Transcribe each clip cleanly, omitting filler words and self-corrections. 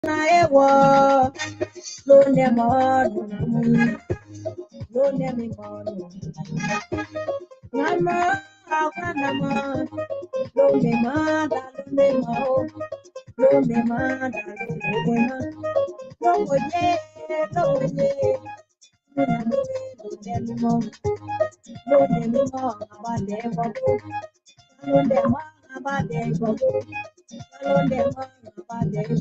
I was lonely more, lonely more. Mama, how can I more? Lonely more, lonely more. Lonely more, lonely more. Lonely, lonely. Lonely more, lonely more. About them, lonely more. About them, lonely more. About them,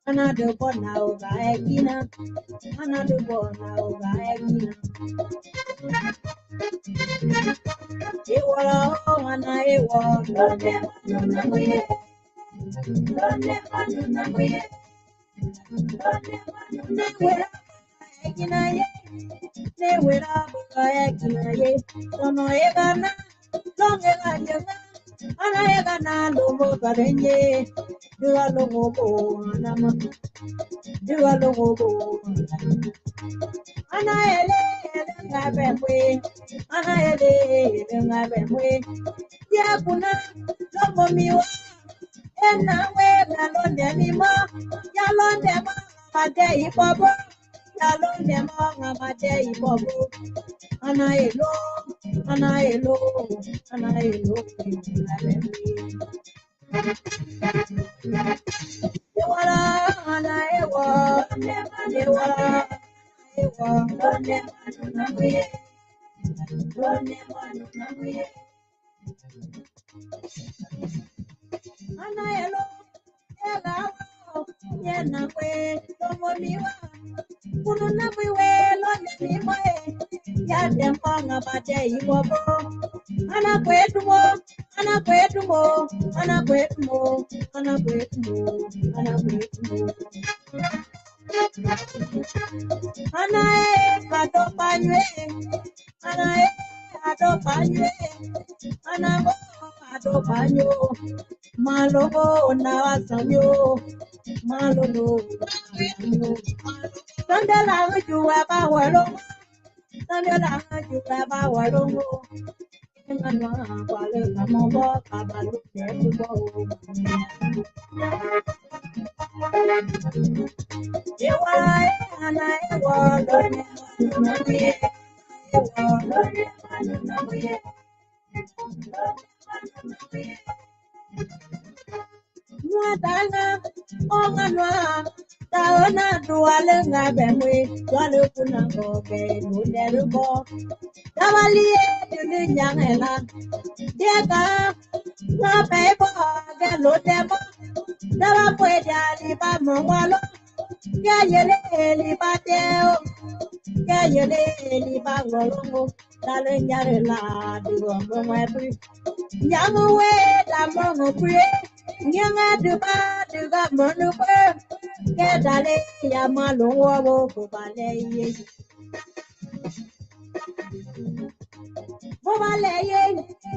another one now, Gina. Another one now, Gina. You are all and I walk, Malobo na wasamyo, Malobo. Sandala you aba walo, Sandala you aba walo. Ngana kwale kamobo kabalu ketubo. Yewa ana ewa lone namuye, ewa lone namuye. Mwatana onganwa taona duale ngabemwe duale kuna ngobe nuderubo tawalie dunyangela dieka na pebo gelo demo dawa pwede liba mongwalo gayele liba teo gayele liba ngolongo dale nyarela dugo mwepi nyangwe da mongo prie nyanga duga monupe kedale ya malongo wo kubale ye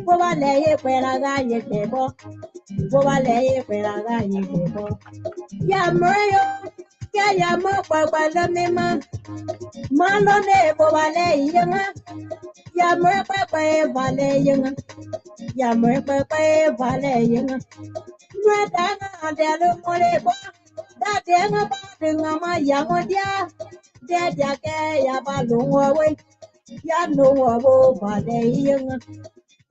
bobale ye kweraga ye kebo bobale ye kweraga ye kebo ya moyo ya mo kwagwala mema malone bobale yenga ya mo kwakwe vale yenga ya mo kwakwe vale yenga Madanga delu molebo da denga ba denga ma yango dia de ke ya ba lungo we ya no wo ba de yenga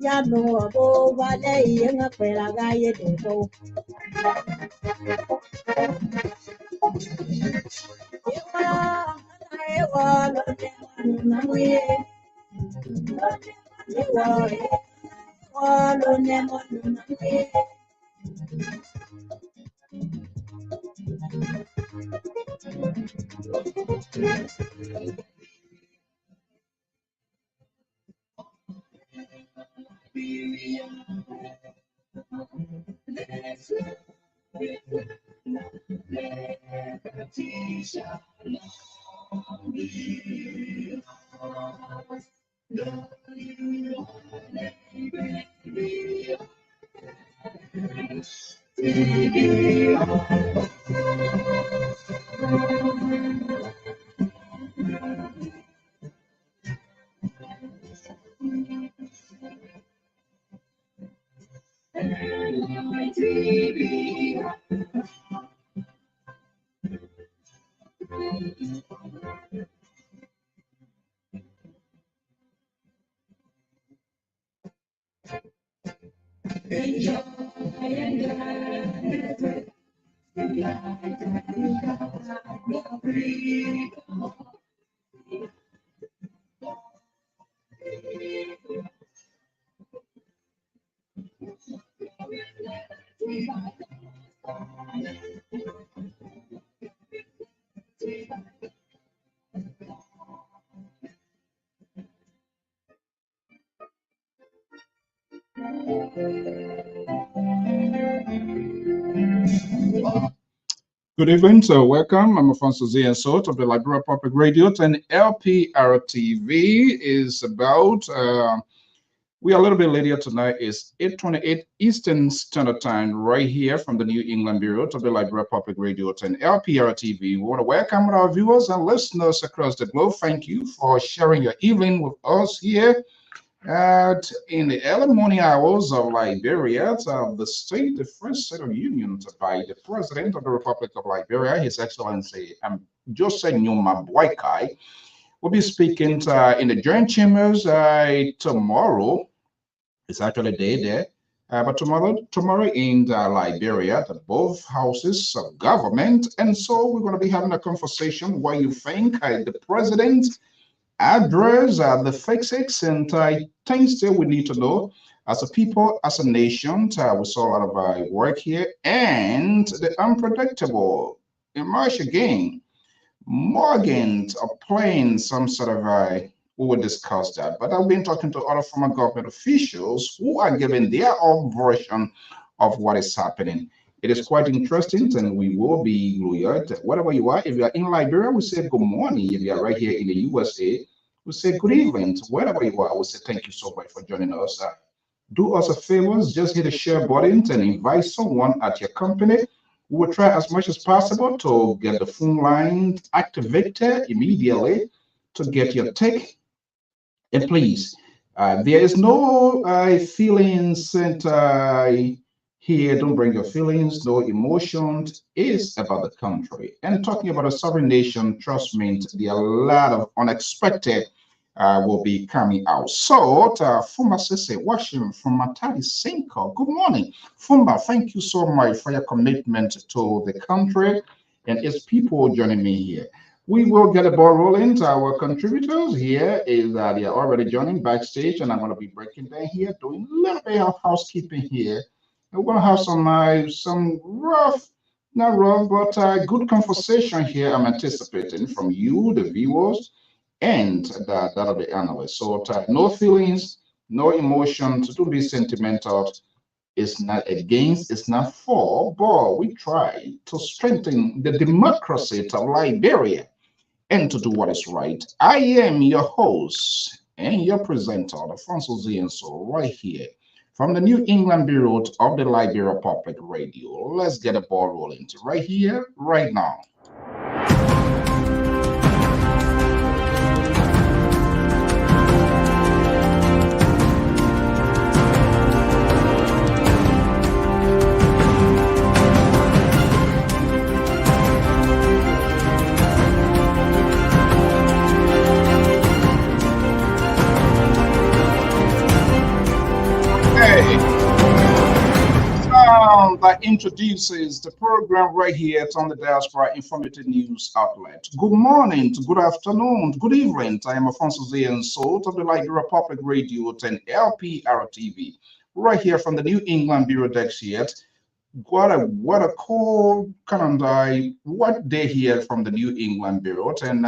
ya no wo ba de yenga kwela ga ye de ko ewa lo de na muye ewa lo ne mo na muye Good evening, so welcome. I'm Alfonso Zian Sot of the Liberia Public Radio, and Lpr-Tv is about, we are a little bit later tonight. It's 8:28 Eastern Standard Time, right here from the New England Bureau of the Liberia Public Radio and Lpr-Tv. We want to welcome our viewers and listeners across the globe. Thank you for sharing your evening with us here in the early morning hours of Liberia, the state, the first state of union by the President of the Republic of Liberia, His Excellency Joseph NYUMAH BOAKAI, will be speaking in the joint chambers tomorrow. It's actually a day there, but tomorrow in Liberia, the both houses of government, and so we're going to be having a conversation. What you think the president address the fixes and things that we need to know as a people, as a nation. We saw a lot of work here, and the unpredictable emerge again. Morgans are playing some sort of we will discuss that. But I've been talking to other former government officials who are giving their own version of what is happening. It is quite interesting, and we will be loyal. Whatever you are, if you are in Liberia, we say good morning. If you are right here in the USA, we say good evening. Wherever you are, we say thank you so much for joining us. Do us a favor, just hit the share button and invite someone at your company. We will try as much as possible to get the phone line activated immediately to get your take. And please, there is no feelings and here. Don't bring your feelings, no emotions. It's about the country. And talking about a sovereign nation, trust me, there are a lot of unexpected will be coming out. So, Fumba Sese, watching from Matadi Sinko. Good morning, Fumba. Thank you so much for your commitment to the country and its people joining me here. We will get a ball rolling. Our contributors here is they are already joining backstage, and I'm going to be breaking down here, doing a little bit of housekeeping here. We're going to have some rough, not rough, but good conversation here. I'm anticipating from you, the viewers, and that of the analysts. So no feelings, no emotions. Don't be sentimental. It's not against, it's not for, but we try to strengthen the democracy of Liberia and to do what is right. I am your host and your presenter, Alfonso Zienso, right here from the New England Bureau of the Liberia Public Radio. Let's get a ball rolling right here, right now. That introduces the program right here. It's on the Diaspora Informative News Outlet. Good morning, good afternoon, good evening. I am Alfonso Zian Sot of the Liberia Public Radio and Lpr-Tv, right here from the New England Bureau Dex here. What a cool calendar, what day here from the New England Bureau. And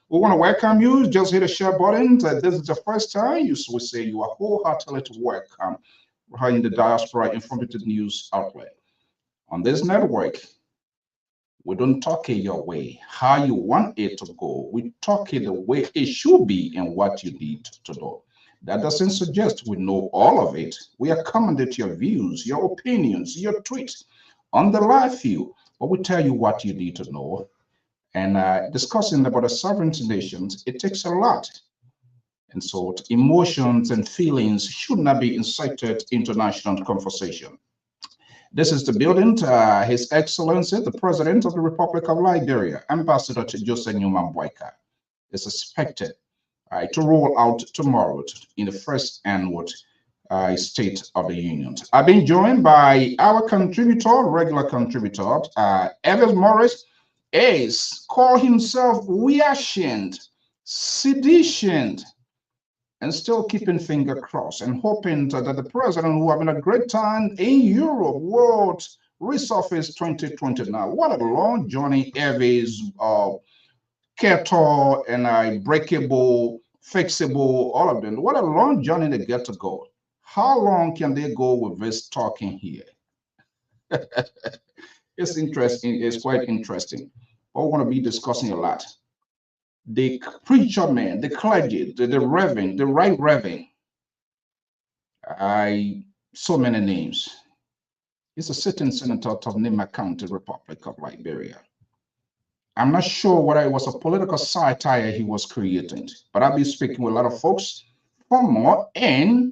we want to welcome you. Just hit the share button. This is the first time we say you are wholeheartedly welcome in the Diaspora Informative News Outlet. On this network, we don't talk it your way, how you want it to go. We talk it the way it should be and what you need to do. That doesn't suggest we know all of it. We accommodate your views, your opinions, your tweets, on the live view, but we tell you what you need to know. And discussing about the sovereignty nations, it takes a lot. And so emotions and feelings should not be incited into national conversation. This is the building, His Excellency, the President of the Republic of Liberia, Ambassador to Jose Newman BOAKAI, is expected to roll out tomorrow in the first annual State of the Union. I've been joined by our contributor, regular contributor, Evans Morris, is call himself reashamed, sedition, and still keeping finger crossed and hoping that the president who having a great time in Europe World Resurface 2029. What a long journey Evans, Keto and breakable, fixable, all of them. What a long journey they get to go. How long can they go with this talking here? It's interesting. It's quite interesting. But we're going to be discussing a lot. The preacher man, the clergy, the reverend, the right reverend. So many names. He's a sitting senator of NYUMAH County, Republic of Liberia. I'm not sure whether it was a political satire he was creating, but I'll be speaking with a lot of folks from more, and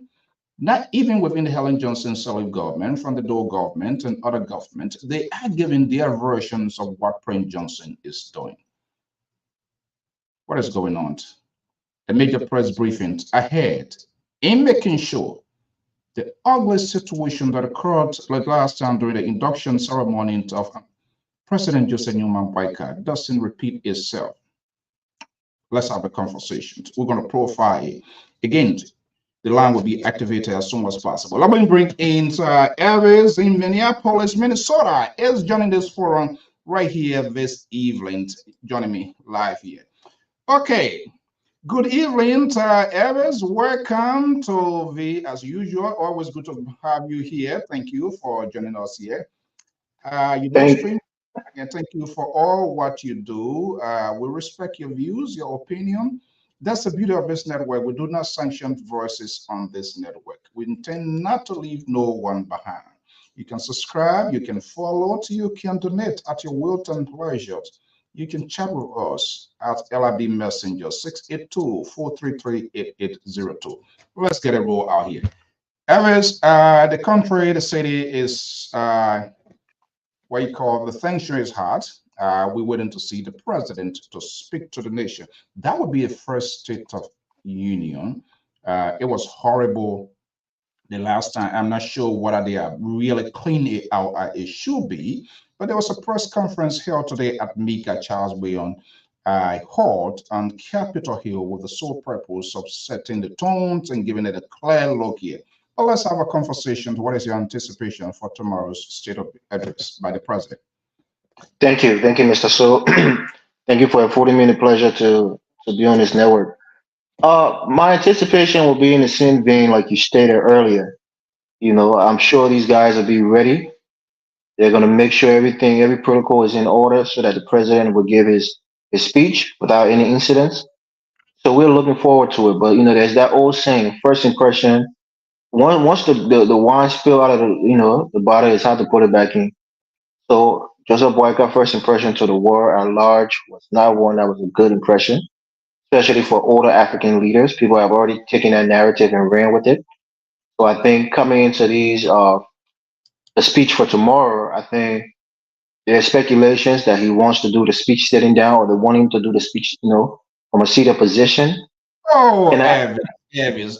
not even within the Helen Johnson Sirleaf government, from the Dole government and other governments. They are giving their versions of what Prince Johnson is doing. What is going on? The major press briefings ahead in making sure the ugly situation that occurred like last time during the induction ceremony of President Jose Newman BOAKAI doesn't repeat itself. Let's have a conversation. We're going to profile it. Again, the line will be activated as soon as possible. Let me bring in Elvis in Minneapolis, Minnesota, is joining this forum right here this evening, joining me live here. Okay, good evening, Elvis. Welcome to the, as usual, always good to have you here. Thank you for joining us here. You know, stream. And thank you for all what you do. We respect your views, your opinion. That's the beauty of this network. We do not sanction voices on this network. We intend not to leave no one behind. You can subscribe, you can follow, you can donate at your will and pleasure. You can chat with us at LIB Messenger 682-433-8802. Let's get a roll out here. Elvis, the country, the city is what you call the tension is hot. We're waiting to see the president to speak to the nation. That would be a first State of Union. It was horrible the last time. I'm not sure whether they are really cleaning it out as it should be, but there was a press conference held today at Mika Charles Bayon Hall on Capitol Hill with the sole purpose of setting the tones and giving it a clear look here. Well, let's have a conversation. What is your anticipation for tomorrow's State of Address by the president? Thank you, Mr. So. Thank you for a 40-minute pleasure to be on this network. My anticipation will be in the same vein like you stated earlier. You know, I'm sure these guys will be ready. They're going to make sure every protocol is in order so that the president will give his speech without any incidents. So we're looking forward to it. But you know, there's that old saying: first impression. Once the wine spill out of the bottle, it's hard to put it back in. So Joseph BOAKAI first impression to the world at large was not one that was a good impression, especially for older African leaders. People have already taken that narrative and ran with it. So I think coming into the speech for tomorrow, I think there are speculations that he wants to do the speech sitting down, or they want him to do the speech, from a seated position. Oh, Evans.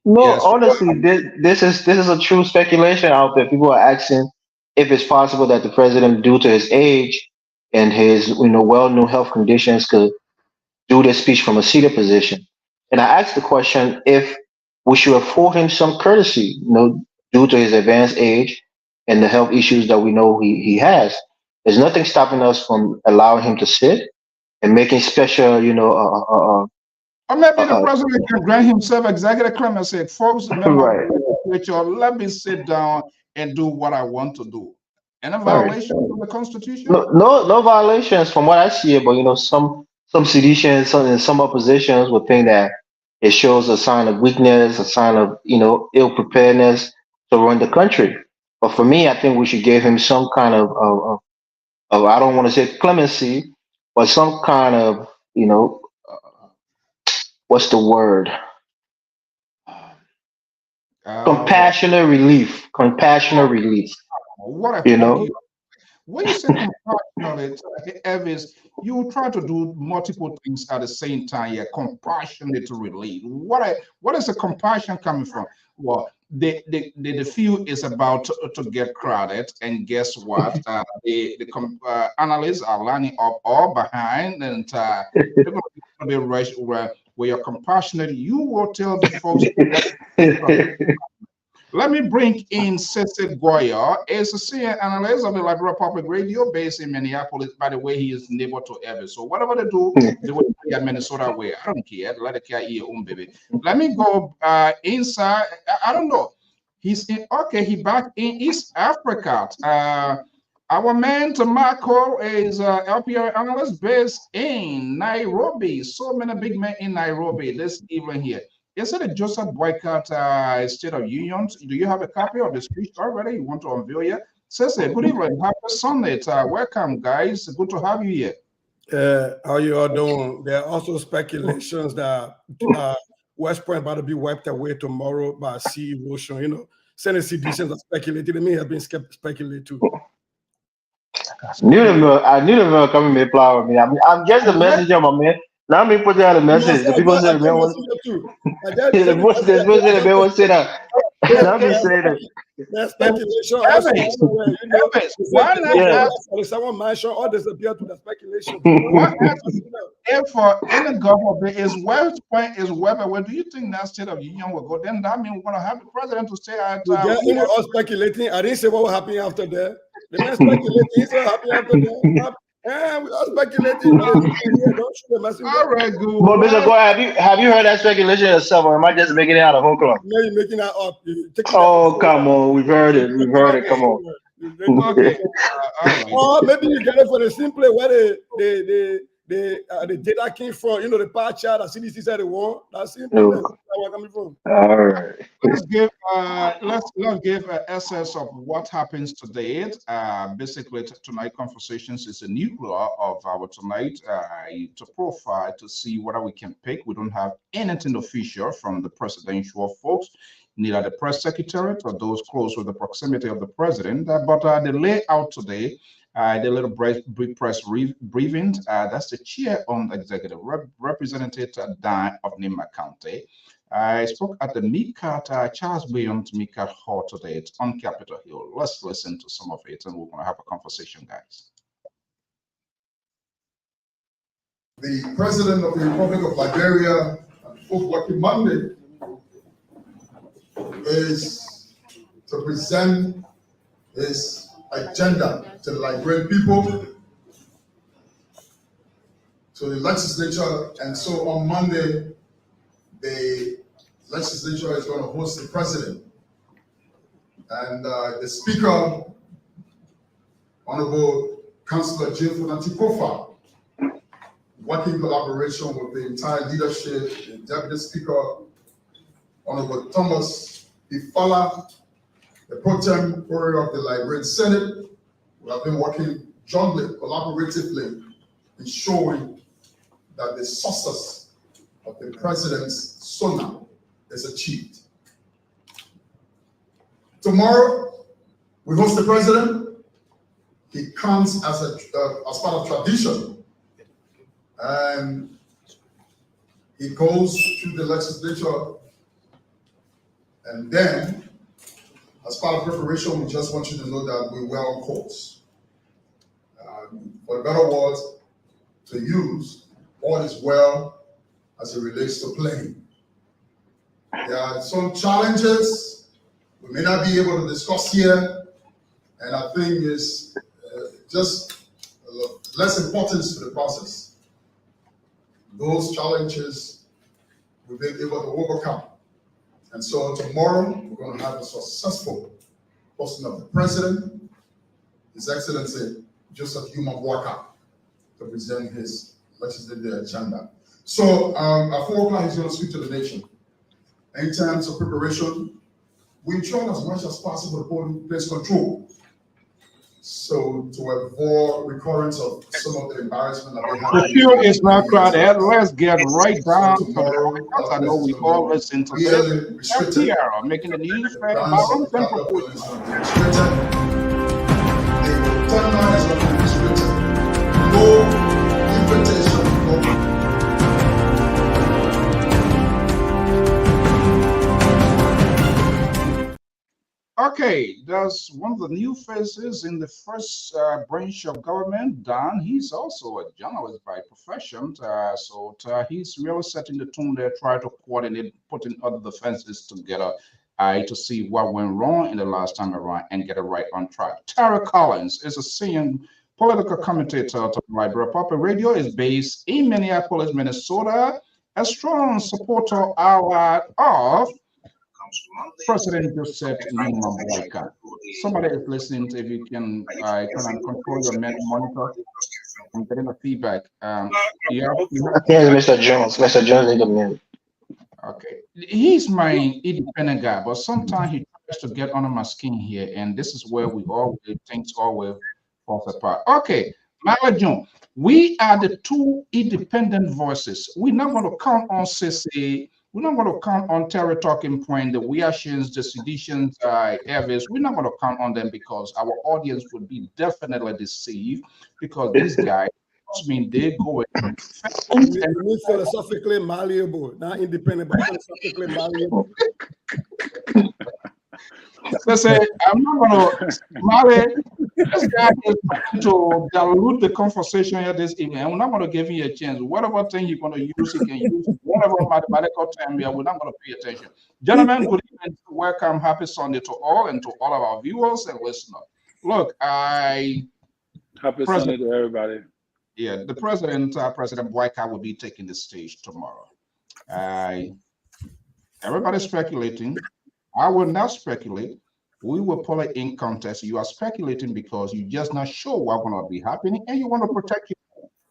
No, yes. Honestly, this is a true speculation out there. People are asking if it's possible that the president, due to his age and his well-known health conditions, could do this speech from a seated position. And I asked the question if we should afford him some courtesy, due to his advanced age and the health issues that we know he has. There's nothing stopping us from allowing him to sit and making special, or maybe the president can grant himself executive clemency and say, folks, right. Let me sit down and do what I want to do. And a violation of the Constitution? No violations from what I see, but some seditions and some oppositions would think that it shows a sign of weakness, a sign of ill preparedness to run the country. But for me, I think we should give him some kind of I don't want to say clemency, but some kind of, what's the word? Well, Compassionate relief. Compassionate relief. what I You hope know. you, when you say compassionate, Elvis, you try to do multiple things at the same time. Yeah, compassionate relief. What is the compassion coming from? Well, the field is about to get crowded, and guess what? The analysts are lining up all behind, and they're going to be rushed where you're compassionate. You will tell the folks. Let me bring in Cecil Goyer, is a senior analyst of the Liberal Public Radio based in Minneapolis. By the way, he is neighbor to Elvis. So whatever they do, they will be at Minnesota way. I don't care. Let it care your own baby. Let me go inside. I don't know. He's in, okay. He back in East Africa. Our man Marco is LPR analyst based in Nairobi. So many big men in Nairobi this evening here. Is it a Joseph Boycott State of Union? Do you have a copy of the speech already? You want to unveil it? Cecil, good evening. Happy Sunday. Welcome, guys. Good to have you here. How you all doing? There are also speculations that West Point about to be wiped away tomorrow by sea erosion. You know, Senate citizens are speculating. To me, have been speculated too. I knew them were coming to reply with me. I'm just a messenger, my man. Now me put out a message. The people say the man was the man was say that. Now me say that. There's speculation also. Why not? Someone mentioned or disappear to the speculation. If for any government is West Point is wherever, where do you think that State of Union will go? Then that means we're gonna have the president to stay at. We were all speculating. I didn't say what will happen after that. The man speculating. He's what happened after that. And we are speculating. Don't shoot the messenger. All right, good. But Mr. Goy, have you heard that speculation yourself, or am I just making it out of whole cloth? No, you're making that up. Oh, come on. We've heard it. We've heard it. Come on. Okay. Or maybe you get it for the simple way where the data came from, the pie chart that CDC said it won. That's simple. That's where it's coming from. All right. Let's give an essence of what happens today. Basically, tonight conversations is a nuclear of our tonight to profile to see whether we can pick. We don't have anything official from the presidential folks, neither the press secretariat or those close with the proximity of the president. But the layout today. The little brief press briefing, that's the chair on the executive representative Dan of NYUMAH County. I spoke at the MICAT, Charles Beyond MICAT Hall today. It's on Capitol Hill. Let's listen to some of it and we're going to have a conversation, guys. The President of the Republic of Liberia, Lucky Monday, is to present his agenda to the Liberian people, to the legislature, and so on Monday, the legislature is going to host the president. And the speaker, Honorable Councillor Jim Funanti-Kofa, working in collaboration with the entire leadership, the Deputy Speaker, Honorable Thomas Ifala, the pro tempore of the Liberian Senate, we have been working jointly, collaboratively, ensuring that the success of the president's SONA is achieved. Tomorrow, we host the president. He comes as part of tradition, and he goes through the legislature, and then as part of preparation, we just want you to know that we were on course. For better words to use, all is well as it relates to playing. There are some challenges we may not be able to discuss here, and I think is just less importance to the process. Those challenges we've been able to overcome. And so tomorrow, we're going to have a successful posting of the president, His Excellency Joseph BOAKAI, to present his legislative agenda. So at 4 o'clock, he's going to speak to the nation. In terms of preparation, we tried as much as possible to put in place control. So to avoid recurrence of some of the embarrassment that we have. The queue is not crowded. Let's get right down to the tomorrow, points. I know we all listen to this. really restricted. NPR making the news fair, Balance of balanced, and capital proportional. is going to be restricted. The timeline is going to be restricted. No invitation. No. Okay, there's one of the new faces in the first branch of government, Dan. He's also a journalist by profession, so he's really setting the tone there, trying to coordinate, putting other defenses together to see what went wrong in the last time around and get it right on track. Tara Collins is a senior political commentator to Libra Public Radio, is based in Minneapolis, Minnesota, a strong supporter ally of President Joseph NYUMAH. Somebody is listening. If you can control your monitor, I'm getting a feedback. Yes, Mr. Jones. Mr. Jones need a minute. Okay, he's my independent guy, but sometimes he tries to get under my skin here, and this is where things always falls apart. Okay, Mala John, we are the two independent voices. We're not going to count on CC. We're not going to count on Terry Talking Point, the reactions, the seditions, Elvis. We're not going to count on them because our audience would be definitely deceived because these guys, I mean, they go and philosophically malleable, not independent, but philosophically malleable. So say, I'm not going to, Mali, this guy is trying to dilute the conversation here this evening. I'm not going to give you a chance. Whatever thing you're going to use, you can use. Whatever mathematical term here, we're not going to pay attention. Gentlemen, good evening. Welcome. Happy Sunday to all and to all of our viewers and listeners. Look, Happy Sunday to everybody. Yeah, the President BOAKAI will be taking the stage tomorrow. Everybody's speculating. I will not speculate. We will pull it in contest. You are speculating because you're just not sure what's going to be happening and you want to protect you.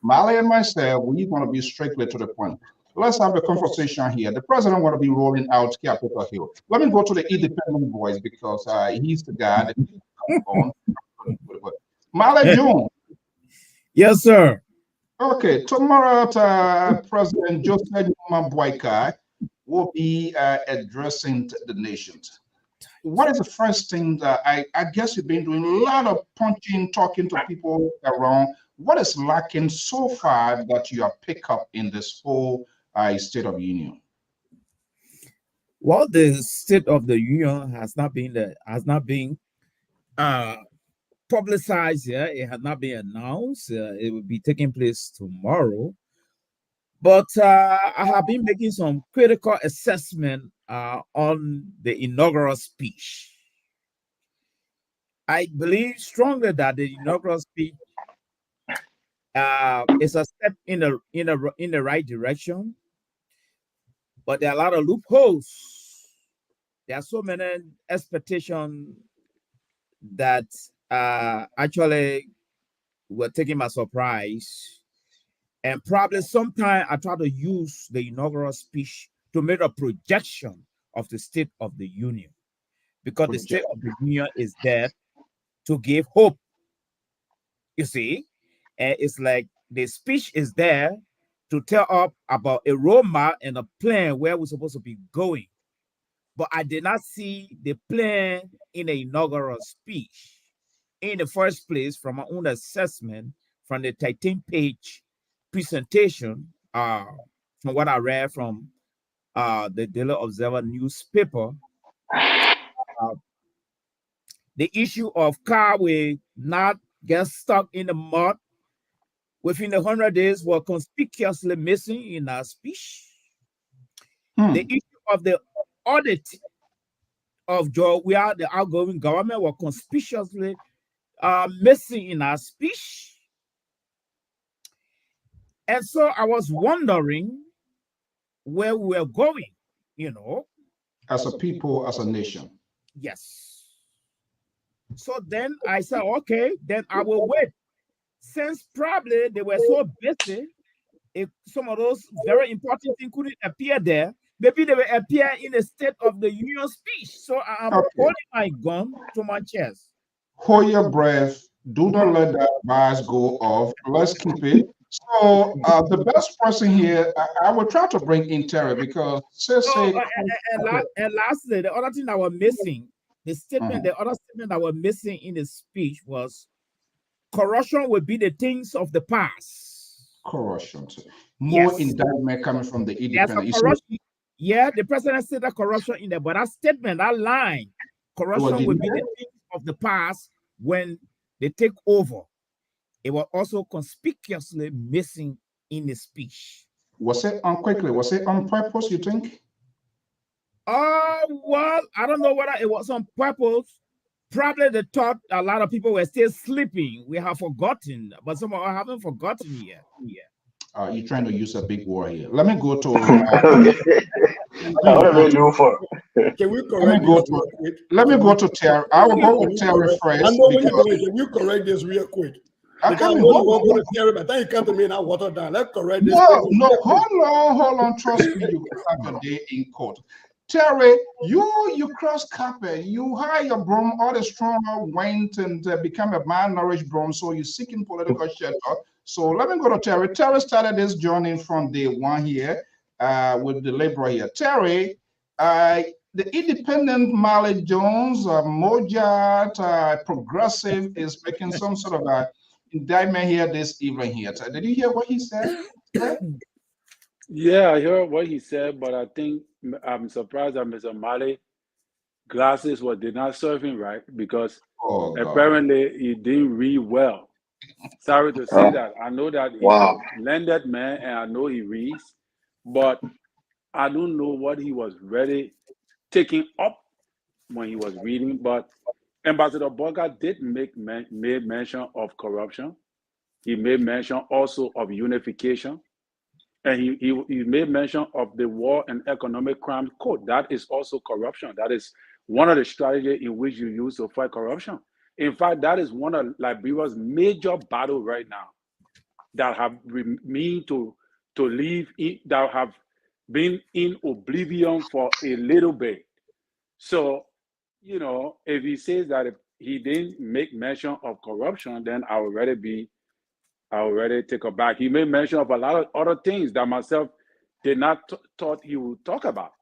Mali and myself, we're going to be strictly to the point. Let's have a conversation here. The president want to be rolling out Capitol Hill. Let me go to the independent voice because he's the guy that on. Mali June. Yes, sir. Okay, tomorrow President Joseph NYUMAH BOAKAI will be addressing the nation. What is the first thing that I guess you've been doing a lot of punching, talking to people around? What is lacking so far that you have picked up in this whole State of the Union? Well, the State of the Union has not been publicized yet. It has not been announced. It will be taking place tomorrow. But I have been making some critical assessment on the inaugural speech. I believe strongly that the inaugural speech is a step in the right direction, but there are a lot of loopholes. There are so many expectations that actually were taken by surprise. And probably sometime I try to use the inaugural speech to make a projection of the State of the Union, because the State of the Union is there to give hope. You see, and it's like the speech is there to tell us about a roadmap and a plan where we're supposed to be going. But I did not see the plan in the inaugural speech. In the first place, from my own assessment, from the 13-page presentation, from what I read from the Daily Observer newspaper, the issue of car will not get stuck in the mud within 100 days were conspicuously missing in our speech. The issue of the audit of Georgia, the outgoing government, were conspicuously missing in our speech. And so I was wondering where we were going, As a people, as a nation. Yes. So then I said, okay, then I will wait. Since probably they were so busy, if some of those very important things couldn't appear there, maybe they will appear in a State of the Union speech. So I'm holding my gun to my chest. Hold your breath. Do not let that bias go off. Let's keep it. So the best person here, I will try to bring in Terry because and lastly, the other thing that we're missing, the other statement that we're missing in the speech was corruption will be the things of the past. Corruption. More indictment coming from the independent. Yeah, the president said that corruption in there, but that statement, that line, corruption will be the things of the past when they take over. It was also conspicuously missing in the speech. Was it on purpose, you think? Well, I don't know whether it was on purpose. Probably they thought a lot of people were still sleeping. We have forgotten, but some of us haven't forgotten yet. You're trying to use a big word here. Let me go to. Let me go to Terry. I will go with Terry first. I know when you're going. Can you correct this real quick? I know you want to Terry, but then you come to me and I water down. Let's correct this. No, hold on. Trust me, you can have a day in court. Terry, you cross carpet, you hire your broom, all the stronger went and become a malnourished broom, so you're seeking political shelter. So let me go to Terry. Terry started this journey from day one here with the Labour here. Terry, the independent Marley Jones, Mojat, Progressive is making some sort of a indictment here this evening here. Did you hear what he said? Yeah, I heard what he said, but I think I'm surprised that Mr. Mali glasses did not serve him right because apparently he didn't read well. Sorry to say that. I know that he's a learned man and I know he reads, but I don't know what he was really taking up when he was reading. But Ambassador BOAKAI did made mention of corruption. He made mention also of unification. And he made mention of the War and Economic Crime Code. That is also corruption. That is one of the strategies in which you use to fight corruption. In fact, that is one of Liberia's major battles right now that have mean to live in, that have been in oblivion for a little bit. So, you know, if he says that if he didn't make mention of corruption, then I already take it back. He made mention of a lot of other things that myself did not thought he would talk about,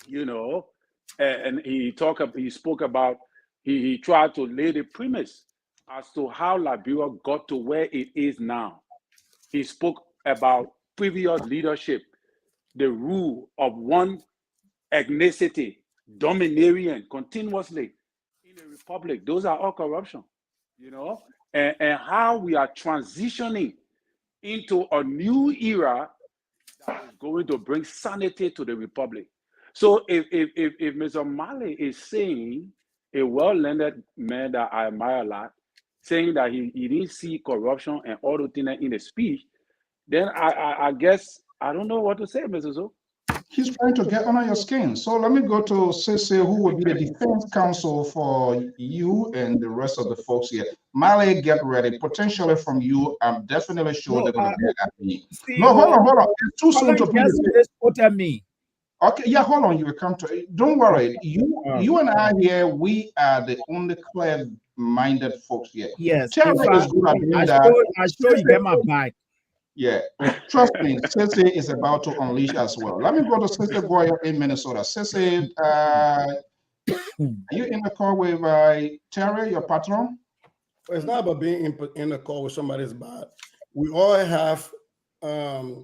you know, and he spoke about, he tried to lay the premise as to how Liberia got to where it is now. He spoke about previous leadership, the rule of one ethnicity, domineering continuously in a republic. Those are all corruption, you know, and how we are transitioning into a new era that is going to bring sanity to the republic. So if Mr. Mali is saying, a well-learned man that I admire a lot, saying that he didn't see corruption and all the things in the speech, then I guess I don't know what to say, Mr. So. He's trying to get under your skin. So let me go to Sese, who will be the defense counsel for you and the rest of the folks here. Mali, get ready. Potentially from you, I'm definitely sure they're going to get at me. No, hold on. It's too soon to put at me. Okay, yeah, hold on. You will come to it. Don't worry. You and I here, we are the only clear-minded folks here. Yes. Terry is good at doing that. I show you get my back. Yeah, trust me, Sese is about to unleash as well. Let me go to Sese Goya in Minnesota. Sese, are you in the call with Terry, your patron? It's not about being in the call with somebody's bad. We all have a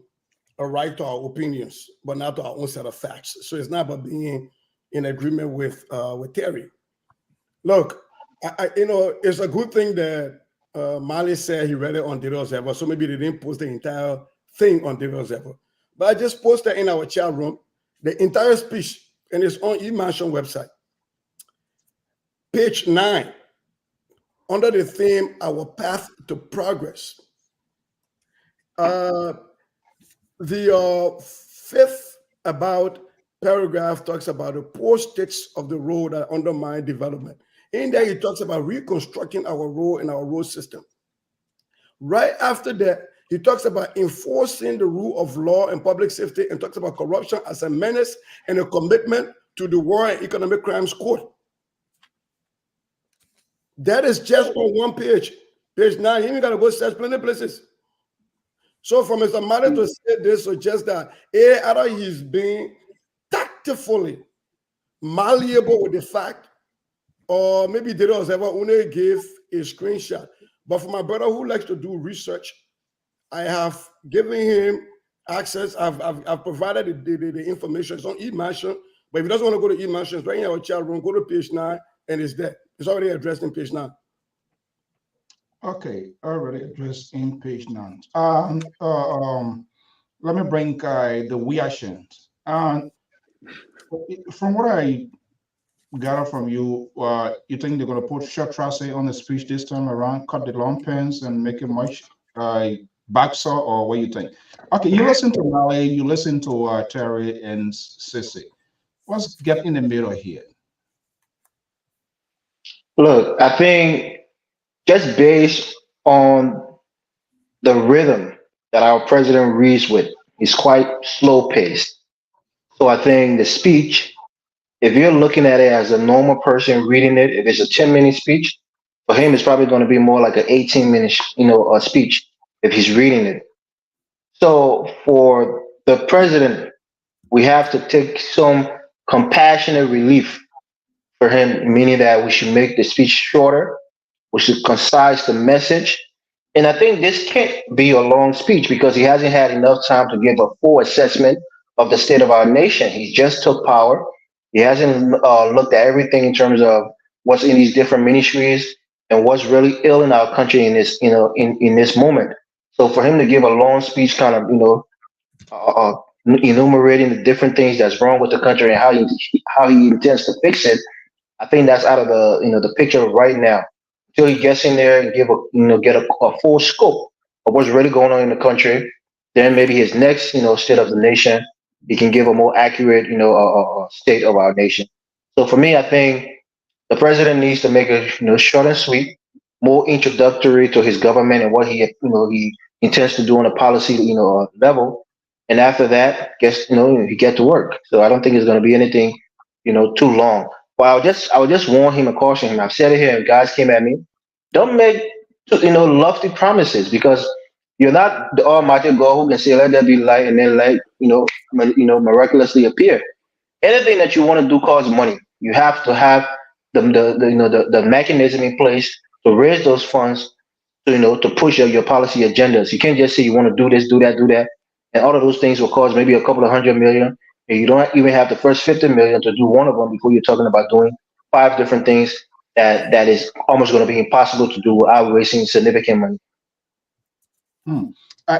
right to our opinions, but not to our own set of facts. So it's not about being in agreement with Terry. Look, you know, it's a good thing that Mali said he read it on Daily Observer, so maybe they didn't post the entire thing on Daily Observer. But I just posted in our chat room the entire speech, and it's on eMansion website. Page 9, under the theme, Our Path to Progress. The fifth paragraph talks about the poor states of the road that undermine development. In there, he talks about reconstructing our road and our road system. Right after that, He talks about enforcing the rule of law and public safety, and talks about corruption as a menace and a commitment to the War and Economic Crimes Court. That is just on one page. Page 9, you even got to go search plenty places. So for Mr. Mali to say this suggests that either he's being tactfully malleable with the fact, or maybe they don't ever only gave a screenshot. But for my brother who likes to do research, I have given him access. I've provided the information. It's on eMansion. But if he doesn't want to go to eMansion, it's right in our chat room. Go to page 9, and it's there. It's already addressed in page 9. Okay, already addressed in page 9. Let me bring the reactions. From what I gather from you, you think they're going to put short tracé on the speech this time around, cut the long pens and make it much backsaw, or what do you think? Okay, you listen to Mali, you listen to Terry and Sissy. Let's get in the middle here. Look, I think just based on the rhythm that our president reads with, he's quite slow paced. So I think the speech, if you're looking at it as a normal person reading it, if it's a 10-minute speech, for him it's probably going to be more like an 18-minute, speech if he's reading it. So for the president, we have to take some compassionate relief for him, meaning that we should make the speech shorter, we should concise the message. And I think this can't be a long speech because he hasn't had enough time to give a full assessment of the state of our nation. He just took power. He hasn't looked at everything in terms of what's in these different ministries and what's really ill in our country in this, in this moment. So for him to give a long speech, kind of, enumerating the different things that's wrong with the country and how he intends to fix it, I think that's out of the picture right now. Until he gets in there and get a full scope of what's really going on in the country, then maybe his next state of the nation, he can give a more accurate state of our nation. So for me, I think the president needs to make it short and sweet, more introductory to his government and what he intends to do on a policy level, and after that, he get to work. So I don't think it's going to be anything too long. But I would just warn him and caution him. I've said it here, and guys came at me. Don't make lofty promises, because you're not the Almighty God who can say, "Let there be light," and then light miraculously appear. Anything that you want to do costs money. You have to have the mechanism in place to raise those funds to push your policy agendas. You can't just say you want to do this, do that, and all of those things will cost maybe a couple of $100 million. And you don't even have the first 50 million to do one of them before you're talking about doing 5 different things that is almost going to be impossible to do without wasting significant money.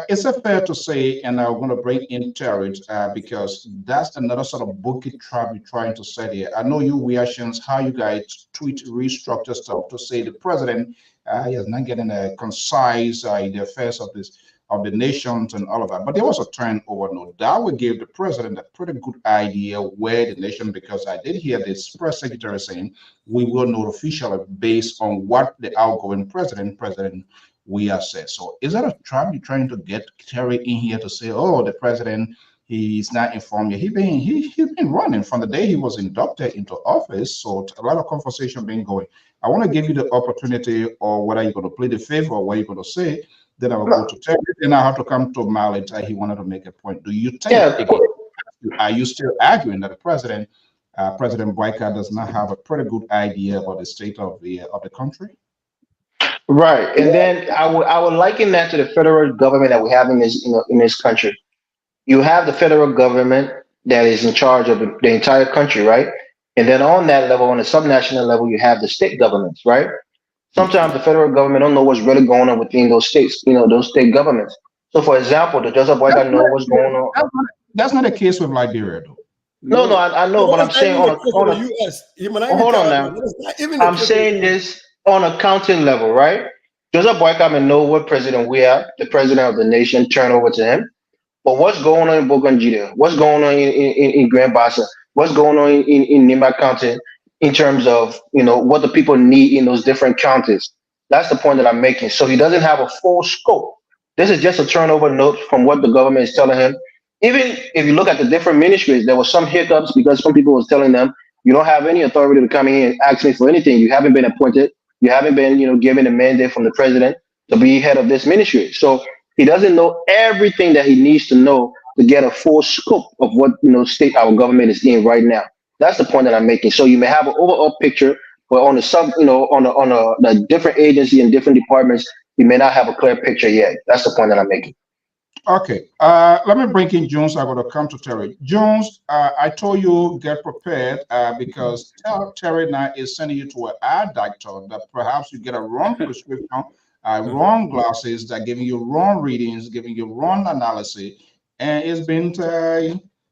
Is it fair to say, and I'm going to bring in Terry because that's another sort of bookie trap you're trying to set here. I know you reactions, how you guys tweet restructure stuff to say the president is not getting a concise in the affairs of the nations and all of that. But there was a turnover note that would give the president a pretty good idea where the nation, because I did hear this press secretary saying we will know officially based on what the outgoing president we are said. So is that a trap you're trying to get Terry in here to say, oh, the president, he's not informed yet? He's been running from the day he was inducted into office. So a lot of conversation been going. I want to give you the opportunity, or whether you're going to play the favor or what you're going to say. Then I will go to Terry, and I have to come to Malik. He wanted to make a point. Do you think, are you still arguing that the president, President BOAKAI, does not have a pretty good idea about the state of the country? Right, and then I would liken that to the federal government that we have in this country. You have the federal government that is in charge of the entire country, right? And then on that level, on the subnational level, you have the state governments, right? Sometimes the federal government don't know what's really going on within those states, those state governments. So, for example, the Joseph BOAKAI know what's going on. That's not the case with Liberia, though. No, I know, but I'm saying on a US. Hold on now. I'm saying this on a county level, right? Joseph BOAKAI may know what president we have, the president of the nation, turn over to him. But what's going on in Bogangida? What's going on in Grand Bassa? What's going on in NYUMAH County in terms of what the people need in those different counties? That's the point that I'm making. So he doesn't have a full scope This is just a turnover note from what the government is telling him. Even if you look at the different ministries, there were some hiccups because some people was telling them, you don't have any authority to come in and ask me for anything. You haven't been appointed. You haven't been, given a mandate from the president to be head of this ministry. So he doesn't know everything that he needs to know to get a full scope of what, state our government is in right now. That's the point that I'm making. So you may have an overall picture, but on the the different agency and different departments, you may not have a clear picture yet. That's the point that I'm making. Okay, let me bring in Jones. I'm going to come to Terry. Jones, I told you get prepared because Terry now is sending you to an eye doctor that perhaps you get a wrong prescription, wrong glasses, that giving you wrong readings, giving you wrong analysis, and it's been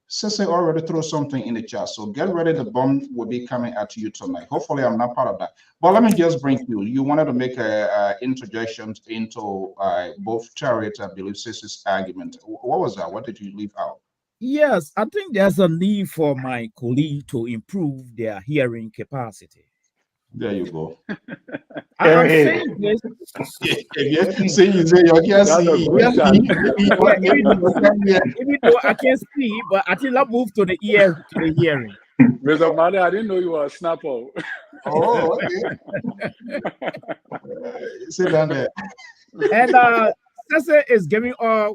Sissy already threw something in the chat. So get ready. The bomb will be coming at you tonight. Hopefully, I'm not part of that. But let me just bring you. You wanted to make a interjection into both Terry and I believe Sissy's argument. What was that? What did you leave out? Yes, I think there's a need for my colleague to improve their hearing capacity. There you go. I'm saying this. Even though I can't see, but I think I move to the ear to the hearing. Mr. Mali, I didn't know you were a snapper. Oh, okay. Sit down there. And Sese is giving us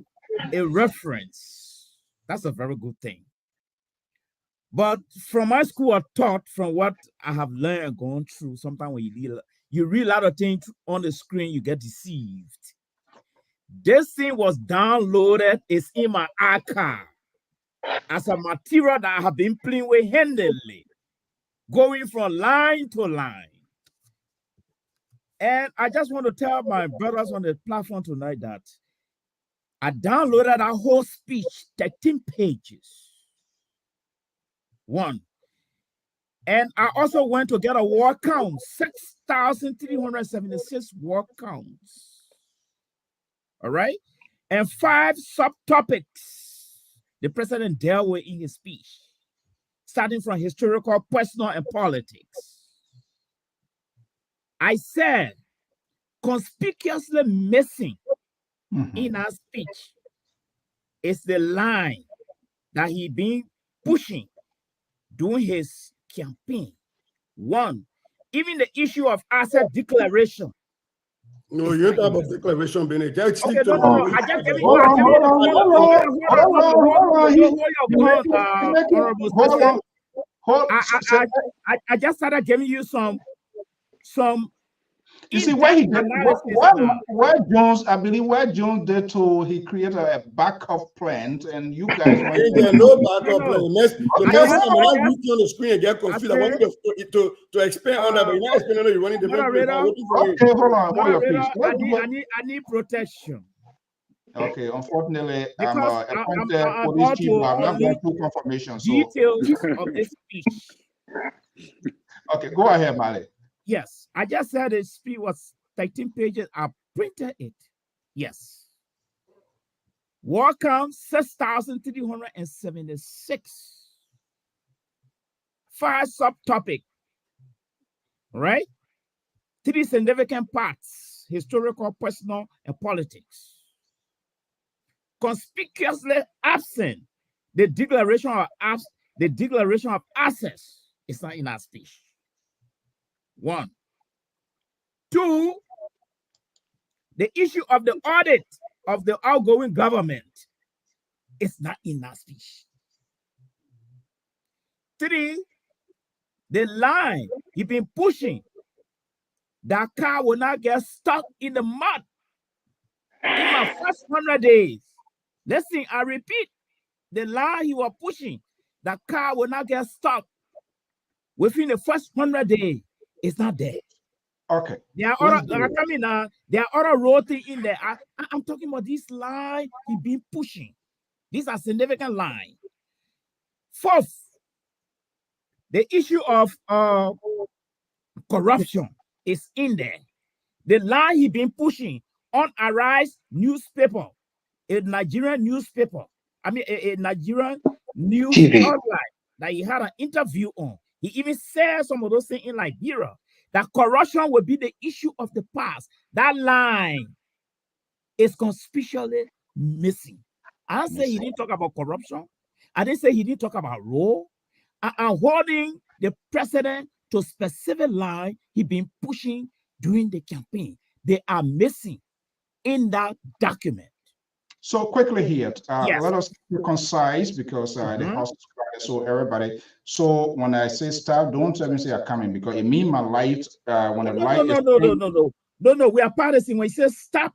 a reference. That's a very good thing. But from my school of thought, from what I have learned and gone through, sometimes when you read a lot of things on the screen, you get deceived. This thing was downloaded, it's in my archive as a material that I have been playing with handily, going from line to line. And I just want to tell my brothers on the platform tonight that I downloaded that whole speech, 13 pages. One. And I also went to get a word count, 6,376 word counts. All right? And 5 subtopics the president dealt with in his speech, starting from historical, personal, and politics. I said, conspicuously missing in our speech is the line that he been pushing during his campaign. One, even the issue of asset declaration. No, you don't have a declaration, Bennett. Okay, no. I just gave you. I just started giving you some. You see where he did where Jones, I believe where Jones did to he created a backup plan, and you guys went no backup plan. The next time when I read you on the screen and get confused, I want you to expand on that, but you're not explaining. You're running the okay, hold on, I need protection. Okay, unfortunately, I'm appointed police chief. I'm not going through confirmation. So details of this speech. Okay, go ahead, Mali. Yes, I just said the speech was 13 pages. I printed it. Yes. Word count 6,376. 5 subtopics. Right? 3 significant parts: historical, personal, and politics. Conspicuously absent the declaration of access is not in our speech. 1. 2, the issue of the audit of the outgoing government is not in our speech. 3, the line you've been pushing, that car will not get stuck in the mud in my first 100 days. Listen, I repeat, the line you are pushing, that car will not get stuck within the first 100 days. It's not there. Okay. There are other road things in there. I'm talking about this line he been pushing. These are significant line. 4th, the issue of corruption is in there. The line he been pushing on Arise newspaper, a Nigerian newspaper. I mean, a Nigerian news outlet that he had an interview on. He even said some of those things in Liberia, that corruption will be the issue of the past. That line is conspicuously missing. I didn't say he didn't talk about corruption. I didn't say he didn't talk about role. I'm holding the president to specific line he been pushing during the campaign. They are missing in that document. So quickly here, Yes. let us be concise because the house is crowded, so everybody. So when I say start, don't tell me say you're coming because it means my light. When the light is no. We are partisan. When he says stop,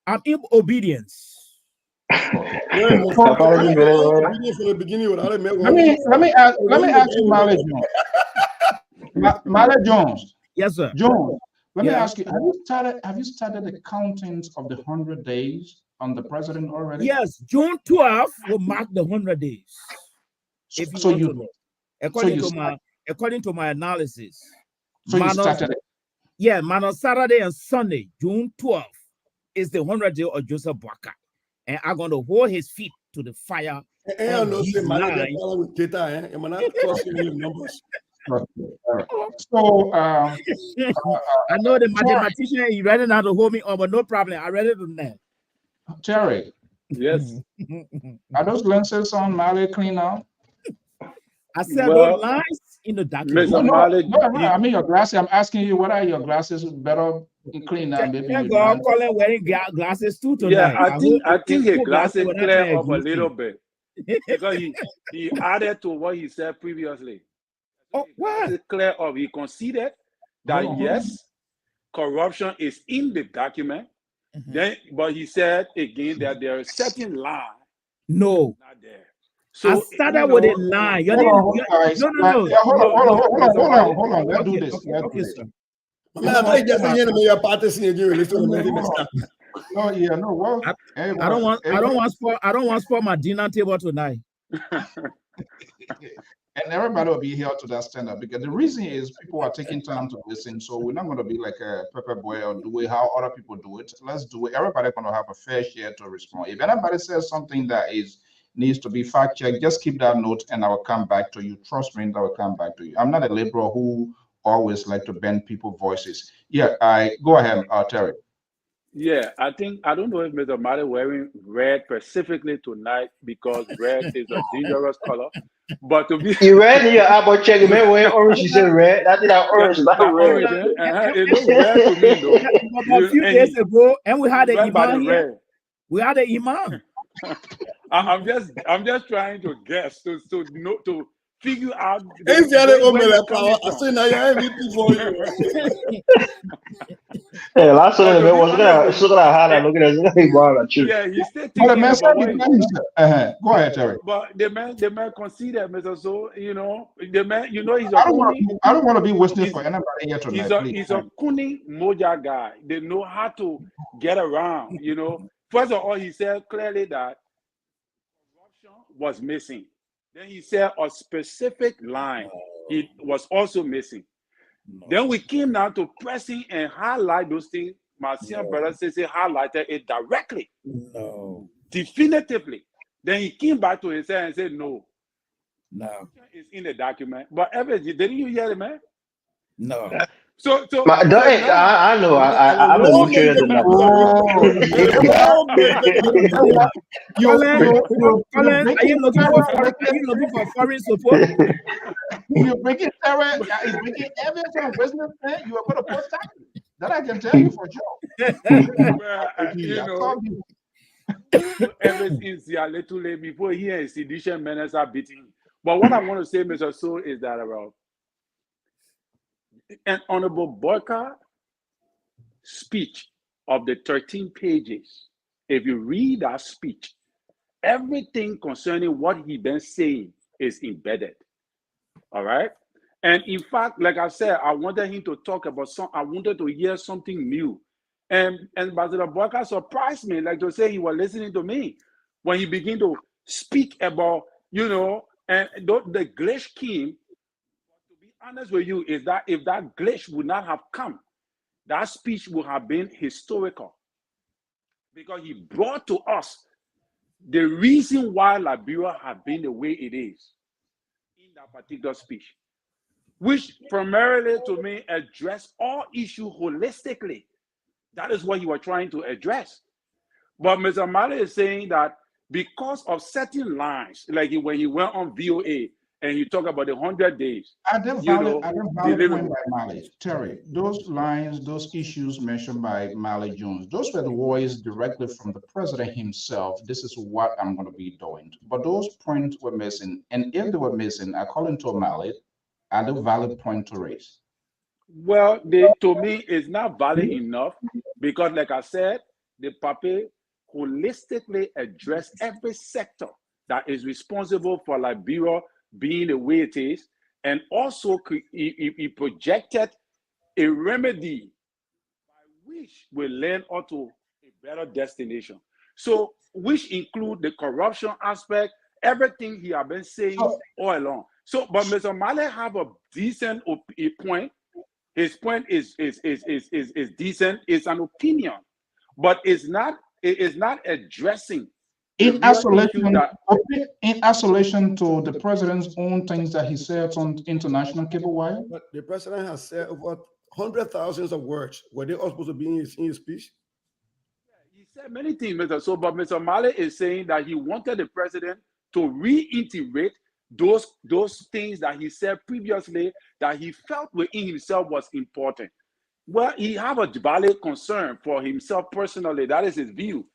I'm in obedience. Let me ask you, Male Jones. Yes, sir. Jones, let me ask you, have you started the countings of the 100 days on the president already? Yes, June 12th will mark the 100 days. If you want to know. According to my analysis. So you started it? Yeah, on Saturday and Sunday, June 12th, is the 100 day of Joseph BOAKAI. And I'm going to hold his feet to the fire. So I know the mathematician, he ready now to hold me on, but no problem. I read it on that. Terry. Yes. Are those lenses on Male clean now? I said those lines in the document. No, I mean your glasses. I'm asking you, what are your glasses better clean now? Maybe you Colin wearing glasses too tonight. Yeah, I think his glasses clear up a little bit because he added to what he said previously. Oh, what? Clear up. He conceded that yes, corruption is in the document. Then, but he said again that there are certain lines. No, not there. So I started with a line. Hold on. Let's do this. I don't want to spoil my dinner table tonight. And everybody will be here to that stand-up because the reason is people are taking time to listen. So we're not going to be like a pepper boy or do it how other people do it. Let's do it. Everybody's going to have a fair share to respond. If anybody says something that needs to be fact-checked, just keep that note and I will come back to you. Trust me, I will come back to you. I'm not a liberal who always like to bend people's voices. Yeah, go ahead, Terry. Yeah, I don't know if Mr. Male wearing red specifically tonight because red is a dangerous color. But to be red, yeah, I check it. Man, wearing orange, you said red. I think that orange, not red. It looks red to me though. A few days ago, and we had an imam here. We had an imam. I'm just trying to guess to figure out. Hey, last one the was look at yeah, he's still thinking about go ahead, Terry. But the man conceded, Mr. So, the man, he's I don't want to be wishing for anybody here tonight. He's a Kuni Moja guy. They know how to get around, First of all, he said clearly that corruption was missing. Then he said a specific line he was also missing. No. Then we came down to pressing and highlight those things. My senior brother says he highlighted it directly. No. Definitively. Then he came back to his head and said, no. No. It's in the document. But didn't you hear it, man? No. So I know. I'm a nutrient. Colin, are you looking for foreign support? You're breaking evidence on business, man. You are going to post that I can tell you for sure. Everything's a little late before he and sedition menace are beating. But what I want to say, Mr. So, is that about an Honorable BOAKAI speech of the 13 pages. If you read that speech, everything concerning what he been saying is embedded. All right. And in fact, like I said, I wanted him to talk about I wanted to hear something new. And Ambassador BOAKAI surprised me, like to say he was listening to me when he began to speak about, and the glitch came. To be honest with you, is that if that glitch would not have come, that speech would have been historical. Because he brought to us the reason why Liberia has been the way it is in that particular speech, which primarily to me addressed all issues holistically. That is what he was trying to address. But Mr. Malley is saying that because of certain lines, like when he went on VOA and he talked about the 100 days, I don't valid point by Malley. Terry, those lines, those issues mentioned by Malley Jones, those were the words directly from the president himself. This is what I'm going to be doing. But those points were missing. And if they were missing, according to Malley, are the valid point to raise? Well, to me, it's not valid enough because, like I said, the paper holistically addressed every sector that is responsible for Liberia being the way it is, and also he projected a remedy by which we land onto a better destination. So, which include the corruption aspect, everything he has been saying all along. So, but Mr. Malley have a decent point. His point is decent. It's an opinion, but it's not addressing in isolation. In isolation to the president's own things that he said on international cable wire. But the president has said over 100,000 of words. Were they all supposed to be in his speech? Yeah, he said many things, Mr. So, but Mr. Malley is saying that he wanted the president to reiterate those things that he said previously that he felt within himself was important. Well, he have a valid concern for himself personally. That is his view.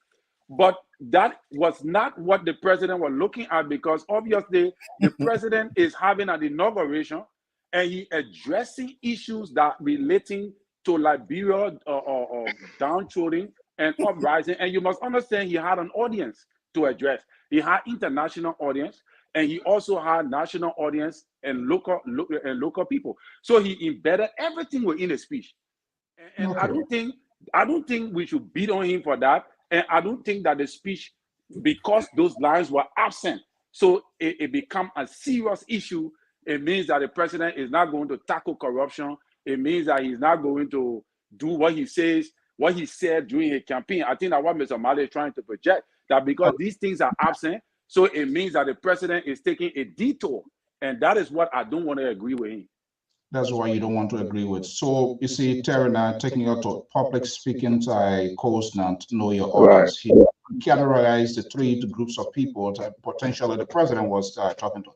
But that was not what the president was looking at, because obviously the president is having an inauguration and he addressing issues that relating to Liberia or downtrodden and uprising. And you must understand he had an audience to address. He had international audience, and he also had national audience and local people. So he embedded everything within the speech. And okay. I don't think we should beat on him for that. And I don't think that the speech, because those lines were absent, so it become a serious issue. It means that the president is not going to tackle corruption. It means that he's not going to do what he says, what he said during his campaign. I think that what Mr. Malley is trying to project, that because these things are absent, so it means that the president is taking a detour. And that is what I don't want to agree with him. That's why you don't want to agree with. So you see, Terry now taking you to public speaking course now to know your audience. Right. He categorized the three groups of people that potentially the president was talking to.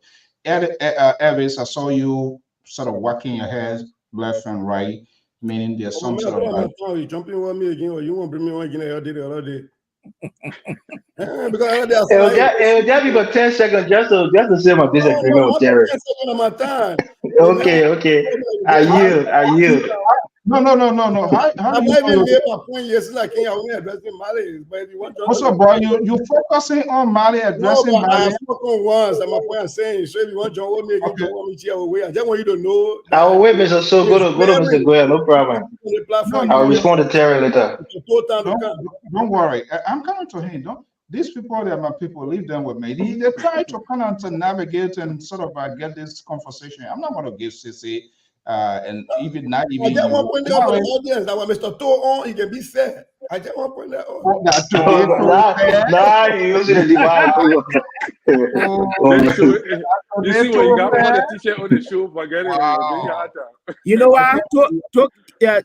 Elvis, I saw you sort of whacking your head left and right, meaning there's some sort of. You jumping on me again, or you won't bring me on again? I did it already. Because just be for 10 seconds just to say my disagreement with Terry. 10 seconds of my time. Okay. I yield. No. How do you even made my point yesterday? Like, I only addressing Malley, but if you want to. Also, bro, you focusing on Malley addressing Malley. I spoken once, and my point I'm saying. So if you want to join with me, you can join me here away. I just want you to know. I will wait, Mr. So go to Mr. Goya, no problem. I'll respond to Terry later. Don't worry, I'm coming to him. These people, they're my people. Leave them with me. They try to kind of to navigate and sort of get this conversation. I'm not going to give CC. And even not even. I just want to point out for the audience that when Mr. Toe on, he can be fair. I just want to point that out. Nah, you using the divide. You see when you got on the t-shirt on the show, forget it. You know what?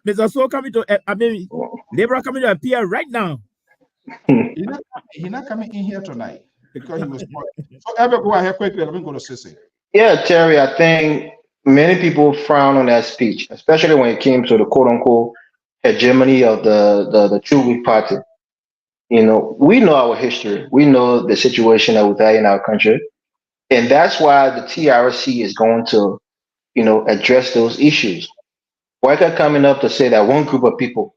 Mr. So coming to, Lpr coming to appear right now. He's not coming in here tonight because he was. So, Ever, go ahead quickly. Let me go to Sissy. Yeah, Terry, I think many people frown on that speech, especially when it came to the quote-unquote hegemony of the True Weak Party. You know, we know our history. We know the situation that we've had in our country. And that's why the TRC is going to, address those issues. BOAKAI coming up to say that one group of people,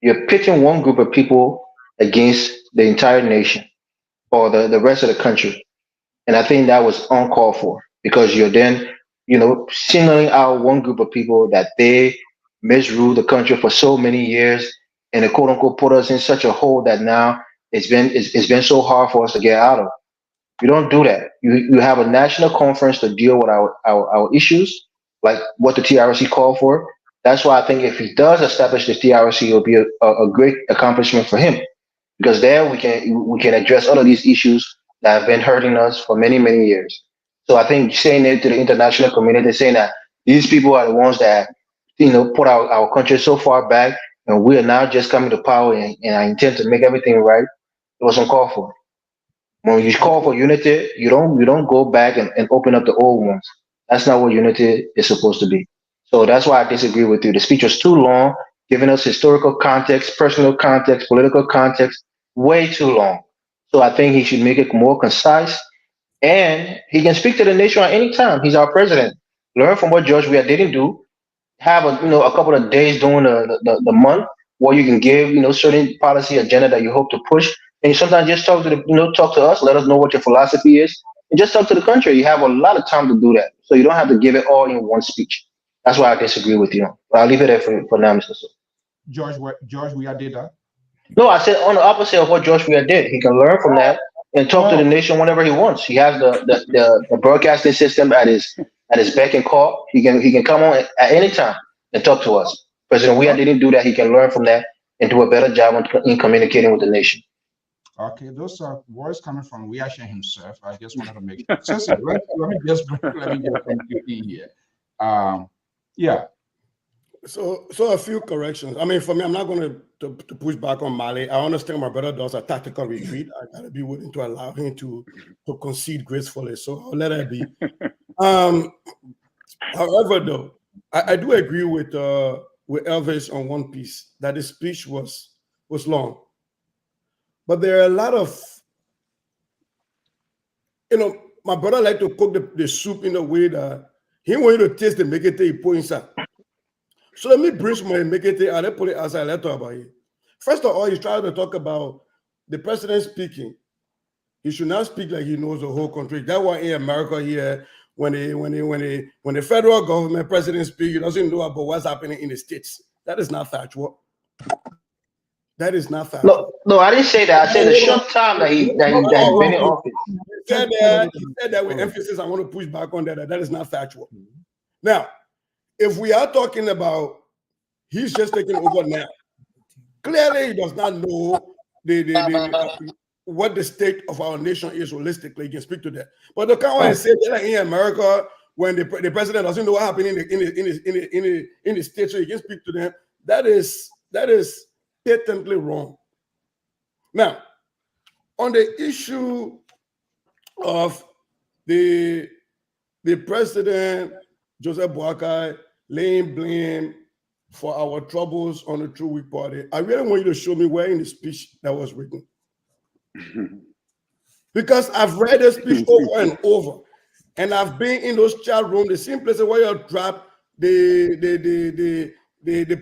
you're pitching one group of people against the entire nation or the rest of the country. And I think that was uncalled for, because you're then singling out one group of people that they misruled the country for so many years, and they quote unquote put us in such a hole that now it's been so hard for us to get out of. You don't do that. You have a national conference to deal with our issues, like what the TRC called for. That's why I think if he does establish the TRC, it'll be a great accomplishment for him, because there we can address all of these issues that have been hurting us for many, many years. So I think saying it to the international community, saying that these people are the ones that, put our country so far back, and we are now just coming to power, and I intend to make everything right. It was uncalled for. When you call for unity, you don't go back and open up the old ones. That's not what unity is supposed to be. So that's why I disagree with you. The speech was too long, giving us historical context, personal context, political context, way too long. So I think he should make it more concise, and he can speak to the nation at any time. He's our president. Learn from what George Weah didn't do. Have a couple of days during the month where you can give certain policy agenda that you hope to push, and you sometimes just talk to us, let us know what your philosophy is, and just talk to the country. You have a lot of time to do that, so you don't have to give it all in one speech. That's why I disagree with you. But I'll leave it there for now, Mr. So. George Weah did that. No, I said on the opposite of what George Weah did. He can learn from that and talk to the nation whenever he wants. He has the broadcasting system at his beck and call. He can come on at any time and talk to us. President Weah didn't do that. He can learn from that and do a better job in communicating with the nation. Okay, those are words coming from Weah himself. I just wanted to make sure. Cecily, let me just bring you in here. Yeah. So a few corrections. I mean, for me, I'm not going to push back on Mali. I understand my brother does a tactical retreat. I gotta be willing to allow him to concede gracefully. So I'll let that be. However, though, I do agree with Elvis on one piece, that his speech was long. But there are a lot of, my brother like to cook the soup in a way that he want you to taste the mekete he put inside. So let me bring some mekete and let put it as I let talk about it. First of all, he's trying to talk about the president speaking. He should not speak like he knows the whole country. That one in America here, when the federal government president speaks, he doesn't know about what's happening in the states. That is not factual. That is not factual. No, I didn't say that. I said the short time that he's been in office. He said that with emphasis. I want to push back on that. That is not factual. Now, if we are talking about he's just taking over now, clearly he does not know what the state of our nation is holistically. He can speak to that. But the kind of say that in America, when the president doesn't know what happened in the state, so he can speak to them, that is patently wrong. Now, on the issue of the president, Joseph BOAKAI, laying blame for our troubles on the True Week Party, I really want you to show me where in the speech that was written. Because I've read the speech over and over, and I've been in those chat rooms, the same places where you drop the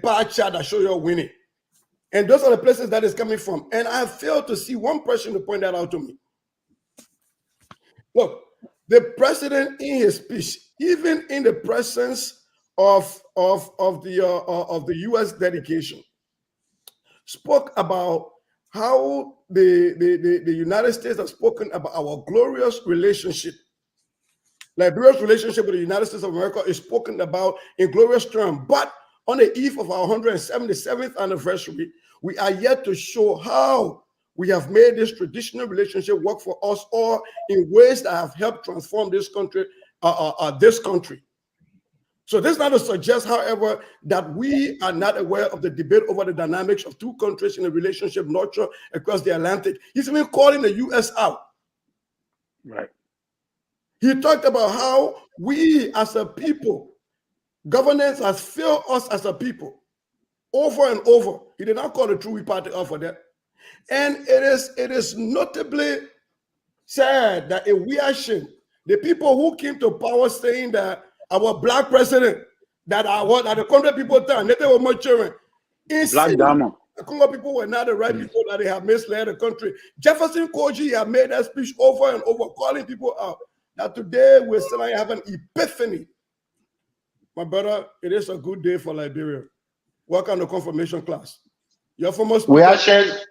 pie chart that show you're winning. And those are the places that is coming from. And I failed to see one person to point that out to me. Look, the president in his speech, even in the presence of the U.S. delegation, spoke about how the United States has spoken about our glorious relationship. Liberia's relationship with the United States of America is spoken about in glorious terms. But on the eve of our 177th anniversary, we are yet to show how we have made this traditional relationship work for us all in ways that have helped transform this country. So this is not to suggest, however, that we are not aware of the debate over the dynamics of two countries in a relationship nurture across the Atlantic. He's even calling the U.S. out. Right. He talked about how we as a people, governance has failed us as a people over and over. He did not call the True Week Party out for that. And it is notably sad that a reaction, the people who came to power saying that our black president, that the country people turn, they were maturing. Black Diamond. The Congo people were not the right people, that they have misled the country. Jefferson Koji had made that speech over and over, calling people out. Now today we're still having an epiphany. My brother, it is a good day for Liberia. Welcome to confirmation class. Your former speaker,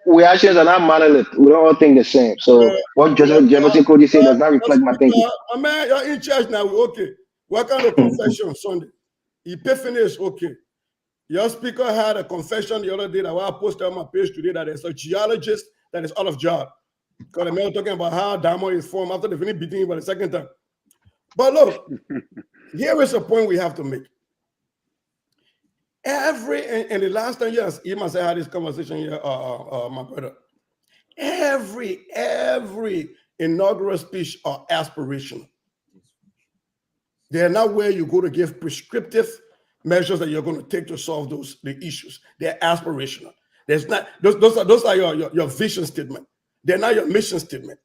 we are not monolith. We don't all think the same. So what Jefferson Koji said does not reflect my thinking. Man, you're in charge now. Okay. Welcome to confession Sunday. Epiphany is okay. Your speaker had a confession the other day that I posted on my page today that there's a geologist that is out of job. Because the man was talking about how diamond is formed after they finish beating him for the second time. But look, here is a point we have to make. And the last 10 years, you must have had this conversation here, my brother. Every inaugural speech are aspirational. They are not where you go to give prescriptive measures that you're going to take to solve the issues. They're aspirational. There's not those are your vision statement. They're not your mission statement.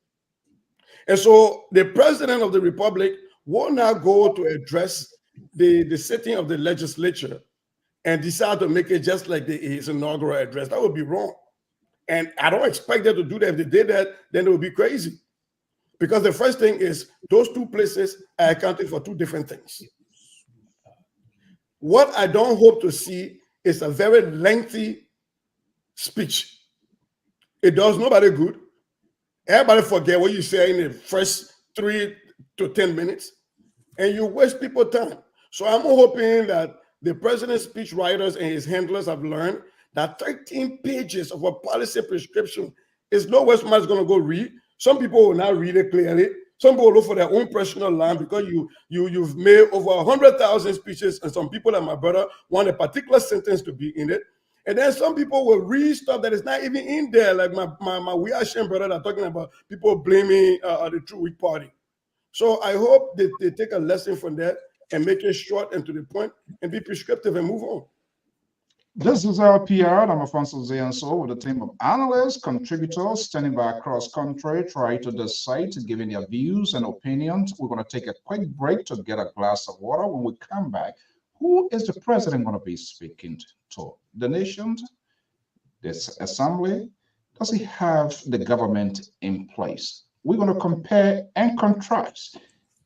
And so the president of the republic will now go to address the sitting of the legislature and decide to make it just like his inaugural address. That would be wrong. And I don't expect them to do that. If they did that, then it would be crazy. Because the first thing is those two places are accounting for two different things. What I don't hope to see is a very lengthy speech. It does nobody good. Everybody forget what you say in the first 3 to 10 minutes, and you waste people time. So I'm hoping that the president's speech writers and his handlers have learned that 13 pages of a policy prescription is nowhere somebody's going to go read. Some people will not read it clearly. Some people will look for their own personal line because you've made over 100,000 speeches, and some people like my brother want a particular sentence to be in it. And then some people will read stuff that is not even in there, like my We Are Shame brother that talking about people blaming the True Week Party. So I hope that they take a lesson from that and make it short and to the point and be prescriptive and move on. This is LPR. I'm Alfonso Zeanso with a team of analysts, contributors standing by across country, trying to decide, giving their views and opinions. We're going to take a quick break to get a glass of water. When we come back, who is the president going to be speaking to? The nation? This assembly? Does he have the government in place? We're going to compare and contrast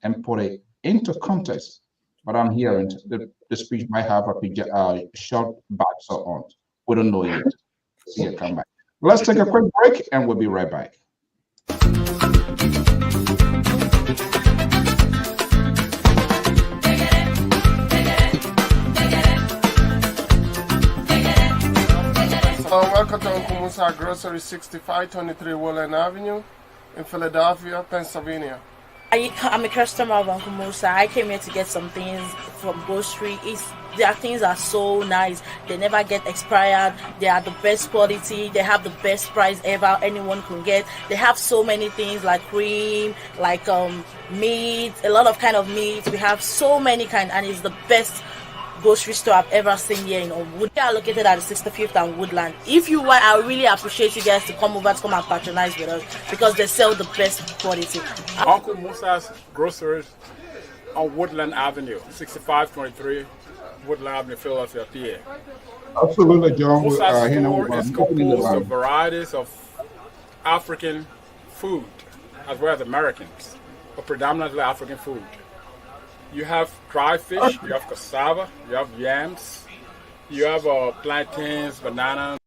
and put it into context. But I'm hearing the speech might have a short back so on. We don't know yet. See you come back. Let's take a quick break and we'll be right back. Welcome to NYUMAH Grocery, 6523 Woodland Avenue in Philadelphia, Pennsylvania. I'm a customer of Uncle Musa. I came here to get some things from grocery. Their things are so nice. They never get expired. They are the best quality. They have the best price ever anyone can get. They have so many things like cream, like meat, a lot of kind of meat. We have so many kind, and it's the best grocery store I've ever seen here in Woodland. We are located at the 65th and Woodland. If you want, I really appreciate you guys to come over to come and patronize with us because they sell the best quality. Uncle Musa's Groceries on Woodland Avenue, 6523 Woodland Avenue, Philadelphia, PA. Absolutely, John. Musa's store is composed of varieties of African food as well as Americans, but predominantly African food. You have dry fish, you have cassava, you have yams, you have plantains, bananas.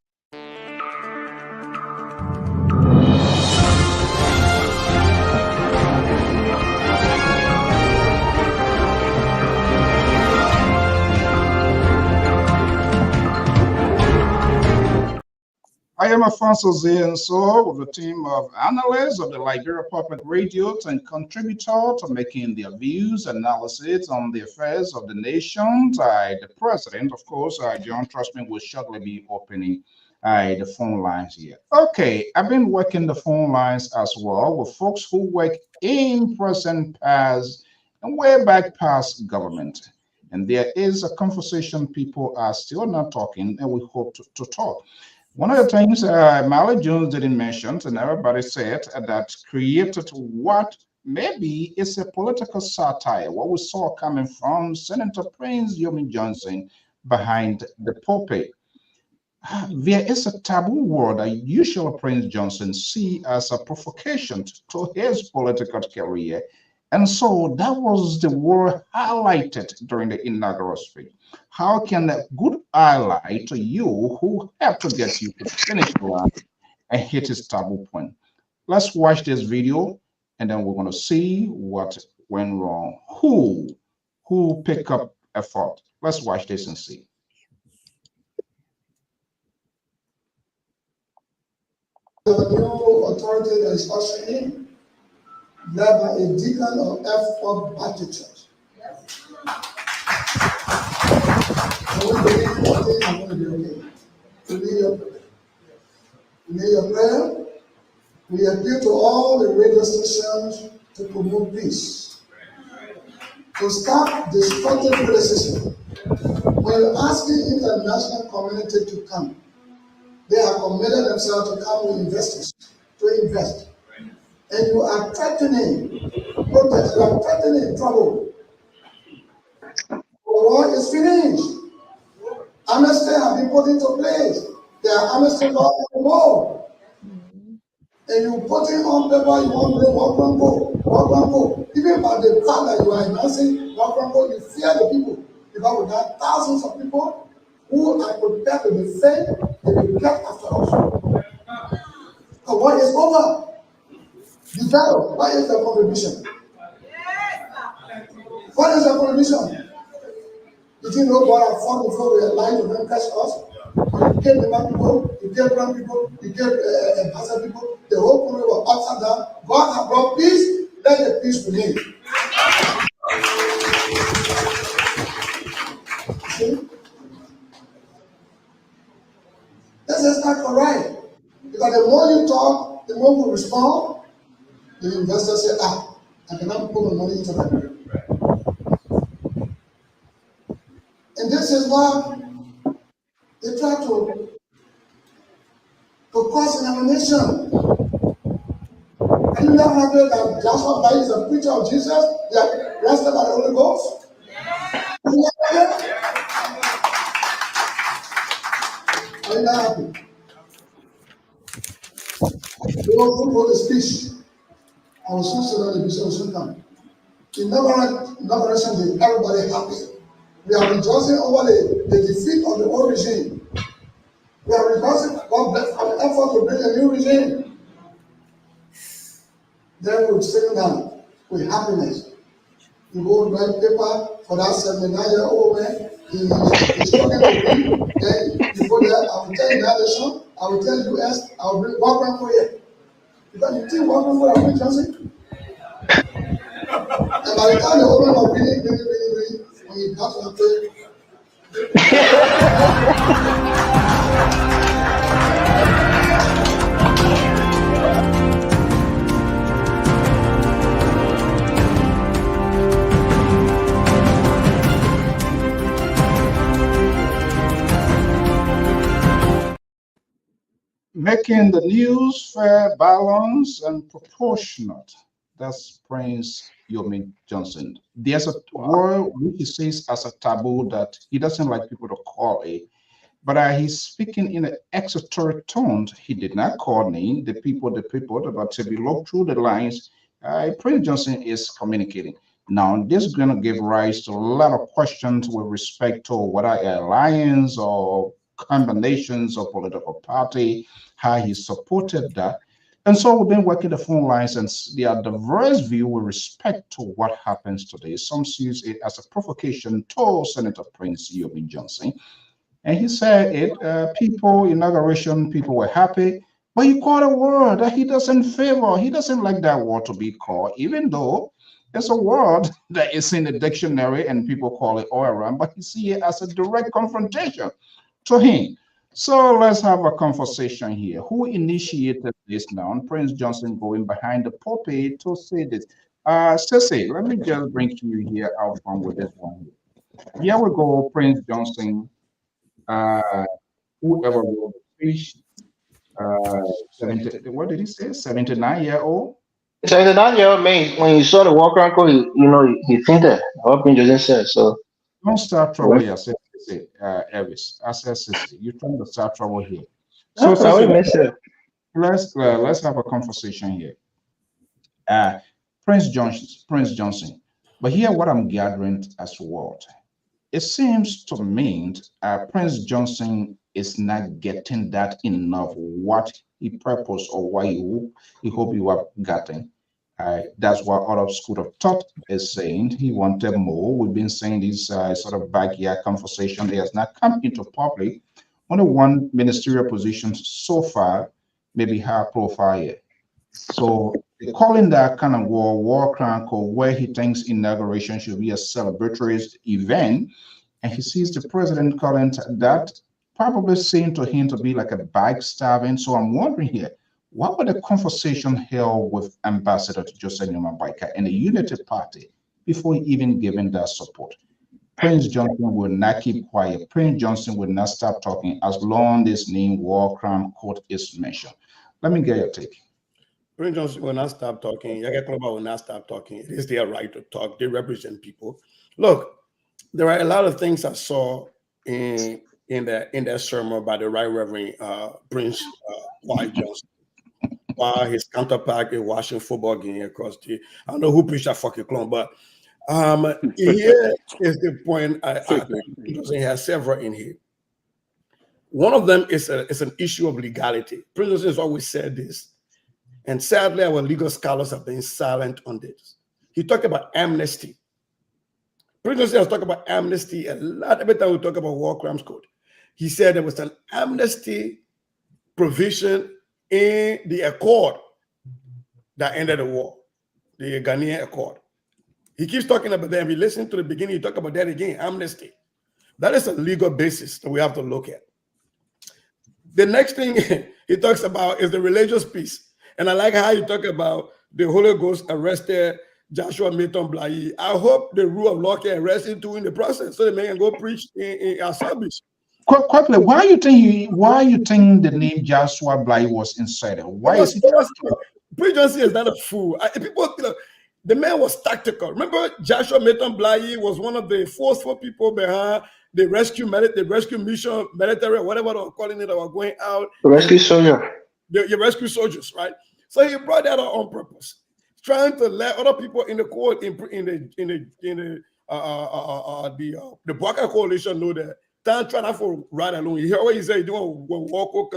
I am Alfonso Zeanso with a team of analysts of the Liberia Public Radio and contributor to making their views, analysis on the affairs of the nation. The president, of course, John Trustman, will shortly be opening the phone lines here. Okay, I've been working the phone lines as well with folks who work in present, past, and way back past government. And there is a conversation people are still not talking, and we hope to talk. One of the things Mally Jones didn't mention, and everybody said that created what maybe is a political satire, what we saw coming from Senator Prince Yomi Johnson behind the pulpit. There is a taboo word that usually Prince Johnson see as a provocation to his political career. And so that was the word highlighted during the inaugural speech. How can a good ally to you who have to get you to finish the line and hit his taboo point? Let's watch this video and then we're going to see what went wrong. Who picked up a fault? Let's watch this and see. The new authority that is ushering in, led by a deacon of F4 Baptist Church. I'm going to be okay. You need your prayer. We appeal to all the radio stations to promote peace, to stop destructive criticism. When you're asking the international community to come, they have committed themselves to come with investors, to invest. And you are threatening protest, you are threatening trouble. The war is finished. Amnesty have been put into place. There are amnesty laws in the world. And you put it on paper, you want to walk go. Even by the fact that you are announcing walk go, you fear the people. Because we have thousands of people who are prepared to defend and be kept after us. So what is over? Develop. What is the contribution? What is the contribution? Did you know God has fought before we are lying to them catch us? You get the black people, you get brown people, you get Basa people, the whole country was upside down. God has brought peace, let the peace remain. See? This is not correct. Because the more you talk, the more we respond. The investors say, I cannot put my money into that. And this is why they try to cause in our nation. Are you not happy that Joshua Bay is a preacher of Jesus? They are arrested by the Holy Ghost? Are you not happy? Are you not happy? We also wrote a speech. I was so sad that the bishop was so come. In inauguration day, everybody happy. We are rejoicing over the defeat of the old regime. We are rejoicing, God bless our effort to bring a new regime. Then we'll sit down with happiness. You go write paper for that 79-year-old man. He's struggling to read. Then you go there, I will tell you that nation, I will tell US, I will bring one for you. Because you think one for American Johnson? And by the time the woman was reading, when you got to the place, making the news fair, balanced, and proportionate. That's Prince Yomi Johnson. There's a word which he says as a taboo that he doesn't like people to call it, but he's speaking in an extra tone. He did not call name the people, but if you look through the lines, Prince Johnson is communicating. Now, this is going to give rise to a lot of questions with respect to what are alliance or combinations of political party, how he supported that. And so we've been working the phone lines, and there are diverse views with respect to what happens today. Some sees it as a provocation to Senator Prince Yomi Johnson. And he said people, inauguration, people were happy, but he called a word that he doesn't favor. He doesn't like that word to be called, even though it's a word that is in the dictionary and people call it all around, but he see it as a direct confrontation to him. So let's have a conversation here. Who initiated this now? Prince Johnson going behind the pulpit to say this. Ceci, let me just bring you here out from with this one. Here we go, Prince Johnson. Whoever wrote the speech, what did he say? 79-year-old? 79-year-old man, when you saw the walk around, he think that. What Prince Johnson said, so. Don't start trouble here, Elvis. I said, you're trying to start trouble here. So, let's have a conversation here. Prince Johnson. But here, what I'm gathering as what it seems to me, Prince Johnson is not getting that enough. What he purposed or what he hope you have gotten. That's what other school of thought is saying. He wanted more. We've been saying this sort of backyard conversation. He has not come into public. Only one ministerial position so far, maybe high profile. So calling that kind of war chronicle where he thinks inauguration should be a celebratory event, and he sees the president calling that probably seemed to him to be like a backstabbing. So I'm wondering here, what were the conversation held with Ambassador Joseph NYUMAH and the Unity Party before even giving that support? Prince Johnson will not keep quiet. Prince Johnson will not stop talking as long as name war crime court is mentioned. Let me get your take. Prince Johnson will not stop talking. Yaga Club will not stop talking. It is their right to talk. They represent people. Look, there are a lot of things I saw in that sermon by the Right Reverend Prince Y. Johnson, while his counterpart is watching football game across the. I don't know who preached that fucking clone, but here is the point. I think he has several in here. One of them is an issue of legality. Prince Johnson has always said this, and sadly, our legal scholars have been silent on this. He talked about amnesty. Prince Johnson has talked about amnesty a lot. Every time we talk about war crimes code, he said there was an amnesty provision in the accord that ended the war, the Ghanaian Accord. He keeps talking about that. If you listen to the beginning, he talk about that again, amnesty. That is a legal basis that we have to look at. The next thing he talks about is the religious piece. And I like how you talk about the Holy Ghost arrested Joshua Milton Blai. I hope the rule of law can arrest him too in the process so the man can go preach in our service. Quickly, why you think the name Joshua Blai was inserted? Why is it? Prince Johnson is not a fool. People, the man was tactical. Remember, Joshua Milton Blai was one of the forceful people behind the rescue mission, military, whatever they were calling it, that were going out. Rescue soldier. The rescue soldiers, right? So he brought that out on purpose, trying to let other people in the court in the BOAKAI coalition know that don't try not for right alone. You hear what he said? You don't walk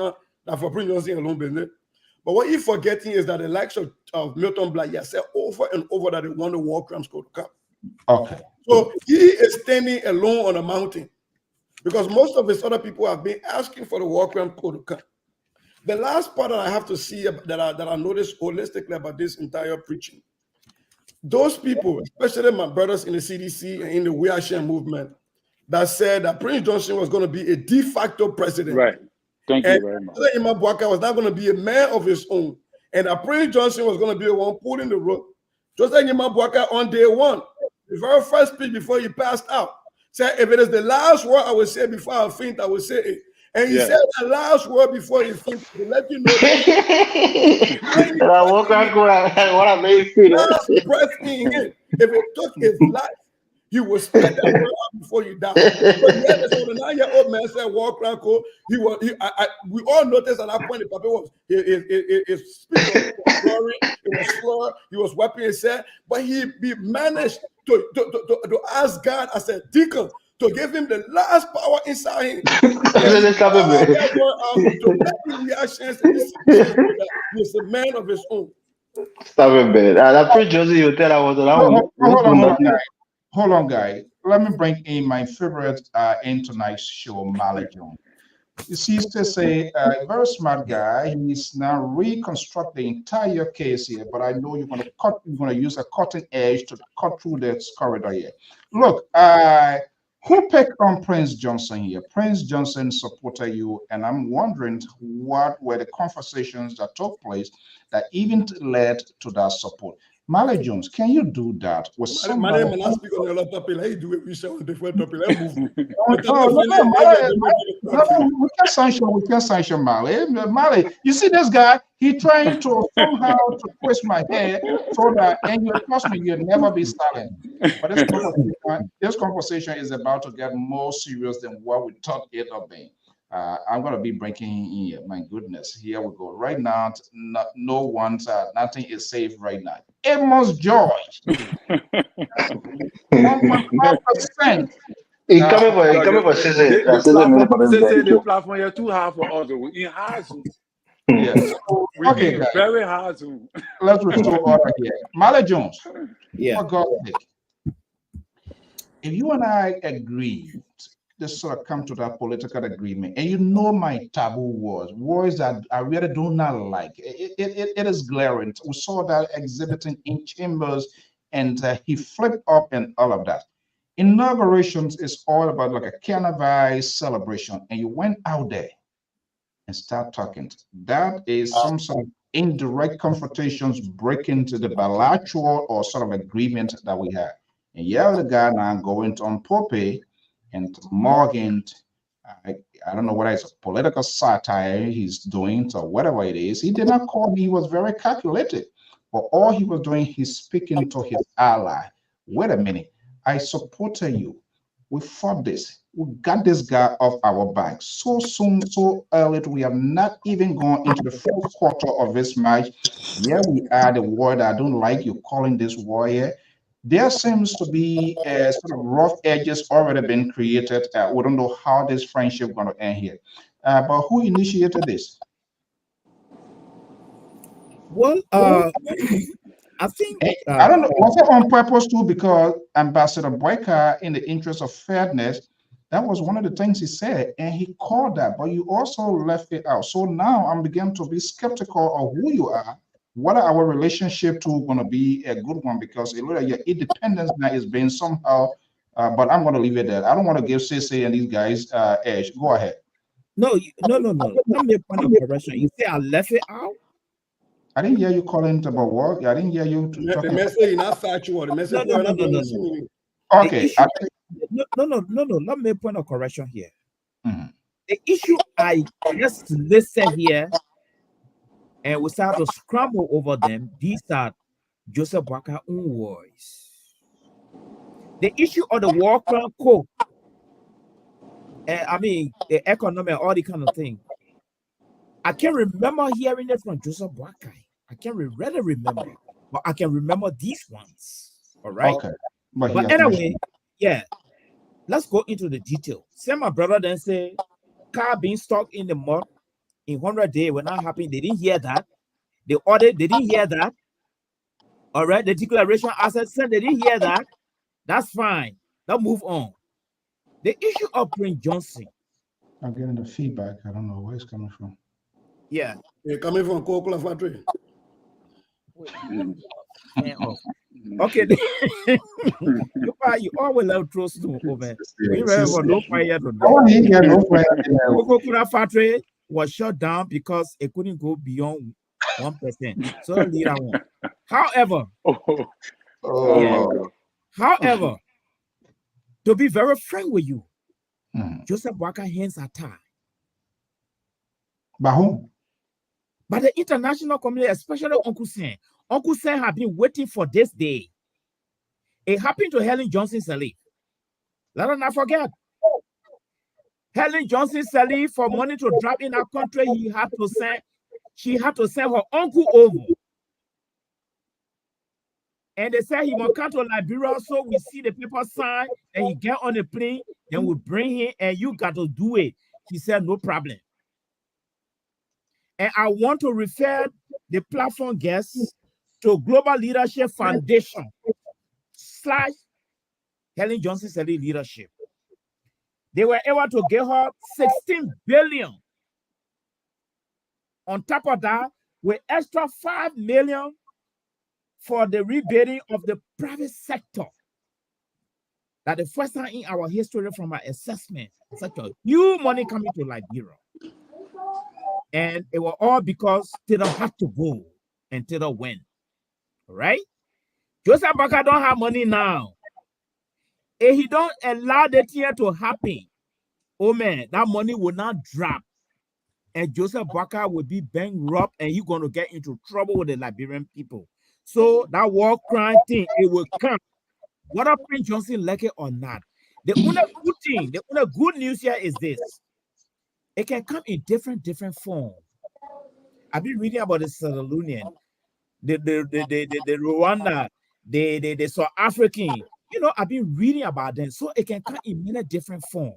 not for Prince Johnson alone business. But what you're forgetting is that the likes of Milton Blai has said over and over that they want the war crimes code to come. Okay. So he is standing alone on a mountain because most of his other people have been asking for the war crime code to come. The last part that I have to see that I noticed holistically about this entire preaching, those people, especially my brothers in the CDC and in the We Are Share movement, that said that Prince Johnson was going to be a de facto president. Right. Thank you very much. And I woke up what I made feel. Last breath in him. If it took his life, he would spit that word out before you die. But yet, the 9-year-old man said, "Walk around, cool." We all noticed at that point the puppet was his speech was slurring, it was slur, he was wiping his head, but he managed to ask God as a deacon to give him the last power inside him. He's a man of his own. Stop it, man. That Prince Johnson, you tell I was Hold on, guy. Let me bring in my favorite in tonight's show, Mali Jones. You see, to say a very smart guy. He's now reconstruct the entire case here, but I know you're going to use a cutting edge to cut through this corridor here. Look, who picked on Prince Johnson here? Prince Johnson supported you, and I'm wondering what were the conversations that took place that even led to that support. Mali Jones, can you do that with somebody? My name is speak on a lot of topics. He do it. We show different topics. We can sanction Mali. Mali, you see this guy? He trying to somehow to twist my hair so that, and you trust me, you'll never be silent. But this conversation is about to get more serious than what we thought it would be. I'm going to be breaking in here. My goodness, here we go. Right now, nothing is safe right now. Amos George, 1.5%. He coming for season. The platform is too hard for us. It has to. Yes. Okay, very hard to. Let's restore order here. Mali Jones. Yeah. For God's sake, if you and I agree, this sort of come to that political agreement, and you know my taboo words that I really do not like. It is glaring. We saw that exhibiting in chambers, and he flipped up and all of that. Inaugurations is all about like a carnival celebration, and you went out there and start talking. That is some sort of indirect confrontations break into the bilateral or sort of agreement that we have. And yeah, the guy now going on Pope and Morgan, I don't know whether it's a political satire he's doing or whatever it is. He did not call me. He was very calculated. But all he was doing, he's speaking to his ally. Wait a minute. I supported you. We fought this. We got this guy off our back so soon, so early. We have not even gone into the first quarter of this match. Yeah, we are the word I don't like you calling this warrior. There seems to be sort of rough edges already been created. We don't know how this friendship going to end here. But who initiated this? Well, I think I don't know. Was it on purpose too? Because Ambassador BOAKAI, in the interest of fairness, that was one of the things he said, and he called that. But you also left it out. So now I'm beginning to be skeptical of who you are. What are our relationship to going to be a good one? Because a little your independence now is being somehow. But I'm going to leave it there. I don't want to give CC and these guys edge. Go ahead. No. Let me point of correction. You say I left it out. I didn't hear you calling about what. I didn't hear you talking. The message is not factual. The message no. Okay. No. Let me point of correction here. Mm-hmm. The issue I just listed here, and we start to scramble over them. These are Joseph BOAKAI's own words. The issue of the war crime code, I mean, the economy, all the kind of thing. I can remember hearing it from Joseph BOAKAI. I can't really remember, but I can remember these ones. All right. Okay. But anyway, yeah. Let's go into the detail. Say my brother then say, car being stuck in the mud in 100 days will not happen. They didn't hear that. The audit, they didn't hear that. All right. The declaration asset said they didn't hear that. That's fine. Let's move on. The issue of Prince Johnson. I'm getting the feedback. I don't know where it's coming from. Yeah. It's coming from Coca-Cola factory. Okay. You always love trust to over. We remember no fire. Coca-Cola factory was shut down because it couldn't go beyond 1%. So leave that one. However, however, to be very frank with you, Joseph BOAKAI hands are tied. By whom? By the international community, especially Uncle Sam. Uncle Sam have been waiting for this day. It happened to Helen Johnson Sirleaf. Let us not forget. Helen Johnson Sirleaf, for money to drop in our country, she had to send her uncle over. And they said he must come to Liberia, so we see the paper sign, and he get on the plane, then we bring him, and you got to do it. He said, no problem. And I want to refer the platform guests to Global Leadership Foundation / Helen Johnson Sirleaf Leadership. They were able to give her 16 billion. On top of that, with extra 5 million for the rebidding of the private sector. That the first time in our history from our assessment, such a huge money coming to Liberia. And it was all because Taylor had to go and Taylor went. All right? Joseph BOAKAI don't have money now. If he don't allow the thing to happen, oh man, that money will not drop. And Joseph BOAKAI will be bankrupt and he's going to get into trouble with the Liberian people. So that war crime thing, it will come. Whether Prince Johnson like it or not. The only good thing, the only good news here is this. It can come in different forms. I've been reading about the Sierra Leonean, the Rwanda, the South African. You know, I've been reading about them. So it can come in many different forms.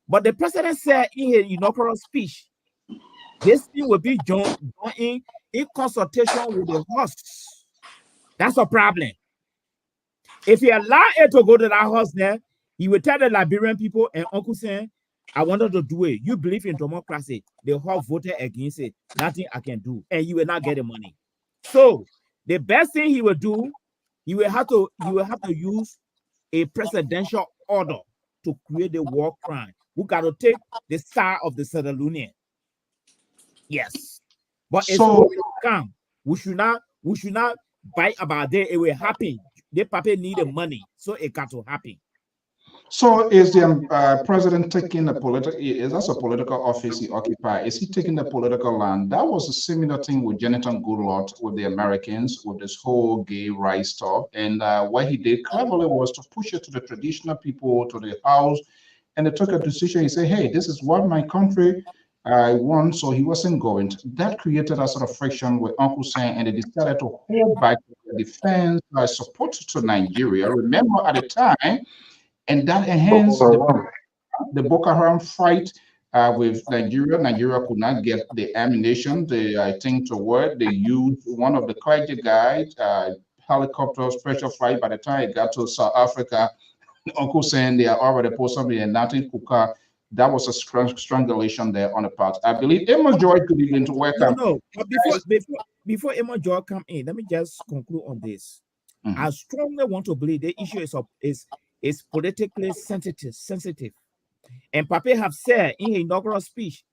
But the president said in his inaugural speech, this thing will be done in consultation with the hosts. That's a problem. If he allow it to go to that host there, he will tell the Liberian people and Uncle Sam, I wanted to do it. You believe in democracy. The host voted against it. Nothing I can do. And you will not get the money. So the best thing he will do, he will have to use a presidential order to create the war crime. We got to take the side of the Sierra Leonean. Yes. But it's So going to come. We should not buy about that. It will happen. The people need the money, so it got to happen. So is the president taking a political? Is that a political office he occupies? Is he taking the political land? That was a similar thing with Jonathan Goodluck with the Americans with this whole gay rights stuff. And what he did cleverly was to push it to the traditional people, to the house, and they took a decision. He said, "Hey, this is what my country I won," so he wasn't going. That created a sort of friction with Uncle Sam, and they decided to hold back the defense support to Nigeria. Remember at the time. And that enhanced the Boko Haram fight with Nigeria. Nigeria could not get the ammunition. I think to work, they used one of the Kwaja guys, helicopter special flight. By the time it got to South Africa, Uncle saying they are already posted something and nothing Kuka. That was a strangulation there on the part. I believe Emma Joy could begin to welcome. No. But before Emma Joy come in, let me just conclude on this. I strongly want to believe the issue is politically sensitive. And Pape have said in his inaugural speech,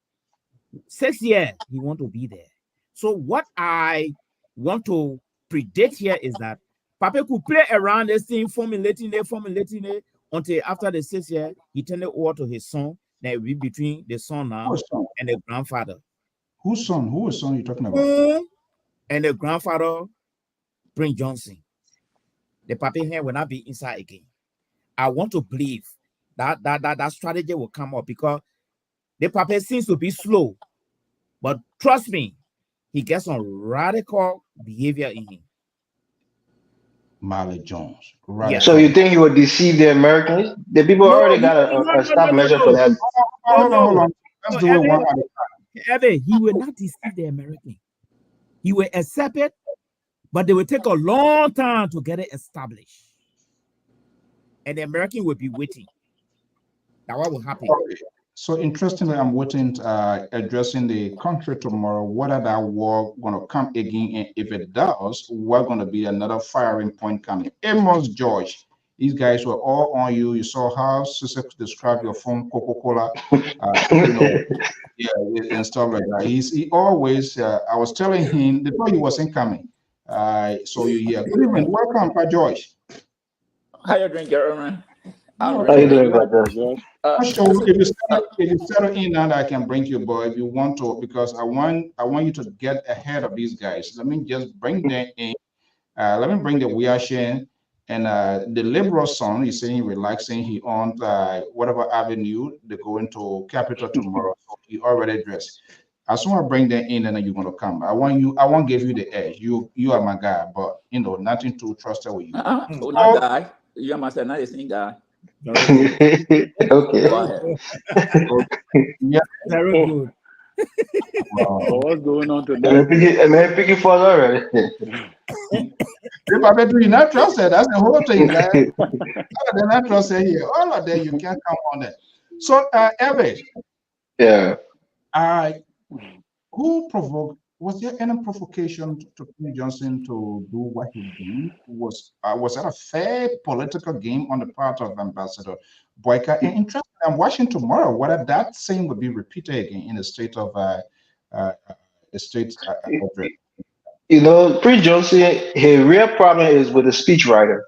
6 years he want to be there. So what I want to predict here is that Pape could play around this thing, formulating it until after the 6 years, he turned it over to his son. That will be between the son now and the grandfather. Whose son? Whose son are you talking about? And the grandfather, Prince Johnson. The Pape here will not be inside again. I want to believe that strategy will come up because the Pape seems to be slow, but trust me, he gets some radical behavior in him. Marley Jones. Right. So you think he would deceive the Americans? The people already got a stop measure for that. Hold on. Let's do it one at a time. He will not deceive the Americans. He will accept it, but they will take a long time to get it established. And the American will be waiting. That what will happen. Okay. So interestingly, I'm waiting addressing the country tomorrow. Whether that war going to come again, and if it does, we're going to be another firing point coming. Amos George, these guys were all on you. You saw how Sister described your phone, Coca-Cola, and stuff like that. He always. I was telling him the he wasn't coming. So you hear. Good evening, welcome, Pa George. How you doing, Jeremy? How you doing, George? If you settle in now, I can bring you, boy, if you want to, because I want you to get ahead of these guys. Let me just bring them in. Let me bring the Wiashin and the liberal son. He's saying relaxing. He on whatever avenue they go into Capital tomorrow. So he already dressed. As soon as I bring them in, then you're gonna come. I won't give you the edge. You are my guy, but nothing too trusted with you. Not guy. You are my son, not the same guy. Okay. Yeah. Very good. Wow. What's going on today? And then picking for already. If I bet you not trusted, that's the whole thing, guys. They're not trusted here. All of them, you can't come on that. So, Elvis. Yeah. Who provoked? Was there any provocation to Prince Johnson to do what he did? Was that a fair political game on the part of Ambassador BOAKAI? And interesting, I'm watching tomorrow whether that same would be repeated again in the state of Prince Johnson, his real problem is with the speechwriter.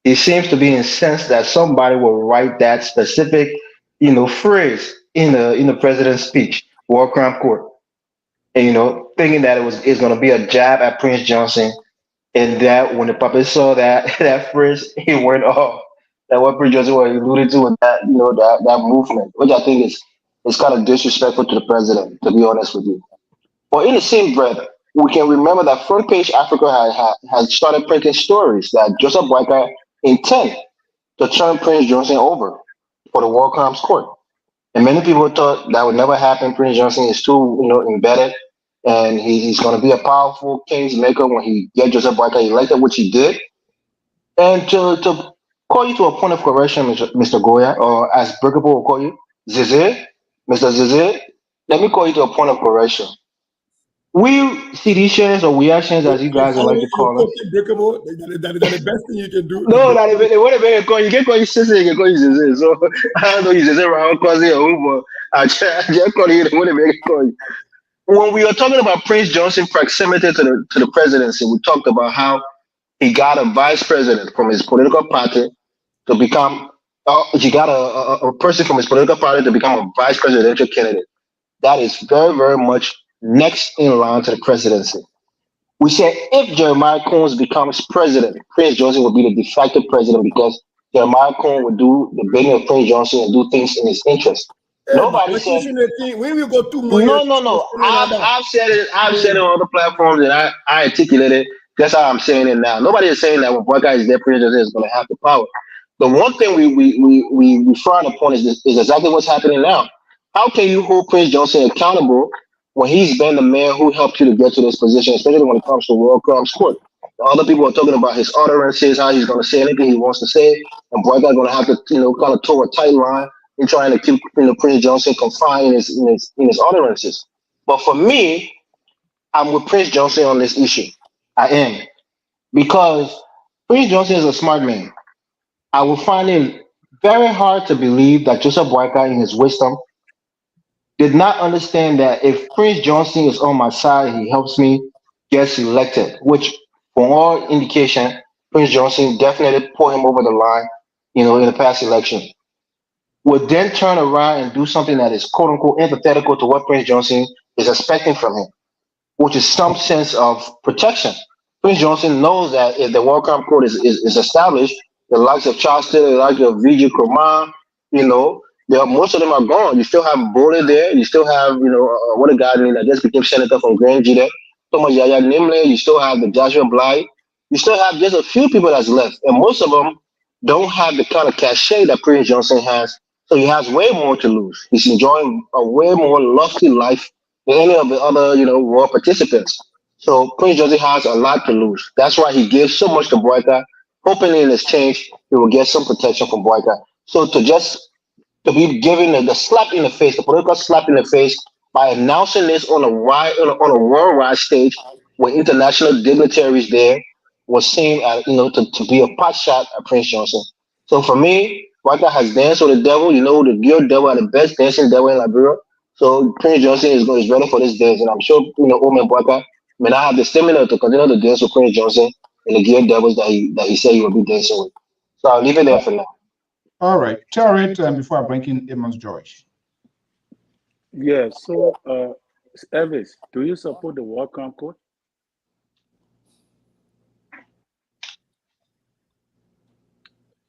He seems to be incensed that somebody will write that specific, phrase in the president's speech, War Crime Court. And, thinking that it's going to be a jab at Prince Johnson, and that when the puppet saw that phrase, he went off. That what Prince Johnson was alluded to with that, that movement, which I think is kind of disrespectful to the president, to be honest with you. But in the same breath, we can remember that Front Page Africa has started printing stories that Joseph BOAKAI intend to turn Prince Johnson over for the War Crimes Court. And many people thought that would never happen. Prince Johnson is too, embedded, and he's going to be a powerful king's maker when he gets Joseph BOAKAI elected, which he did. And to call you to a point of correction, Mr. Goya, or as Breakable will call you, Zizé, Mr. Zizé, let me call you to a point of correction. We Sidicians or Wiashians, as you guys like to call it. Breakable, that's the best thing you can do. No, not even. You can call you sister, you can call you Zizé. So I don't know you Zizé around cousin or who, but I just call you the one they call you. when we are talking about Prince Johnson proximity to the presidency, we talked about how he got a vice president from his political party to become. He got a person from his political party to become a vice presidential candidate. That is very, very much next in line to the presidency. We said if Jeremiah Coons becomes president, Prince Johnson will be the de facto president because Jeremiah Coons would do the bidding of Prince Johnson and do things in his interest. But Nobody the said question is, when we go too much, no. I've said it. I've said it on other platforms, and I articulated. That's how I'm saying it now. Nobody is saying that when BOAKAI is there, Prince Johnson is going to have the power. The one thing we frown upon is exactly what's happening now. How can you hold Prince Johnson accountable when he's been the man who helped you to get to this position, especially when it comes to World Crimes Court? The other people are talking about his utterances, how he's going to say anything he wants to say, and BOAKAI going to have to, kind of toe a tight line in trying to keep, Prince Johnson confined in his utterances. But for me, I'm with Prince Johnson on this issue. I am, because Prince Johnson is a smart man. I will find it very hard to believe that Joseph BOAKAI, in his wisdom, did not understand that if Prince Johnson is on my side, he helps me get elected, which, for all indication, Prince Johnson definitely put him over the line, in the past election. Would then turn around and do something that is quote unquote antithetical to what Prince Johnson is expecting from him, which is some sense of protection. Prince Johnson knows that if the World Cup Court is established, the likes of Charles Taylor, the likes of VG Kurman, most of them are gone. You still have Bole there. You still have, what a guy named that just became senator from Grand G there. Thomas Yaya Nimle. You still have the Joshua Bly. You still have just a few people that's left. And most of them don't have the kind of cachet that Prince Johnson has. So he has way more to lose. He's enjoying a way more lofty life than any of the other, royal participants. So Prince Johnson has a lot to lose. That's why he gives so much to BOAKAI, hoping in exchange he will get some protection from BOAKAI. So to be given the slap in the face, the political slap in the face by announcing this on a worldwide stage with international dignitaries there was seen as, to be a pot shot at Prince Johnson. So for me, BOAKAI has danced with the devil. The real devil are the best dancing devil in Liberia. So Prince Johnson is ready for this dance, and I'm sure old man BOAKAI may not have the stamina to continue to dance with Prince Johnson and the gear devils that he said he will be dancing with. So I'll leave it there for now. All right, tell it before I bring in Amos George. Yeah. So, Elvis, do you support the World Cup Court?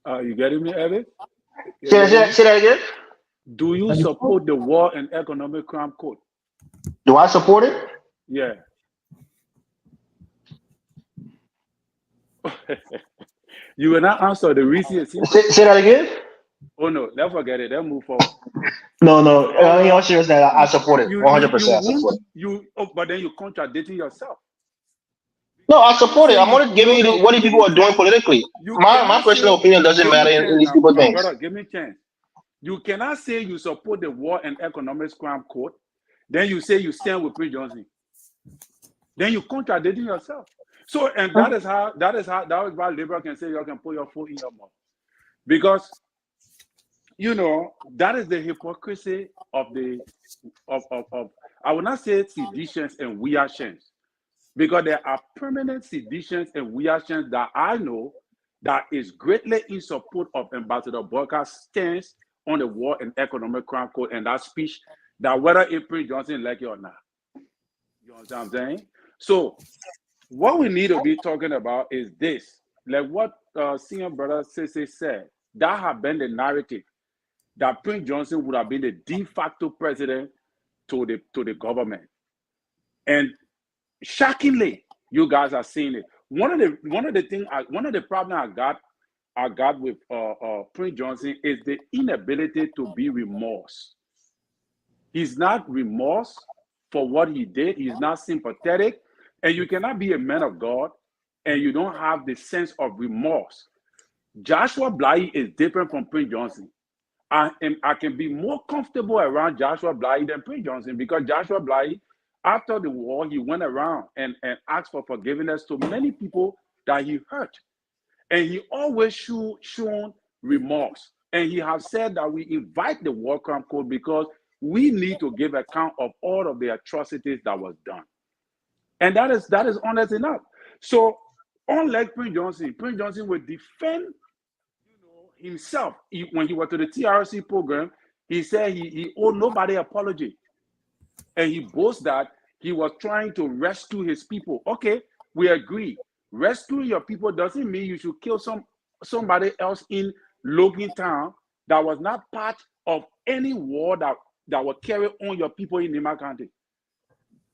You getting me, Elvis? Say that again. Do you support the War and Economic Crime Court? Do I support it? Yeah. You will not answer the reason. Say that again. Oh no, let's forget it. Let's move forward. No. In all seriousness, I support it. 100%. But then you're contradicting yourself. No, I support it. I'm only giving you what people are doing politically. My personal opinion doesn't matter in these people's things. Brother, give me a chance. You cannot say you support the War and Economic Crime Court, then you say you stand with Prince Johnson. Then you're contradicting yourself. So, and that is why liberal can say you can put your foot in your mouth. Because, that is the hypocrisy of I will not say seditions and weirtions, because there are permanent seditions and weirtions that I know that is greatly in support of Ambassador BOAKAI's stance on the War and Economic Crime Code and that speech, that whether Prince Johnson like it or not. You understand what I'm saying? So what we need to be talking about is this, like what senior brother Sese said, that have been the narrative, that Prince Johnson would have been the de facto president to the government. And shockingly, you guys are seeing it. One of the problems I got with Prince Johnson is the inability to be remorse. He's not remorse for what he did. He's not sympathetic. And you cannot be a man of God and you don't have the sense of remorse. Joshua Bly is different from Prince Johnson. I can be more comfortable around Joshua Bly than Prince Johnson, because Joshua Bly, after the war, he went around and asked for forgiveness to many people that he hurt. And he always shown remorse. And he has said that we invite the War Crime Code because we need to give account of all of the atrocities that was done. And that is honest enough. So unlike Prince Johnson will defend himself. When he went to the TRC program, he said he owed nobody apology. And he boasts that he was trying to rescue his people. Okay, we agree. Rescuing your people doesn't mean you should kill somebody else in Logan Town that was not part of any war that will carry on your people in NYUMAH County.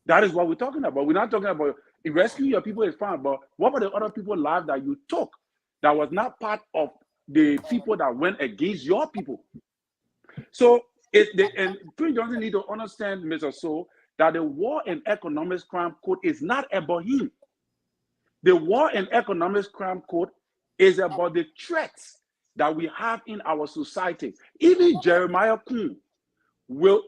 That is what we're talking about. We're not talking about rescuing your people is fine, but what about the other people's lives that you took that was not part of the people that went against your people? So and Prince Johnson need to understand, Mr. So, that the War and Economics Crime Code is not about him. The War and Economics Crime Code is about the threats that we have in our society. Even Jeremiah Kuhn will,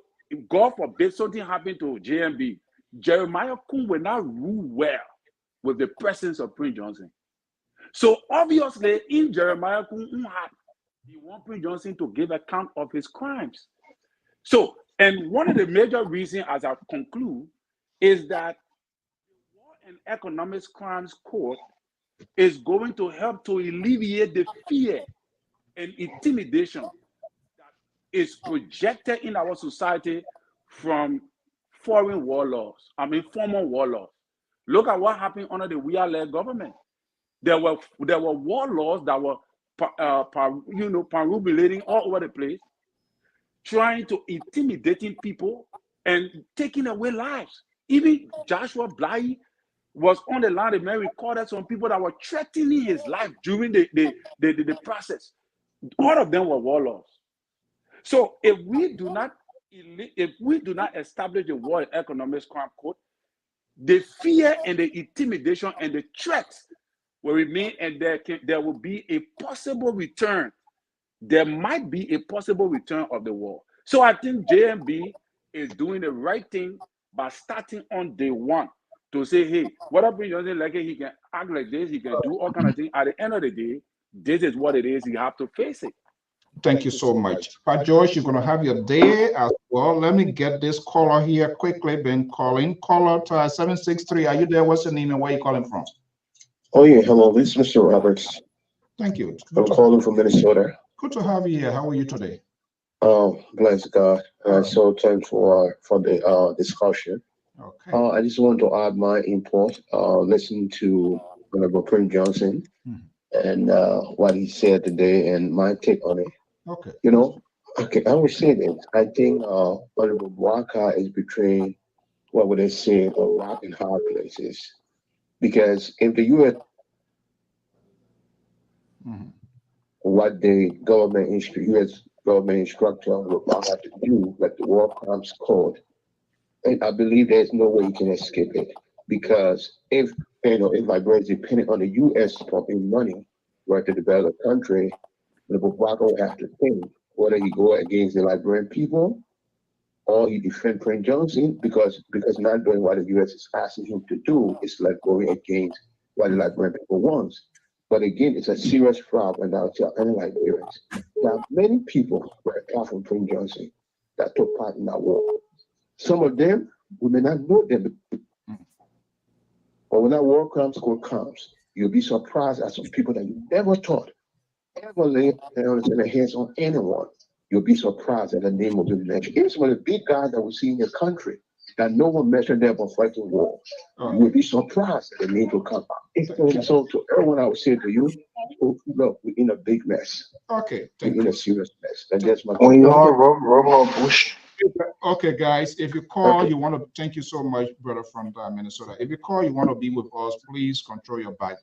God forbid something happen to JMB, Jeremiah Kuhn will not rule well with the presence of Prince Johnson. So obviously, in Jeremiah Kuhn's heart, he wants Prince Johnson to give account of his crimes. So, and one of the major reasons, as I conclude, is that the War and Economics Crimes Court is going to help to alleviate the fear and intimidation that is projected in our society from foreign warlords, former warlords. Look at what happened under the Weah-led government. There were warlords that were parubulating all over the place, trying to intimidating people and taking away lives. Even Joshua Bly was on the line. The man recorded some people that were threatening his life during the process. All of them were warlords. So if we do not establish the War and Economics Crime Code, the fear and the intimidation and the threats will remain, and there will be a possible return. There might be a possible return of the war. So I think JMB is doing the right thing by starting on day one to say, hey, whatever he can act like this, he can do all kind of things. At the end of the day, this is what it is. You have to face it. Thank you so much. Pat George, you're going to have your day as well. Let me get this caller here quickly. Been calling. Caller 763. Are you there? What's your name and where are you calling from? Oh, yeah. Hello. This is Mr. Roberts. Thank you. I'm calling from Minnesota. Good to have you here. How are you today? Oh, bless God. So thanks for the discussion. Okay. I just want to add my input. Listen to Honorable Prince Johnson and what he said today and my take on it. Okay. You know, okay, I would say this. I think Honorable BOAKAI is between, what would they say, a rock and hard places. Because if the U.S. what the U.S. government instructor will have to do, like the War Crimes Code, and I believe there's no way you can escape it. Because if Liberians depending on the U.S. pumping money right to develop a country, the BOAKAI will have to think whether he go against the Liberian people or he defend Prince Johnson, because not doing what the U.S. is asking him to do is like going against what the Liberian people want. But again, it's a serious problem, and I'll tell any Liberians. There are many people, apart from Prince Johnson, that took part in that war. Some of them, we may not know them. But when that War Crimes Code comes, you'll be surprised at some people that you never thought ever lay their hands on anyone. You'll be surprised at the name will be mentioned. Even some of the big guys that we see in your country that no one mentioned there about fighting war. You will be surprised that the name will come out. So to everyone, I would say to you, look, we're in a big mess. Okay. We're in a serious mess. And that's my Okay, guys, if you call, you want to, thank you so much, brother from Minnesota. If you call, you want to be with us, please control your back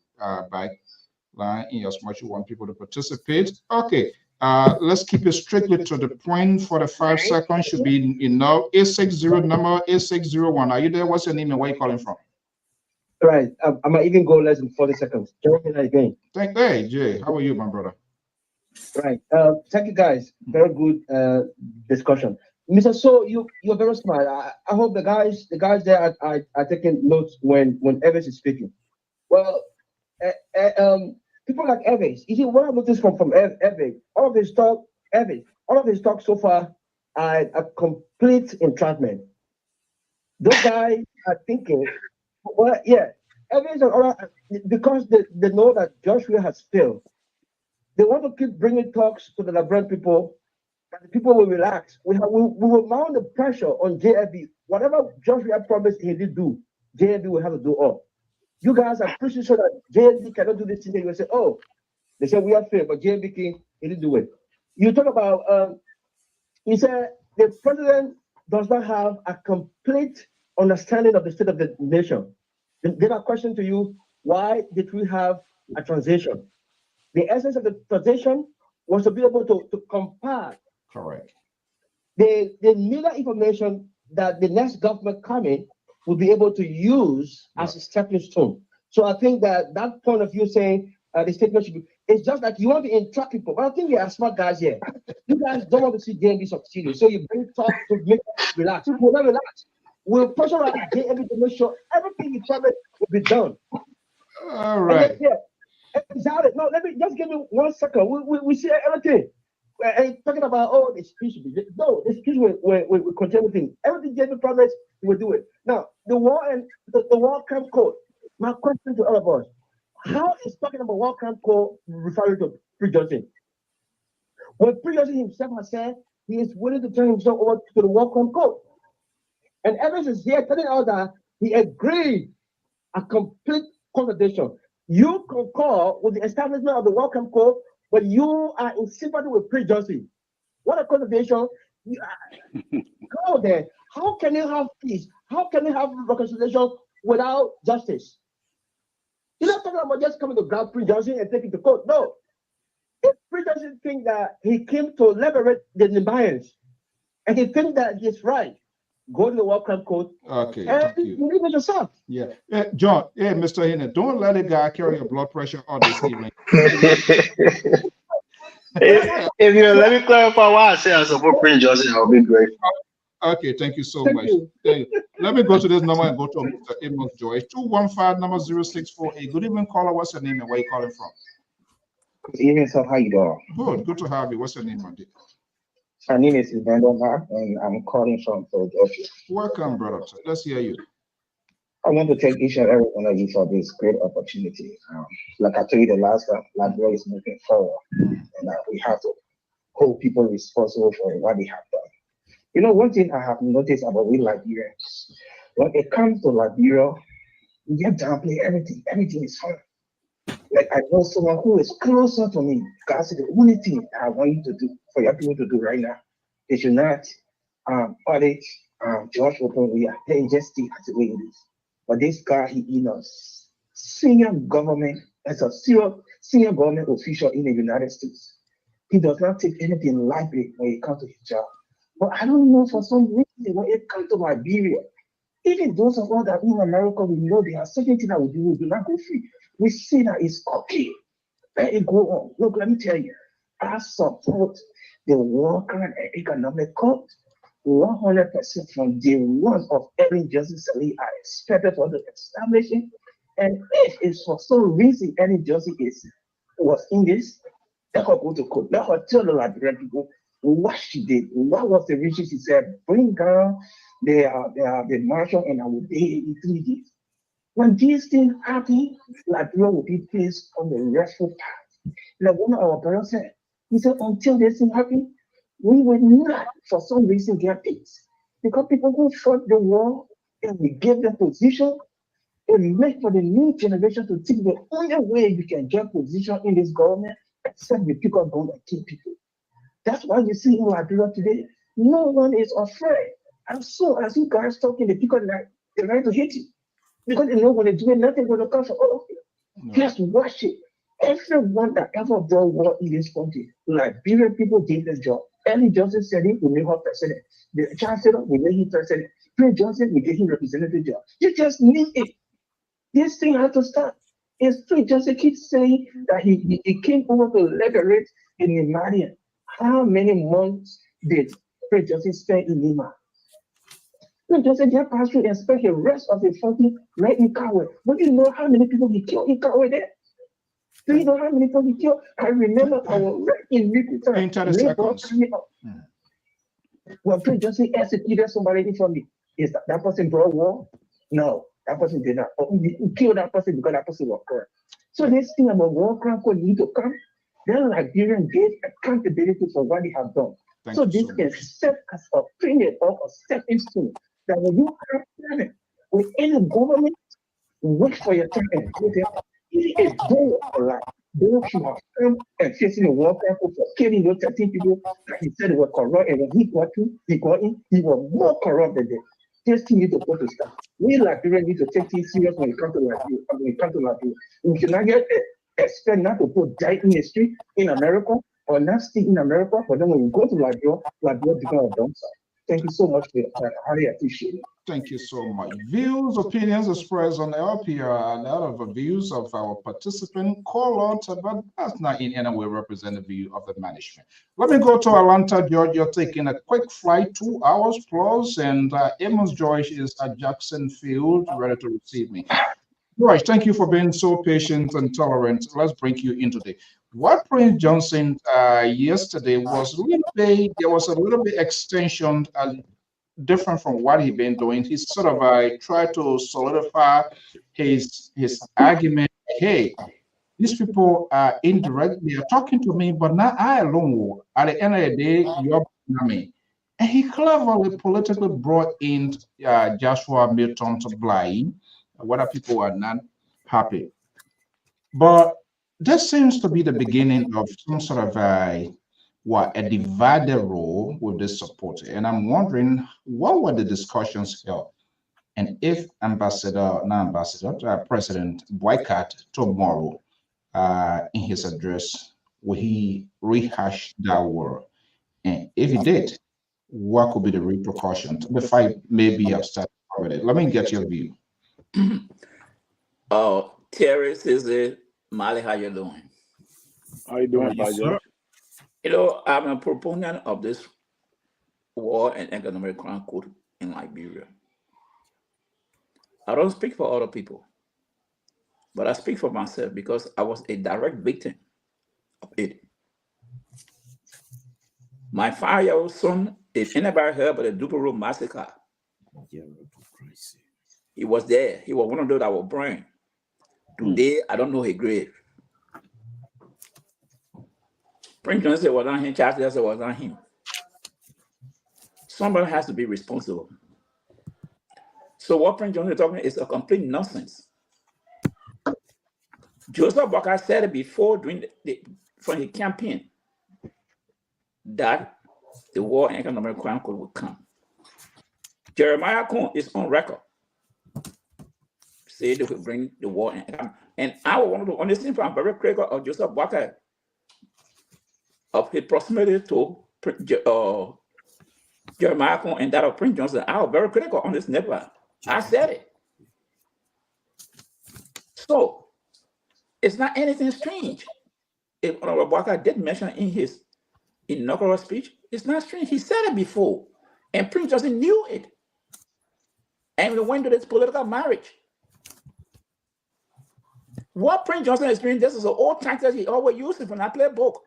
line in as much you want people to participate. Okay, let's keep it strictly to the point. 45 seconds should be enough. 860 number 8601. Are you there? What's your name and where are you calling from? Right. I might even go less than 40 seconds. Again. Hey, Jay, how are you, my brother? Right. Thank you, guys. Very good discussion. Mr. So, you're very smart. I hope the guys there are taking notes when Evans is speaking. Well, people like Evans, you see what I noticed from Evans, all of his talk so far a complete entrapment. Those guys are thinking, well, yeah, evidence and all that, because they know that Joshua has failed. They want to keep bringing talks to the Liberian people, and the people will relax. We will mount the pressure on JFB. Whatever Joshua promised he did do, JFB will have to do all. You guys are pretty sure that JFB cannot do this thing. You will say, oh, they said we have failed, but JFB he didn't do it. You talk about, he said the president does not have a complete understanding of the state of the nation. Then a question to you, why did we have a transition? The essence of the transition was to be able to compare the needed information that the next government coming will be able to use as a stepping stone. So I think that point of view saying the statement should be, it's just like you want to entrap people, but I think we are smart guys here. You guys don't want to see JMB succeeding, so you bring talk to make us relax. We'll not relax. We'll pressurize JMB to make sure everything he promised will be done. All right. Exactly. No, let me just give you 1 second. We see everything. And talking about the speech. No, the speech will contain everything. Everything JMB promised, he will do it. Now, the war and the war camp code. My question to all of us: how is talking about war camp code referring to pre-Johnson? When pre-Johnson himself has said he is willing to turn himself over to the war camp code, and Evans is here telling us that he agreed a complete conversation. You concur with the establishment of the war camp code, but you are in sympathy with pre-Johnson. What a conversation! Go there. How can you have peace? How can you have reconciliation without justice? You're not talking about just coming to grab pre-Johnson and take it to court. No. If pre-Johnson thinks that he came to liberate the Namibians, and he thinks that he's right, go to the war camp code. Okay, and thank you. Believe it yourself. Yeah. John, Mr. Hine, don't let a guy carry your blood pressure all this evening. If you let me clarify why I say I support Prince Johnson, I'll be grateful. Okay, thank you so much. Thank you. Let me go to this number and go to Mr. Amos Joyce. 215 number 0648. Good evening, caller. What's your name and where you calling from? Good evening, sir. How you doing? Good to have you. What's your name, my dear? My name is Vendoma, and I'm calling from Philadelphia. Welcome, brother. Let's hear you. I want to thank each and every one of you for this great opportunity. Like I told you the last time, Liberia is moving forward, and we have to hold people responsible for what they have done. You know, one thing I have noticed about we Liberians, when it comes to Liberia, we get downplay everything. Everything is fine. Like I know someone who is closer to me. Because the only thing I want you to do for your people to do right now is you not audit George Open. We are just stay as the way it is. But this guy, he senior government as a senior government official in the United States. He does not take anything lightly when it comes to his job. But I don't know, for some reason, when it comes to Liberia, even those of us that in America, we know there are certain things that we do not go free. We see that it's okay. Let it go on. Look, let me tell you, I support the worker and economic code 100% from day one of Ellen Johnson Sirleaf. I expected for the establishing. And if it's for some reason Ellen Johnson was in this, let her go to court. Let her tell the Liberian people what she did. What was the reason she said, bring down the marshal and I will pay in 3 days. When these things happen, Liberia will be placed on the restful path. Like one of our brothers said, he said, until this thing happens, we will not, for some reason, get peace. Because people who fought the war and we give them position, and make for the new generation to think the only way you can get position in this government, except the people are going to kill people. That's why you see in Liberia today, no one is afraid. And so, as you guys talking, the people they like to hit you. Because they know when they're doing nothing going to come for all of you. No. Just watch it. Everyone that ever brought war in this country, Liberian people did their job. Ellen Johnson said it, we made her president. The chancellor, we made him president. Prince Johnson, we gave him representative job. You just need it. This thing has to start. It's Prince Johnson keeps saying that he came over to liberate in Namibian. How many months did Prince Johnson spend in Lima? Prince Johnson just passed through and spent the rest of the fighting right in Kawe. But you know how many people he killed in Kawe there? Do you know how many people he killed? I remember our right in Mikita. When Prince Johnson executed somebody for me, is that person brought war? No, that person did not. Or we killed that person because that person was correct. So this thing about war crime could need to come. Then Liberian give accountability for what they have done. So this can serve as a training or a stepping stone that when you have planning within a government, wait for your turn. If they for life, those who have come and facing a war crime for killing those 13 people that he said were corrupt, and when he got in, he was more corrupt than them. This thing need to go to start. We Liberians need to take things serious when it comes to Liberia. We should not get expect not to put die in the street in America or not stay in America, but then when we go to Liberia become a dump site. Thank you so much for your time. I highly appreciate it. Thank you so much. Views, opinions expressed on the LPR are out of the views of our participant call-out, but that's not in any way represent the view of the management. Let me go to Atlanta, Georgia, taking a quick flight, 2 hours plus, and Amos Joyce is at Jacksonville, ready to receive me. Joyce, thank you for being so patient and tolerant. Let's bring you in today. What Prince Johnson yesterday was a little bit, there was a little bit extension different from what he'd been doing. He sort of tried to solidify his argument. Hey, these people are indirect, they are talking to me, but not I alone. At the end of the day, you're me. And he cleverly politically brought in Joshua Milton to blind, whether people are not happy. But this seems to be the beginning of some sort of a divided role with this supporter. And I'm wondering, what were the discussions held? And if President Boycott tomorrow in his address, will he rehash that word? And if he did, what could be the repercussions? The fight maybe I've started already. Let me get your view. Terry says, Mali, how you doing? How you doing, George? You know, I'm a proponent of this war and economic crime code in Liberia. I don't speak for other people, but I speak for myself because I was a direct victim of it. My 5-year-old son, if anybody heard about the Dupero massacre, he was there. He was one of those that were burned. Today, I don't know his grave. Prince Johnson was on him, Charles Johnson was on him. Somebody has to be responsible. So what Prince Johnson is talking is a complete nonsense. Joseph BOAKAI said it before during from his campaign that the war and economic crime code would come. Jeremiah Cohn is on record. Say they will bring the war and I want to understand from very critical of Joseph BOAKAI of his proximity to Jeremiah Cohn and that of Prince Johnson. I was very critical on this network. I said it. So it's not anything strange. If BOAKAI did mention in his inaugural speech, it's not strange. He said it before, and Prince Johnson knew it. And we went to this political marriage. What Prince Johnson is doing, this is an old tactic he always uses when I play book.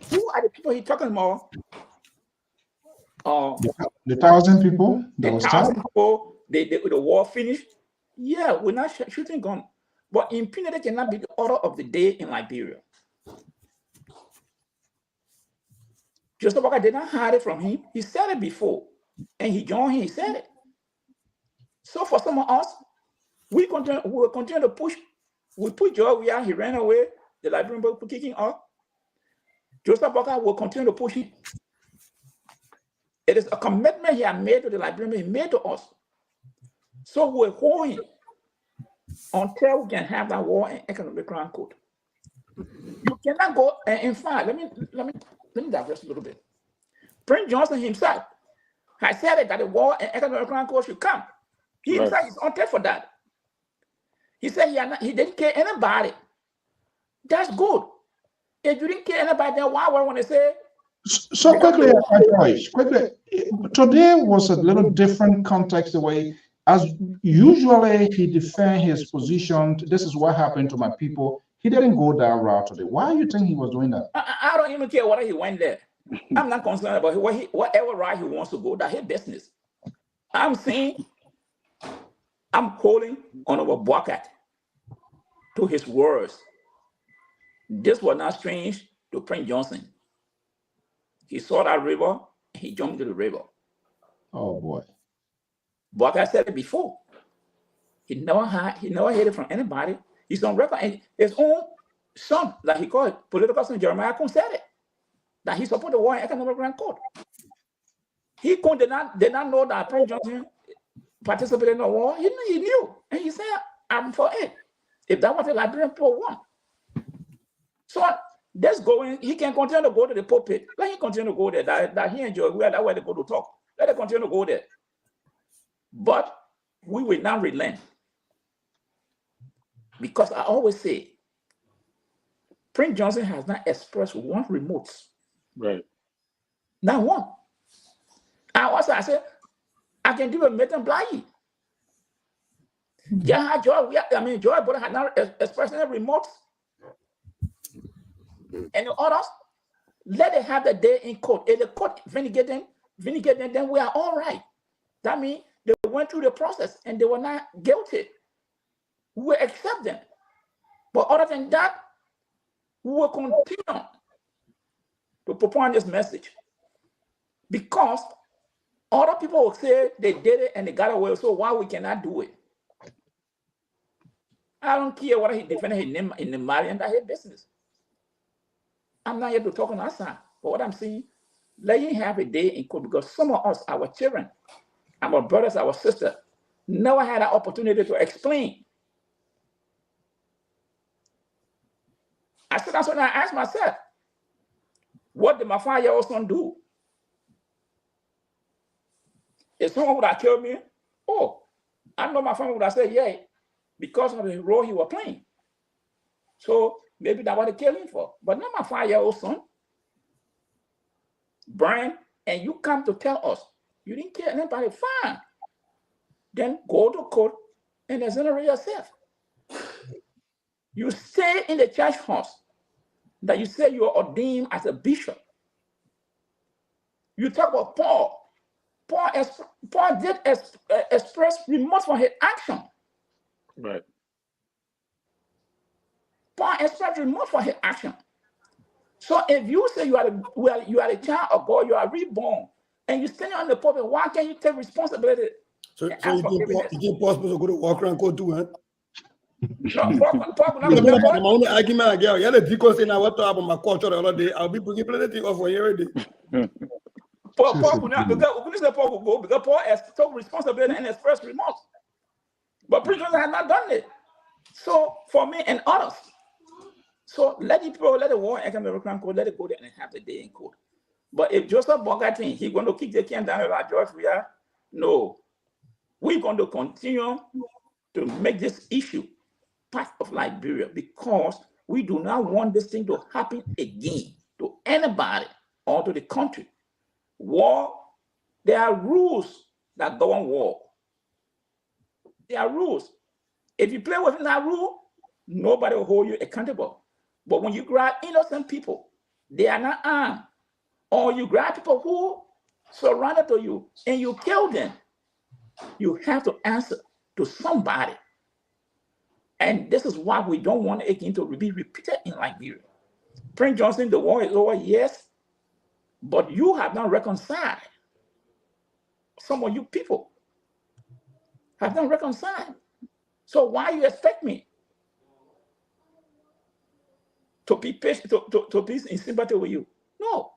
Who are the people he's talking about? The 1,000 people? The 1,000 people, the war finished. Yeah, we're not shooting guns. But impunity cannot be the order of the day in Liberia. Joseph BOAKAI did not hide it from him. He said it before. And he joined him, he said it. So for some of us, we will continue to push. We put George where he ran away, the Liberian people kicking off. Joseph BOAKAI will continue to push him. It is a commitment he has made to the Liberian, he made to us. So we're holding until we can have that war and economic crime code. You cannot go, and in fact, let me digress a little bit. Prince Johnson himself has said that the war and economic crime code should come. He himself is on tape for that. He said he didn't care anybody. That's good. If you didn't care anybody, then why would I want to say? So quickly, today was a little different context. The way, as usually, he defends his position. This is what happened to my people. He didn't go that route today. Why do you think he was doing that? I don't even care whether he went there. I'm not concerned about whatever right he wants to go. That's his business. I'm saying I'm calling on our BOAKAI to his words. This was not strange to Prince Johnson. He saw that river, and he jumped into the river. Oh boy. BOAKAI said it before. He never hid it from anybody. He's on record, and his own son, like he called it, political son Jeremiah Kuhn, said it, that he supported the war in Economic Grand Court. He did not know that Prince Johnson participated in the war. He knew, and he said, I'm for it. If that was the Liberian people want. So that's going, he can continue to go to the pulpit. Let him continue to go there. That he enjoy, that's where they go to talk. Let him continue to go there. But we will not relent. Because I always say, Prince Johnson has not expressed one remorse. Right. Not one. I said, I can give a meeting blind. Yeah, Joy, Joy, but had not expressed any remorse. And the others, let it have the day in court. If the court vindicate them, then we are all right. That means they went through the process and they were not guilty. We will accept them. But other than that, we will continue to propagate this message. Because other people will say they did it and they got away, so why we cannot do it? I don't care whether he defended his name in the Marian, that's his business. I'm not here to talk on that side. But what I'm saying, let him have a day in court, because some of us, our children, our brothers, our sisters, never had an opportunity to explain. I said, that's when I asked myself, what did my 5-year-old son do? If someone would have killed me, oh, I know my family would have said, yeah, because of the role he was playing. So maybe that's what they killed him for. But not my 5-year-old son. Brian, and you come to tell us you didn't kill anybody, fine. Then go to court and exonerate yourself. You stay in the church house that you say you are ordained as a bishop. You talk about Paul. Paul did express remorse for his action. Right. Paul expressed remorse for his action. So if you say you are a child of God, you are reborn, and you stand on the pulpit, why can't you take responsibility? So you think Paul's supposed to go to walk around court too, huh? No, Paul I'm only argument again. Yeah, the deacon saying I went to have my culture the other day. I'll be bringing plenty of for you already. Paul could not, because Paul could go, because Paul has took responsibility and expressed remorse. But Prince Johnson had not done it. So for me and others, so let the war in Economic Grand Court, let it go there and have the day in court. But if Joseph BOAKAI he's going to kick the can down about George Weah, no. We're going to continue to make this issue part of Liberia, because we do not want this thing to happen again to anybody or to the country. War, there are rules that govern war. There are rules. If you play within that rule, nobody will hold you accountable. But when you grab innocent people, they are not armed, or you grab people who surrounded to you and you kill them, you have to answer to somebody. And this is why we don't want it again to be repeated in Liberia. Prince Johnson, the war is over, yes, but you have not reconciled. Some of you people have not reconciled. So why you expect me to be patient, to be in sympathy with you? No.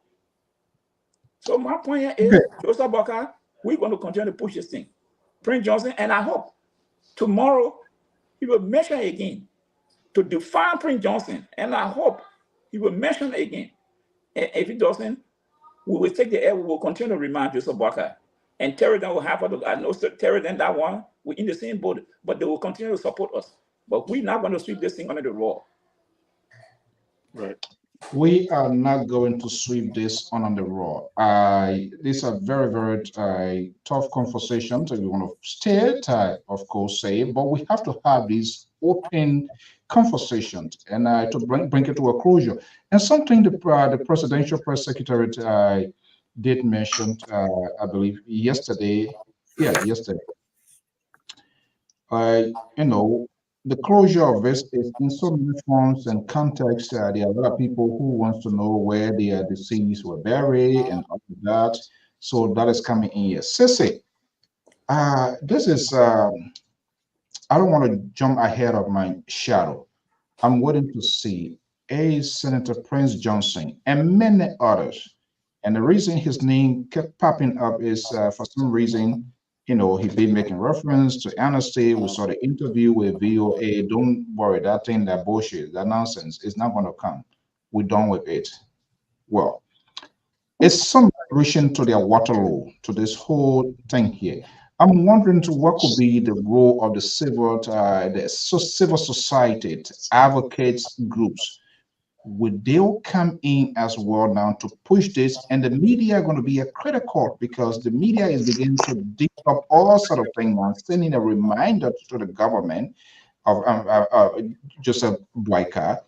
So my point here is, Joseph BOAKAI, we're going to continue to push this thing. Prince Johnson, and I hope tomorrow he will mention it again to define Prince Johnson, and I hope he will mention it again. And if he doesn't, we will take the air, we will continue to remind Joseph BOAKAI. And Terrorism will have, I know Terrorism, that one, we're in the same boat, but they will continue to support us. But we're not going to sweep this thing under the rug. Right. We are not going to sweep this under the rug. These are very, very tough conversations. We want to stay, of course, say, but we have to have these open conversations and to bring it to a closure. And something the presidential press secretary did mention, I believe yesterday. Yeah, yesterday. You know, the closure of this is in so many forms and contexts. There are a lot of people who wants to know where their deceased were buried and all of that. So that is coming in here. Sissy, this is, I don't want to jump ahead of my shadow. I'm waiting to see Senator Prince Johnson and many others. And the reason his name kept popping up is for some reason, you know, he been making reference to amnesty. We saw the interview with VOA. Don't worry, that thing, that bullshit, that nonsense is not going to come. We're done with it. Well, it's some relation to their Waterloo, to this whole thing here. I'm wondering to what could be the role of the civil society, advocates groups. Would they come in as well now to push this? And the media are going to be a critical because the media is beginning to dig up all sort of things and sending a reminder to the government of Joseph Boakai,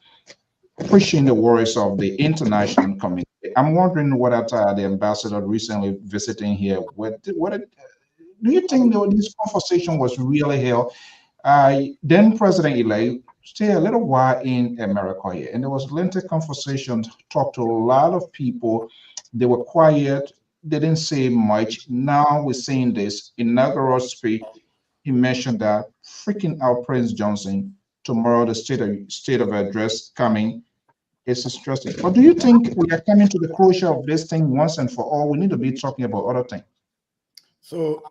pushing the worries of the international community. I'm wondering what the ambassador recently visiting here, what do you think that this conversation was really held? Then President-elect stayed a little while in America here, and there was lengthy conversation, talked to a lot of people. They were quiet, they didn't say much. Now we're seeing this inaugural speech. He mentioned that freaking out Prince Johnson tomorrow, the state of address coming. It's stressing. But do you think we are coming to the closure of this thing once and for all? We need to be talking about other things. So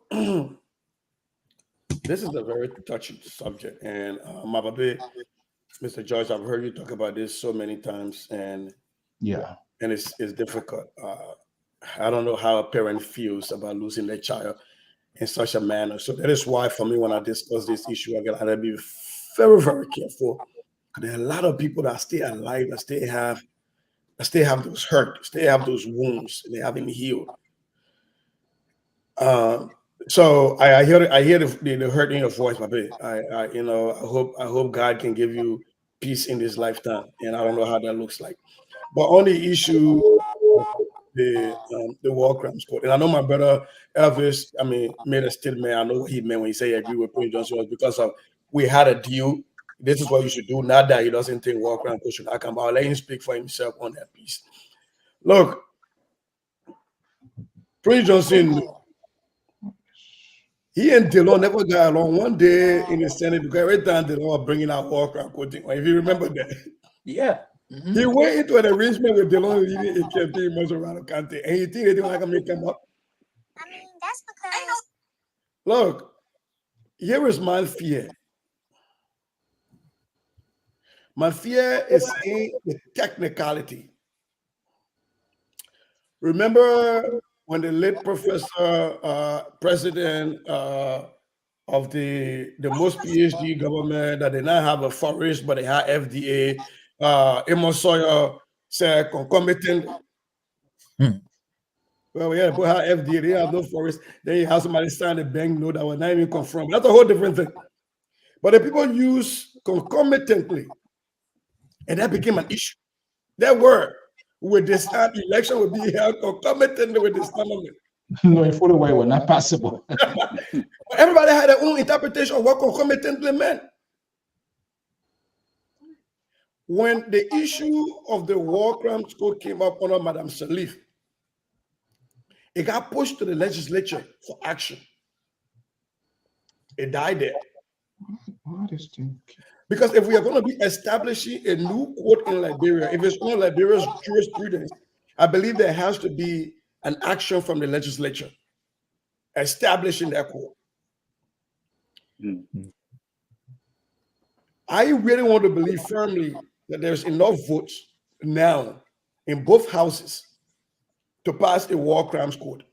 this is a very touchy subject, and Mr. Joyce, I've heard you talk about this so many times, and yeah, and it's difficult. I don't know how a parent feels about losing their child in such a manner. So that is why, for me, when I discuss this issue, I gotta be very, very careful. There are a lot of people that stay alive, that still have those hurt, still have those wounds, and they haven't healed. So I hear the hurt in your voice, my baby. I hope God can give you peace in this lifetime, and I don't know how that looks like. But on the issue of the war crimes court, and I know my brother Elvis, made a statement. I know what he meant when he said he agreed with Prince Johnson was because of we had a deal. This is what you should do. Not that he doesn't think war crimes court should not come. But I'll let him speak for himself on that piece. Look, Prince Johnson, he and Delon never got along. One day in the Senate, because every time Delon was bringing out war crime quoting, if you remember that. Yeah. Mm-hmm. He went into an arrangement with Delon leading a campaign most around the country, and he think they didn't like him to come up. That's because. Look, here is my fear. My fear is in the technicality. Remember when the late professor, president of the most PhD government that they now have a forest, but they have FDA, Amos Sawyer said concomitantly. Well, we have FDA, they have no forest. Then you have somebody sign a bank note that was not even confirmed. That's a whole different thing. But the people use concomitantly, and that became an issue. That word with this election would be held concomitantly with this amendment. No, in full way were not possible. Everybody had their own interpretation of what concomitantly meant. When the issue of the war crimes code came up under Madam Salif, it got pushed to the legislature for action. It died there. What is this? Because if we are going to be establishing a new court in Liberia, if it's on Liberia's jurisprudence, I believe there has to be an action from the legislature establishing that court. Mm-hmm. I really want to believe firmly that there's enough votes now in both houses to pass a war crimes code.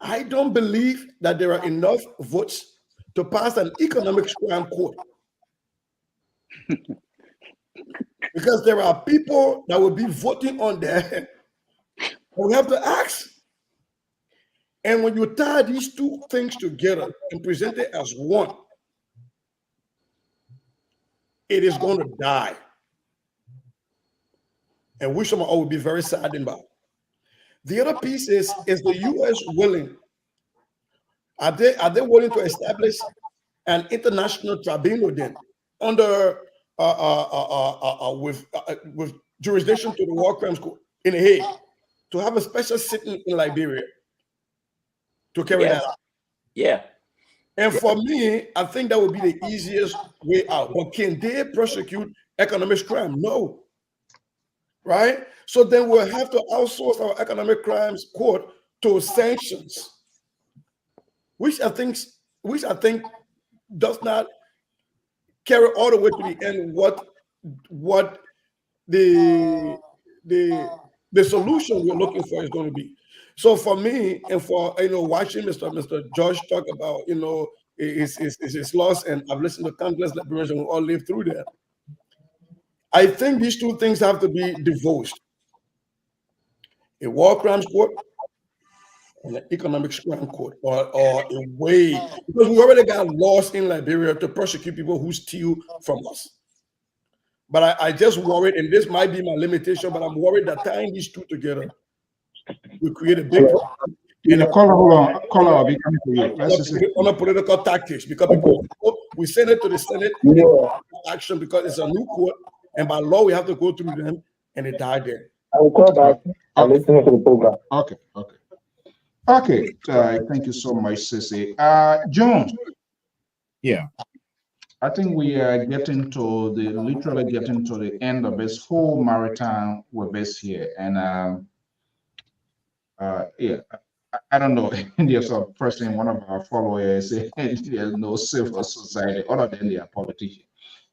I don't believe that there are enough votes to pass an economic crime code. Because there are people that will be voting on that. We have to ask. And when you tie these two things together and present it as one, it is going to die. And we should all be very saddened about. The other piece is the U.S. willing? Are they willing to establish an international tribunal then under with jurisdiction to the War Crimes Court in The Hague, to have a special sitting in Liberia to carry that out? Yeah. And for me, I think that would be the easiest way out. But can they prosecute economic crime? No. Right? So then we'll have to outsource our economic crimes court to sanctions, which I think does not carry all the way to the end what the solution we're looking for is going to be. So for me, and for watching Mr. George talk about his loss, and I've listened to countless liberation who all lived through that. I think these two things have to be divorced: a war crimes court and an economic crime court, or a way, because we already got laws in Liberia to prosecute people who steal from us. But I just worried, and this might be my limitation, but I'm worried that tying these two together will create a big problem. Caller, I'll be coming to you. On a political tactics, because we send it to the Senate action because it's a new court, and by law we have to go through them, and it died there. I will call back. I'll listen to the program. Okay. Thank you so much, Sissy. John. Yeah. I think we are literally getting to the end of this whole marathon with this here. And I don't know. There's a person, one of our followers, there's no civil society other than they are politicians.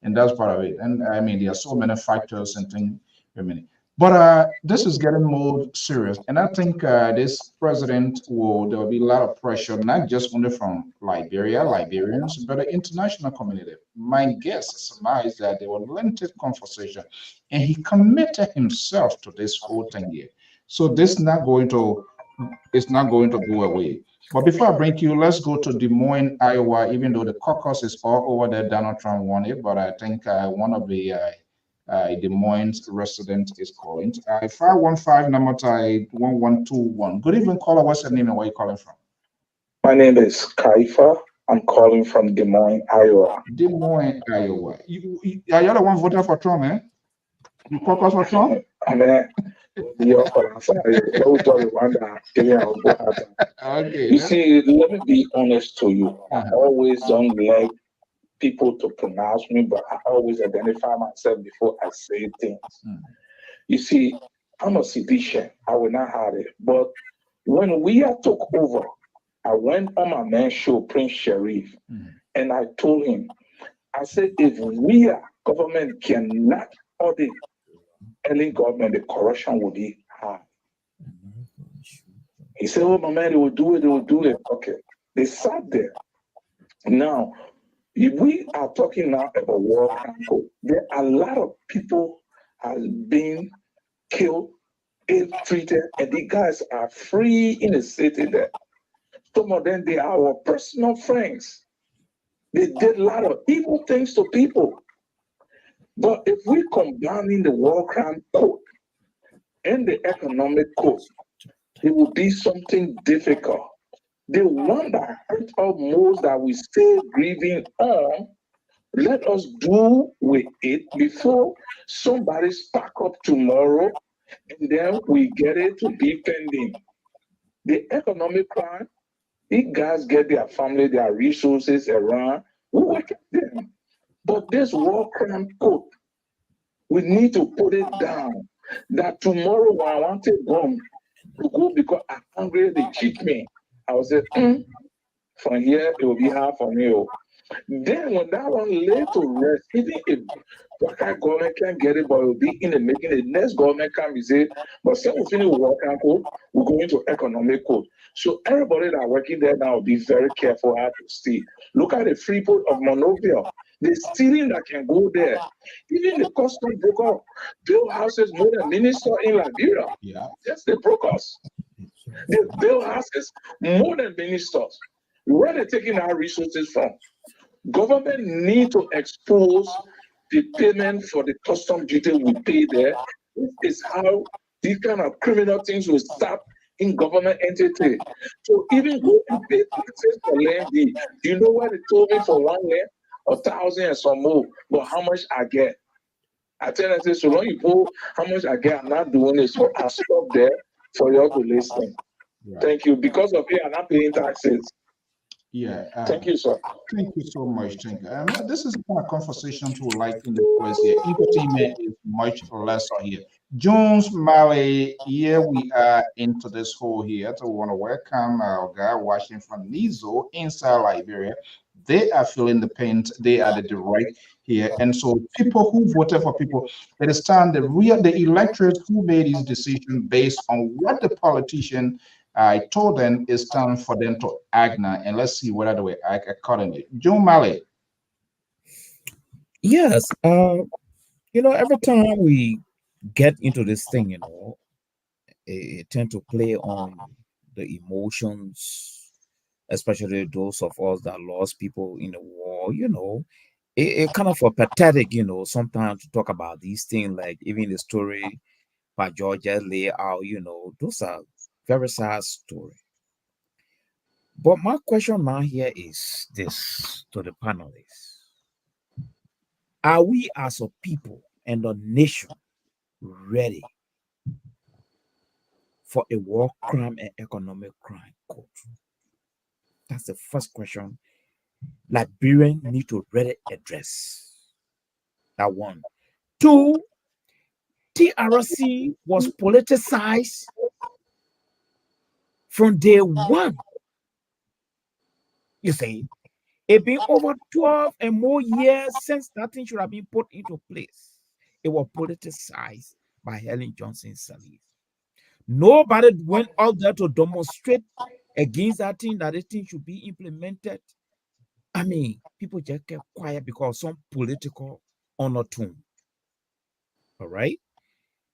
And that's part of it. And I mean, there are so many factors and things. But this is getting more serious. And I think this president there will be a lot of pressure, not just only from Liberians, but the international community. My guess is that there was lengthy conversation, and he committed himself to this whole thing here. So this is not going to go away. But before I bring you, let's go to Des Moines, Iowa, even though the caucus is all over there, Donald Trump won it. But I think one of the Des Moines resident is calling. 515 number 1121. Good evening, caller. What's your name and where are you calling from? My name is Kaifa. I'm calling from Des Moines, Iowa. Des Moines, Iowa. Are you the one voting for Trump, eh? You caucus for Trump? Okay. You see, let me be honest to you. I always don't like people to pronounce me, but I always identify myself before I say things. You see, I'm a seditious. I will not have it. But when we took over, I went on my man's show, Prince Sharif, and I told him, I said, if we government cannot audit any government, the corruption will be high. He said, oh, my man, they will do it. Okay. They sat there. Now, if we are talking now about war crime code, there are a lot of people have been killed, ill-treated, and the guys are free in the city there. Some of them, they are our personal friends. They did a lot of evil things to people. But if we combine the war crime code and the economic code, it will be something difficult. The one that hurt us most that we still grieving on, let us do with it before somebody spark up tomorrow, and then we get it to be pending. The economic crime, these guys get their family, their resources around, we work at them. But this war crime code, we need to put it down. That tomorrow when I want to go because I'm hungry, they cheat me. I will say, from here, it will be hard for me. Then when that one lay to rest, even if BOAKAI government can get it, but it will be in the making. The next government can be say, but since we finish with war crime code, we're going to economic code. So everybody that working there now will be very careful how to steal. Look at the Freeport of Monrovia. The stealing that can go there. Even the custom broker build houses more than minister in Liberia. Yeah. That's the brokers. They build houses more than ministers. Where are they taking our resources from? Government need to expose the payment for the custom duty we pay there. This is how these kind of criminal things will stop in government entity. So even go and pay taxes for land deed. Do you know what they told me for one land? 1,000 and some more. But how much I get? I tell them, so long you put how much I get, I'm not doing it. So I stop there for you to listen. Right. Thank you. Because of it, I'm not paying taxes. Yeah. Thank you, sir. Thank you so much. Thank you. This is the kind of conversation to like in the place here. Entertainment is much lesser here. Jones Malley, here we are into this hole here. So we want to welcome our guy watching from Nizo inside Liberia. They are feeling the pain. They are the direct here. And so people who voted for people, it is time the electors who made this decision based on what the politician I told them it's time for them to act now, and let's see whether they act accordingly. Joe Malley. Yes, every time we get into this thing, it tend to play on the emotions, especially those of us that lost people in the war. It kind of pathetic, sometimes to talk about these things, like even the story by Georgia lay out. Those are very sad story. But my question now here is this to the panelists. Are we as a people and a nation ready for a war crime and economic crime court? That's the first question Liberians need to really address. That one. Two, TRC was politicized from day one. You see, it's been over 12 and more years since that thing should have been put into place. It was politicized by Helen Johnson Sirleaf. Nobody went out there to demonstrate against that thing, that the thing should be implemented. I mean, people just kept quiet because some political undertone. All right.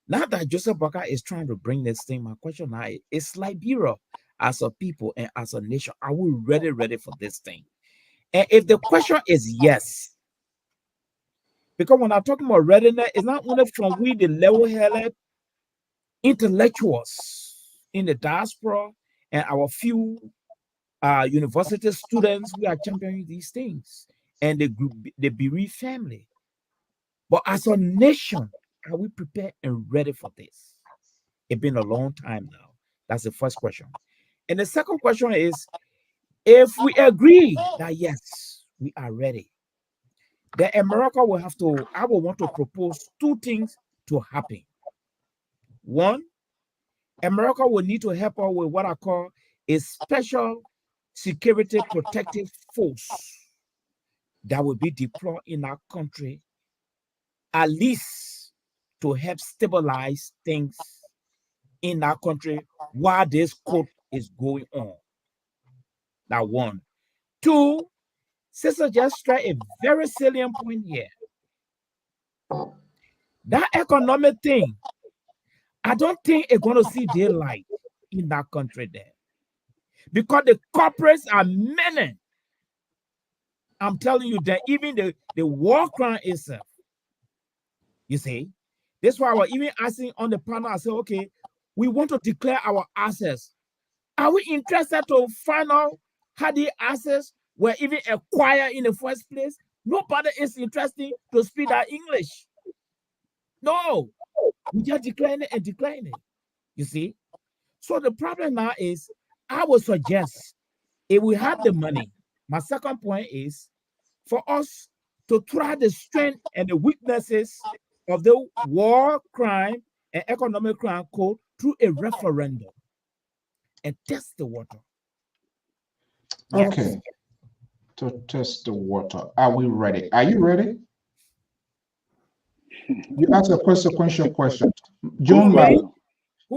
Now that Joseph BOAKAI is trying to bring this thing, my question now is Liberia as a people and as a nation, are we ready for this thing? And if the question is yes, because when I'm talking about readiness, it's not only from we, the level-headed intellectuals in the diaspora and our few university students, we are championing these things, and the bereaved family. But as a nation, are we prepared and ready for this? It's been a long time now. That's the first question. And the second question is, if we agree that yes, we are ready, then America will I will want to propose two things to happen. One, America will need to help us with what I call a special security protective force that will be deployed in our country, at least to help stabilize things in our country while this court is going on. That one. Two, Sister just strike a very salient point here. That economic thing, I don't think it's going to see daylight in that country there. Because the corporates are many. I'm telling you that even the war crime itself, you see, that's why I was even asking on the panel, I said, okay, we want to declare our assets. Are we interested to find out how the assets were even acquired in the first place? Nobody is interested to speak that English. No, we just declaring it and declaring it. You see? So the problem now is, I would suggest if we have the money, my second point is for us to try the strength and the weaknesses of the war crime and economic crime code through a referendum and test the water. Okay. Yes. To test the water. Are we ready? Are you ready? You asked a consequential question. John,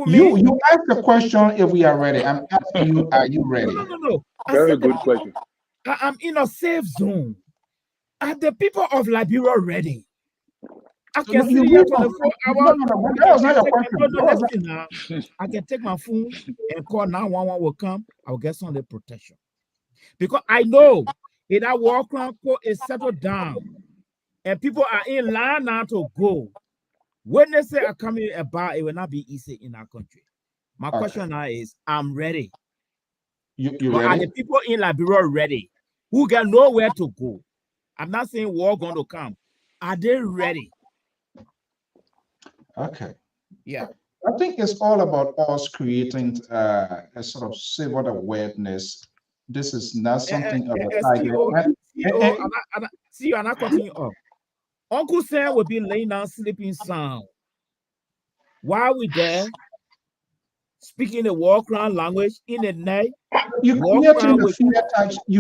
you asked a question if we are ready. I'm asking you, are you ready? No. Very good question. I'm in a safe zone. Are the people of Liberia ready? I can see here 24 hours. That was not your question. I can take my phone and call 911 will come. I'll get some of the protection. Because I know if that war crime court is settled down and people are in line now to go. When they say are coming about, it will not be easy in our country. My question now is, I'm ready. You but ready? are the people in Liberia ready? Who got nowhere to go? I'm not saying war going to come. Are they ready? Okay. Yeah. I think it's all about us creating a sort of civil awareness. This is not something of a tiger. See you, and I continue up. Uncle Sam will be laying down sleeping sound. While we there, speaking the war crime language in the night. You're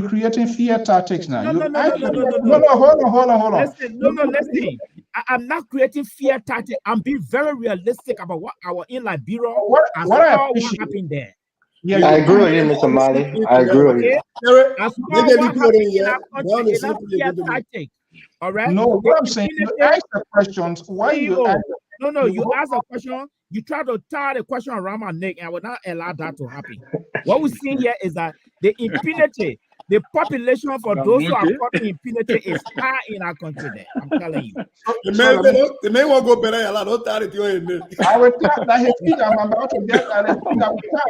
creating fear tactics now. No. Hold on. Listen. I'm not creating fear tactics. I'm being very realistic about what our in Liberia what happened there. Yeah, I agree with you, Mr. Mali. I agree with you. I saw what happened in our country. It's not fear tactic. All right. No, what I'm saying, you ask the questions. Why you ask? No, you ask a question, you try to tie the question around my neck, and I will not allow that to happen. What we see here is that the impunity, the population for those who are caught in impunity is high in our country there. I'm telling you. The man won't go better. Don't tie it to your head. I will tell that his feet, I'm about to get that his feet,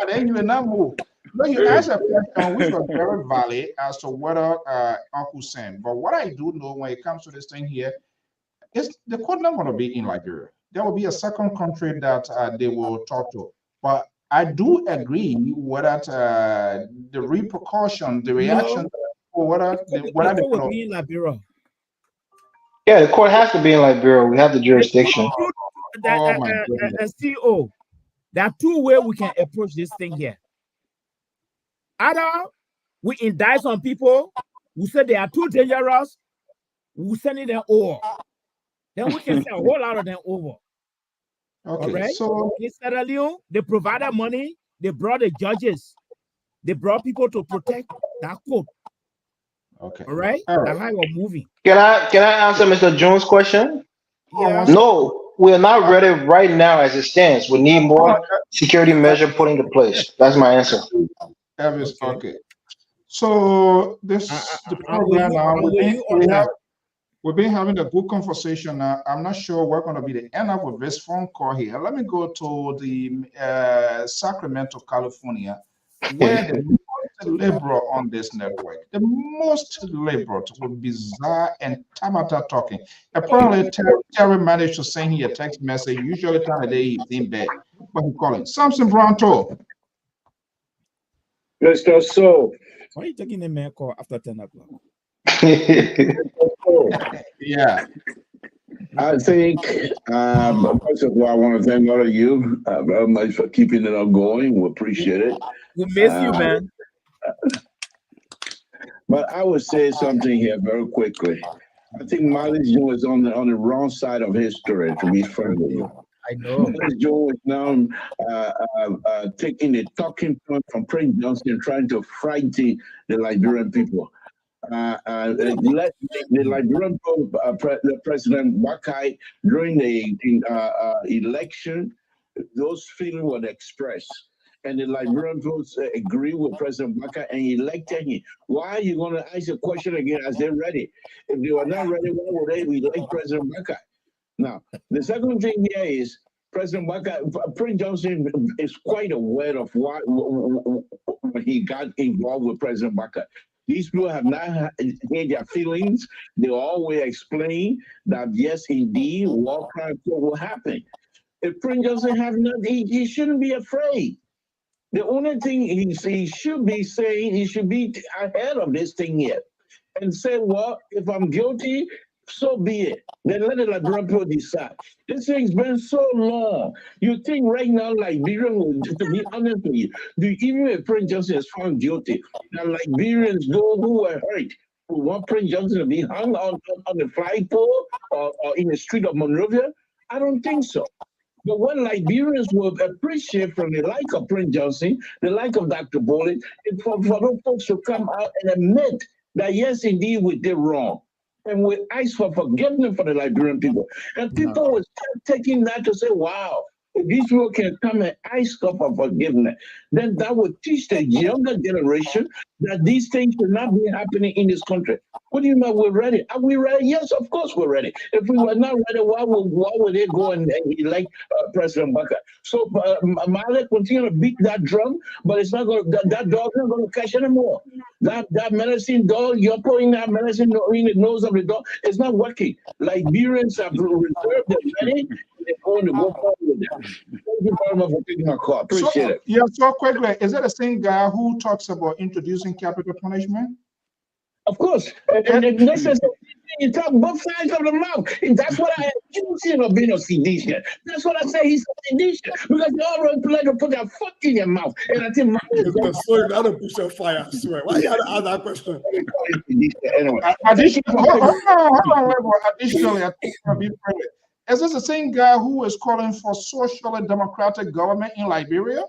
then you will not move. No, you asked a question which was very valid as to whether Uncle Sam. But what I do know when it comes to this thing here is the court not going to be in Liberia. There will be a second country that they will talk to. But I do agree with that the repercussion, the reaction, or whether the will be in Liberia. Yeah, the court has to be in Liberia. We have the jurisdiction. CEO, there are two ways we can approach this thing here. Either we indict some people who say they are too dangerous, we send them over. Then we can send a whole lot of them over. Okay, all right. So in Sierra Leone, they provided money, they brought the judges, they brought people to protect that court. Okay. All right. That's how we're moving. Can I answer Mr. Jones' question? Yeah. No, we are not ready right now as it stands. We need more security measure put into place. That's my answer. Okay. So this the program now. We've been having a good conversation. I'm not sure we're going to be the end up with this phone call here. Let me go to the Sacramento, California, where the most liberal on this network, the most liberal with Bizarre and Tabata talking. Apparently, Terry managed to send him a text message. Usually, time of day he's in bed, but he calling Samson Branto. Mr. So, why are you taking a man call after 10 o'clock? Yeah, I think first of all, I want to thank all of you very much for keeping it on going. We appreciate it. We miss you, man. But I would say something here very quickly. I think Mali's Joe is on the wrong side of history, to be frank with you. I know. Mali's Joe is now taking a talking point from Prince Johnson, trying to frighten the Liberian people. Let the Liberian the President BOAKAI during the election, those feelings were expressed. And the Liberian folks agree with President BOAKAI and elected him. Why are you going to ask a question again as they're ready? If they were not ready, why would they elect President BOAKAI? Now, the second thing here is President BOAKAI, Prince Johnson is quite aware of why when he got involved with President BOAKAI. These people have not had their feelings. They always explain that, yes, indeed, war crime will happen. If Prince Johnson have not, he shouldn't be afraid. The only thing he should be saying, he should be ahead of this thing here and say, well, if I'm guilty, so be it. Then let the Liberian people decide. This thing's been so long. You think right now Liberia will, to be honest with you, even if Prince Johnson is found guilty, the Liberians, those who were hurt, who want Prince Johnson to be hung on the flagpole or in the street of Monrovia? I don't think so. But what Liberians will appreciate from the like of Prince Johnson, the like of Dr. Bolin, is for those folks to come out and admit that, yes, indeed, we did wrong. And we ask for forgiveness for the Liberian people. And people will start taking that to say, wow, if these people can come and ask for forgiveness, then that would teach the younger generation that these things should not be happening in this country. What do you mean we're ready? Are we ready? Yes, of course we're ready. If we were not ready, why would they go and elect President BOAKAI? So Mali continue to beat that drum, but it's not going. That dog's not going to catch anymore. That medicine dog, you're putting that medicine in the nose of the dog. It's not working. Liberians have reserved their money. They're going to go forward with that. Thank you very much for taking my call. Appreciate it. Yeah. So quickly, is that the same guy who talks about introducing capital punishment? Of course, and this is you talk both sides of the mouth. And that's what I accuse of being a seditious. That's what I say he's a seditious because they already plan to put their foot in your mouth. And I think sorry, I don't push your fire. I swear. Why you had to ask that question? Anyway, additionally, I think I'll be fair. Is this the same guy who is calling for socially democratic government in Liberia?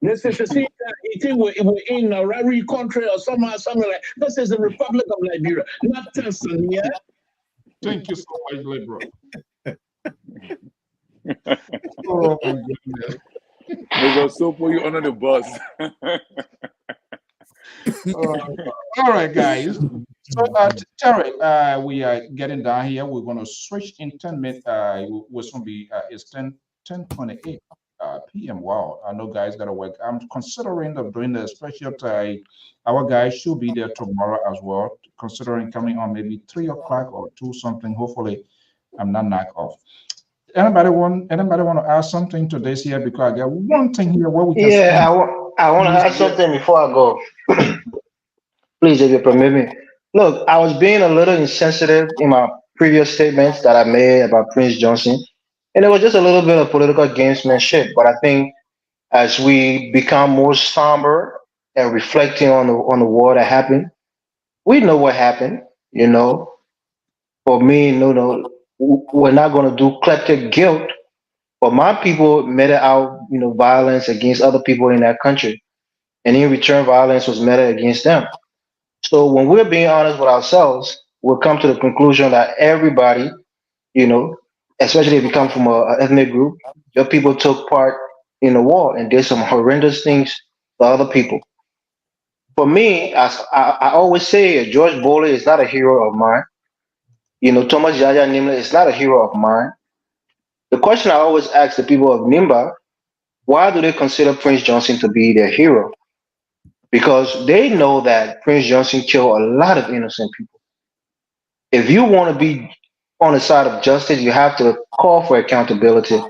This is the same guy. You think we're in a Rari country or something like this is the Republic of Liberia, not Tanzania. Thank you so much, Libra. Oh my goodness. They go so put you under the bus. All right, guys. So, Terry, we are getting down here. We're going to switch in 10 minutes. We're going to be, it's 10:28 p.m. Wow, I know guys got to work. I'm considering of doing the special time. Our guys should be there tomorrow as well, considering coming on maybe 3 o'clock or 2 something. Hopefully, I'm not knocked off. Anybody want to ask something to this here? Because I got one thing here where we can. Yeah, I want to ask something before I go. Please, if you permit me. Look, I was being a little insensitive in my previous statements that I made about Prince Johnson, and it was just a little bit of political gamesmanship. But I think as we become more somber and reflecting on the war that happened, we know what happened. You know, for me, no, we're not going to do collective guilt. But my people meted out, violence against other people in that country, and in return, violence was meted against them. So when we're being honest with ourselves, we'll come to the conclusion that everybody, you know, especially if you come from a ethnic group, your people took part in the war and did some horrendous things to other people. For me, as I always say, George Bowley is not a hero of mine. Thomas Yaya Nimla is not a hero of mine. The question I always ask the people of Nimba, why do they consider Prince Johnson to be their hero? Because they know that Prince Johnson killed a lot of innocent people. If you want to be on the side of justice, you have to call for accountability. In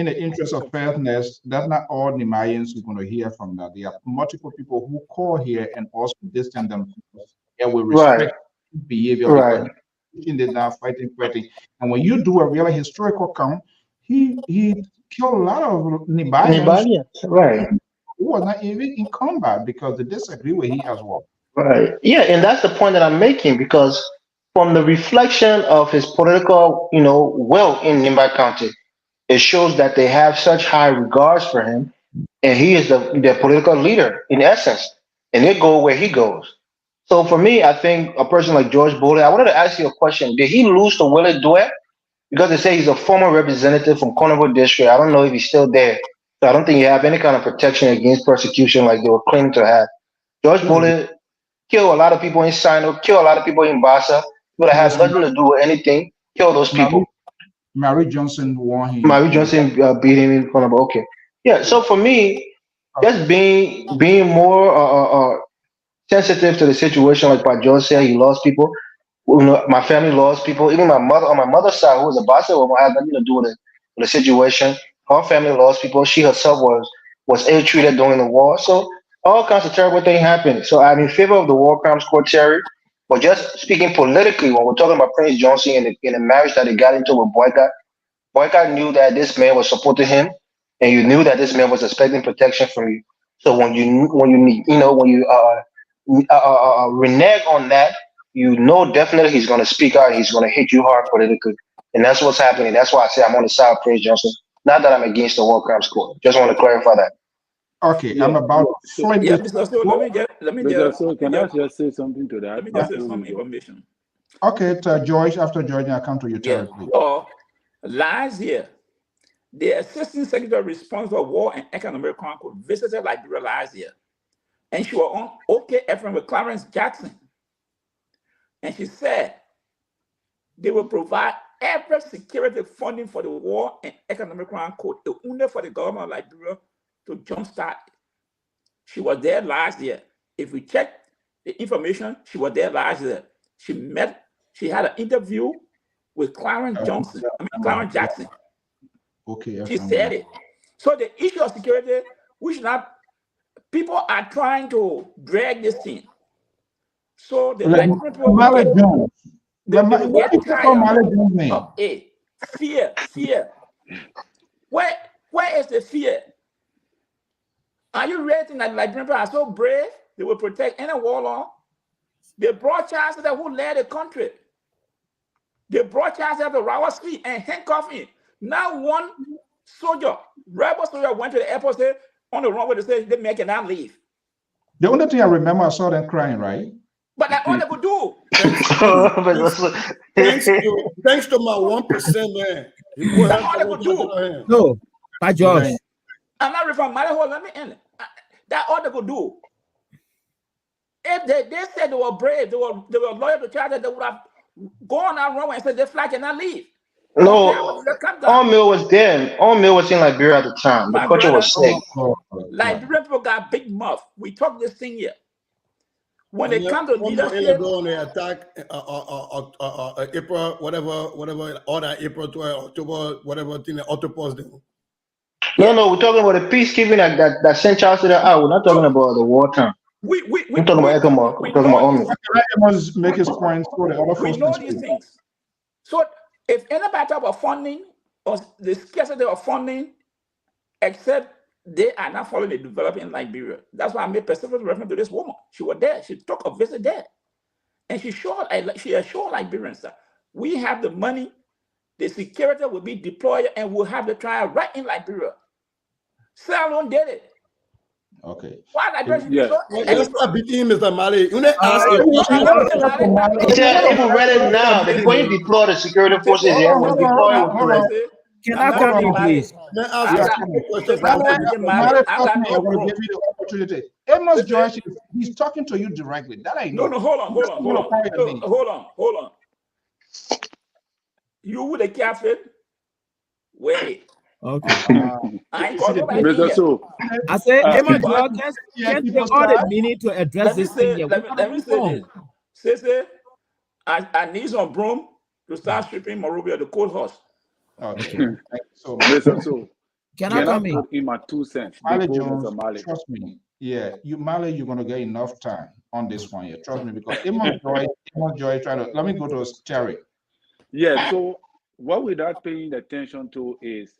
the interest of fairness, that's not all Nimayans we're going to hear from that. There are multiple people who call here and also distance themselves and will respect behavior because they're not fighting. And when you do a really historical count, he killed a lot of Nimayans. Right. Who was not even in combat because they disagree with him as well. Right. Yeah, and that's the point that I'm making because from the reflection of his political, will in Nimba County, it shows that they have such high regards for him, and he is their political leader in essence, and they go where he goes. So for me, I think a person like George Bowley, I wanted to ask you a question. Did he lose to Willie Dwyer? Because they say he's a former representative from Cornwall District. I don't know if he's still there. So I don't think you have any kind of protection against persecution like they were claiming to have. George Bowley killed a lot of people in Sino, killed a lot of people in Bassa, but it has nothing to do with anything. Kill those people. Mary Johnson won him. Mary Johnson beat him in Cornwall. Okay. Yeah. So for me, just being more sensitive to the situation, like what George said, he lost people. My family lost people. Even my mother on my mother's side, who was a Bassa woman, had nothing to do with the situation. Her family lost people. She herself was ill-treated during the war. So all kinds of terrible things happened. So I'm in favor of the war crimes court, Terry. But just speaking politically, when we're talking about Prince Johnson and the marriage that he got into with BOAKAI, BOAKAI knew that this man was supporting him, and you knew that this man was expecting protection from you. So when you renege on that, definitely he's going to speak out. He's going to hit you hard politically, and that's what's happening. That's why I say I'm on the side of Prince Johnson. Not that I'm against the war crimes court. Just want to clarify that. Okay, yeah. I'm about to flip this. Let me can I just say something to that? Let me just say some information. Okay, George. After George, I come to you, Terry, please. Last year, the Assistant Secretary responsible for War and Economic Crime Code visited Liberia last year, and she was on OK FM with Clarence Jackson, and she said they will provide every security funding for the War and Economic Crime Code, only for the government of Liberia to jumpstart it. She was there last year. If we check the information, she was there last year. She had an interview with Clarence Jackson. Okay. She said it. So the issue of security, people are trying to drag this thing. So the Liberian people will get tired of it. Fear. Where is the fear? Are you ready that Liberian people are so brave? They will protect any warlord. They brought Charles who led the country. They brought Charles to Rawas feet and handcuffed him. Now one rebel soldier went to the airport, said, on the runway, they make it not leave. The only thing I remember, I saw them crying, right? But that's all they could do. Thanks to my 1% man. That's all they could do. No, by George. I'm not referring to let me end it. That's all they could do. If they said they were brave, they were loyal to Charles, they would have gone out runway and said the flag cannot leave. No, Mill was there. Mill was in Liberia at the time. The culture was sick. Liberian people got big mouth. We talk this thing here. When it comes to leadership, go on the attack April, whatever, all that April 12, October, whatever thing, the autopause them. No, we're talking about the peacekeeping that sent Charles to the out. We're not talking about the wartime. We're talking about ECOMOG. We're talking about Army. Must make his points for the other. We know these things. So if anybody talk about funding or the scarcity of funding, except they are not following the development in Liberia. That's why I made specific reference to this woman. She was there. She took a visit there. And she assured Liberians that we have the money, the security will be deployed, and we'll have the trial right in Liberia. Sierra Leone did it. Okay. Why Liberia? Yeah. Let's not beat him, Mr. Mali. He said if we read it now, when you deploy the security forces here, when you deploy it, can I come in, please? Amos Joyce, he's talking to you directly. That I know. No, hold on. You would have kept it. Wait. Okay. I ain't called nobody. I say, Amos Joyce can't take all the meaning to address this thing here. Let me say this. Say, I need some broom to start stripping Marubia, the cold horse. Okay. So, can I come in? In my 2 cents? Mali Jones, trust me. Yeah, Mali, you're gonna get enough time on this one here. Trust me, because Amos Joy trying to. Let me go to Terry. Yeah. So what we're not paying attention to is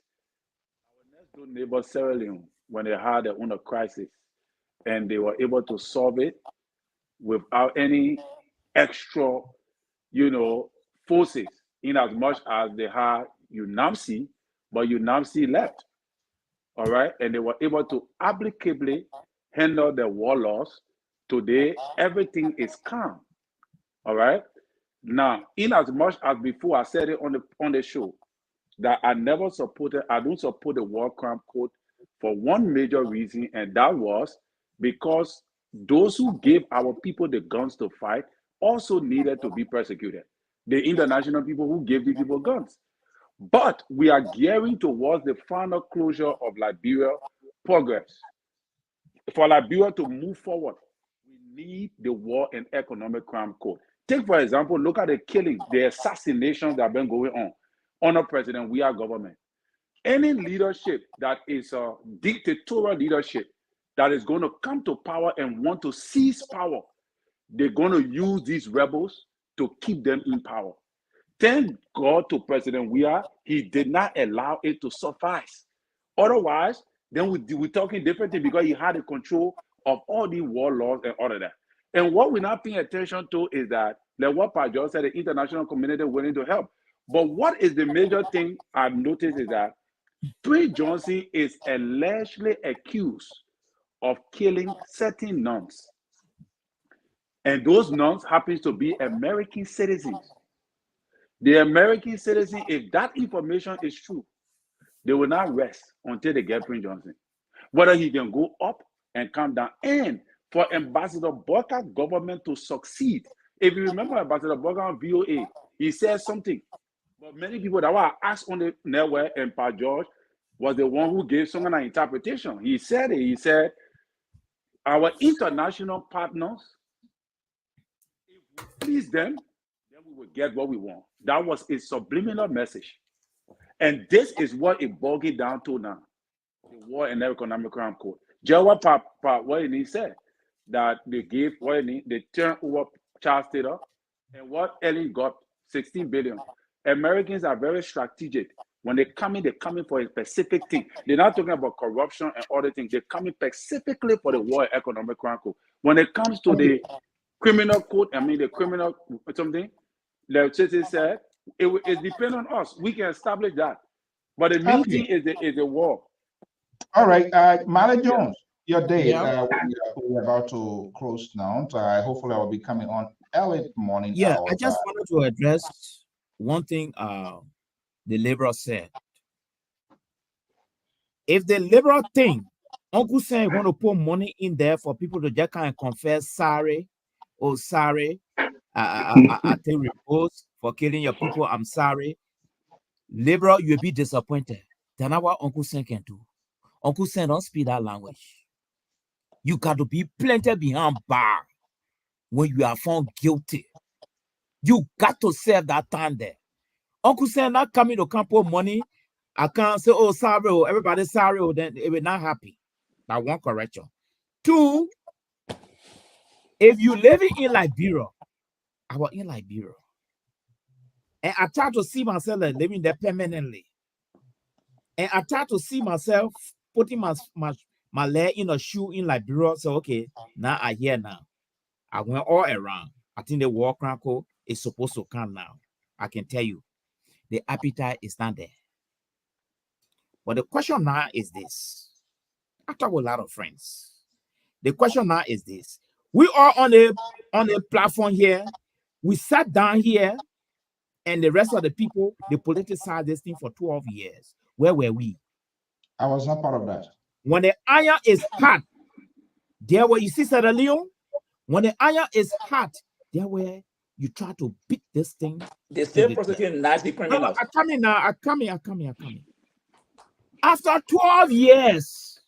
our next door neighbor Sierra Leone, when they had their own crisis, and they were able to solve it without any extra, forces. In as much as they had UNAMC, but UNAMC left. All right. And they were able to applicably handle the war loss. Today, everything is calm. All right. Now, in as much as before I said it on the show, that I don't support the war crime code for one major reason, and that was because those who gave our people the guns to fight also needed to be persecuted. The international people who gave these people guns. But we are gearing towards the final closure of Liberia progress. For Liberia to move forward, we need the War and Economic Crime Code. Take, for example, look at the killings, the assassinations that have been going on. Under President, we are government. Any leadership that is a dictatorial leadership that is going to come to power and want to seize power, they're going to use these rebels to keep them in power. Thank God to President Weah, he did not allow it to suffice. Otherwise, then we're talking differently because he had the control of all the war laws and all of that. And what we're not paying attention to is that, like what Pajot said, the international community willing to help. But what is the major thing I've noticed is that Prince Johnson is allegedly accused of killing certain nuns. And those nuns happen to be American citizens. The American citizen, if that information is true, They will not rest until they get Prince Johnson. Whether he can go up and come down. And for Ambassador BOAKAI government to succeed, if you remember Ambassador BOAKAI on VOA, he said something. But many people that were asked on the network, and Pa George was the one who gave some kind of interpretation. He said it. He said, our international partners, if we please them, then we will get what we want. That was a subliminal message. And this is what it boiled down to now. The War and Economic Crime Court. Jawa what he said, that they gave what they turned over Charles Taylor, and what Ellen got, 16 billion. Americans are very strategic. When they come in for a specific thing. They're not talking about corruption and other things. They're coming specifically for the War and Economic Crime Court. When it comes to the criminal code, the criminal something, the city said, it depends on us. We can establish that. But the main thing is the war. All right, Mally Jones, your day. We're about to close now. Hopefully, I will be coming on early morning. Yeah, I just wanted to address one thing the Liberal said. If the Liberal think Uncle Sam want to put money in there for people to just kind of confess sorry, I take repose for killing your people, I'm sorry. Liberal, you'll be disappointed. That's not what Uncle Sam can do. Uncle Sam don't speak that language. You got to be planted behind bar when you are found guilty. You got to serve that time there. Uncle Sam not coming to camp for money. I can't say, oh, sorry, everybody's sorry, then it will not happy. That one correction. Two, if you living in Liberia, I was in Liberia, and I try to see myself like living there permanently. And I try to see myself putting my leg in a shoe in Liberia. So, okay, now I hear now. I went all around. I think the war crackle is supposed to come now. I can tell you, the appetite is not there. But the question now is this. I talk with a lot of friends. The question now is this. We are on a platform here. We sat down here, and the rest of the people, they politicized this thing for 12 years. Where were we? I was not part of that. When the iron is hot, there where you see Sierra Leone, when the iron is hot, there where you try to beat this thing. They still prosecuting Nazi criminals. I come here. After 12 years,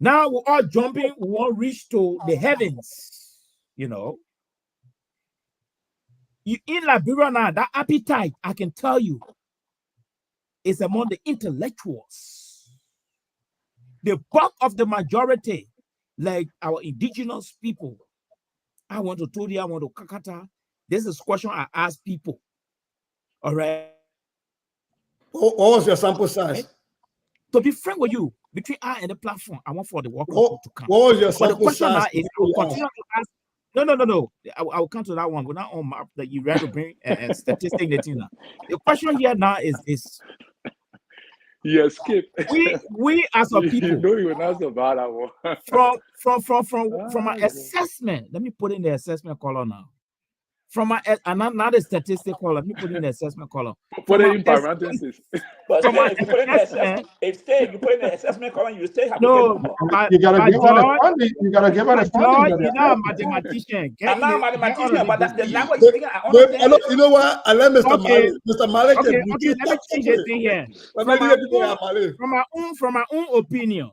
now we're all jumping, we won't reach to the heavens, you know. You in Liberia now, that appetite, I can tell you, is among the intellectuals. The bulk of the majority, like our indigenous people, I want to Todi, I want to Kakata. This is a question I ask people. All right. What was your sample size? Right? To be frank with you, between I and the platform, I want for the work to come. What was your sample size? But the question now is, I will continue to ask. No. I will come to that one. We're not on map that you ready to bring a statistic. The question here now is this. You skip. We as a people. You know you were not so bad at one. From my assessment, let me put in the assessment column now. From my not a statistic column, let me put in the assessment column. Put it in parentheses. But still, if you put in the assessment column, you still have to get you gotta give her the funding. You gotta give her the funding. You're not a mathematician. I'm not a mathematician, but that's the language speaking. I understand. You know what? I let Mr. Malik. Okay, let me change the thing here. From my own opinion.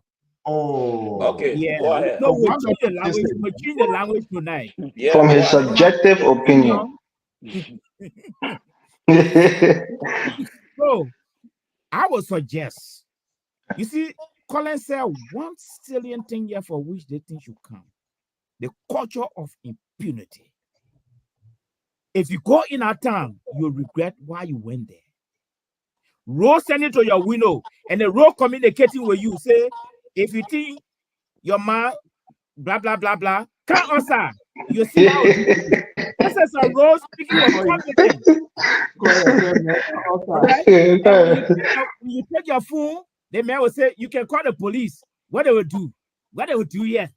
Oh, okay. Yeah. Go ahead. No, we'll change the language tonight. Yeah, from his subjective opinion. So, I would suggest, you see, Colin said one salient thing here for which they think should come: the culture of impunity. If you go in our town, you'll regret why you went there. Road sending to your window, and the road communicating with you say, if you think your man, blah, blah, blah, blah, can't answer. You see how this is a role speaking of confidence. Right? When you take your phone, the man will say, you can call the police. What they will do? What they will do here?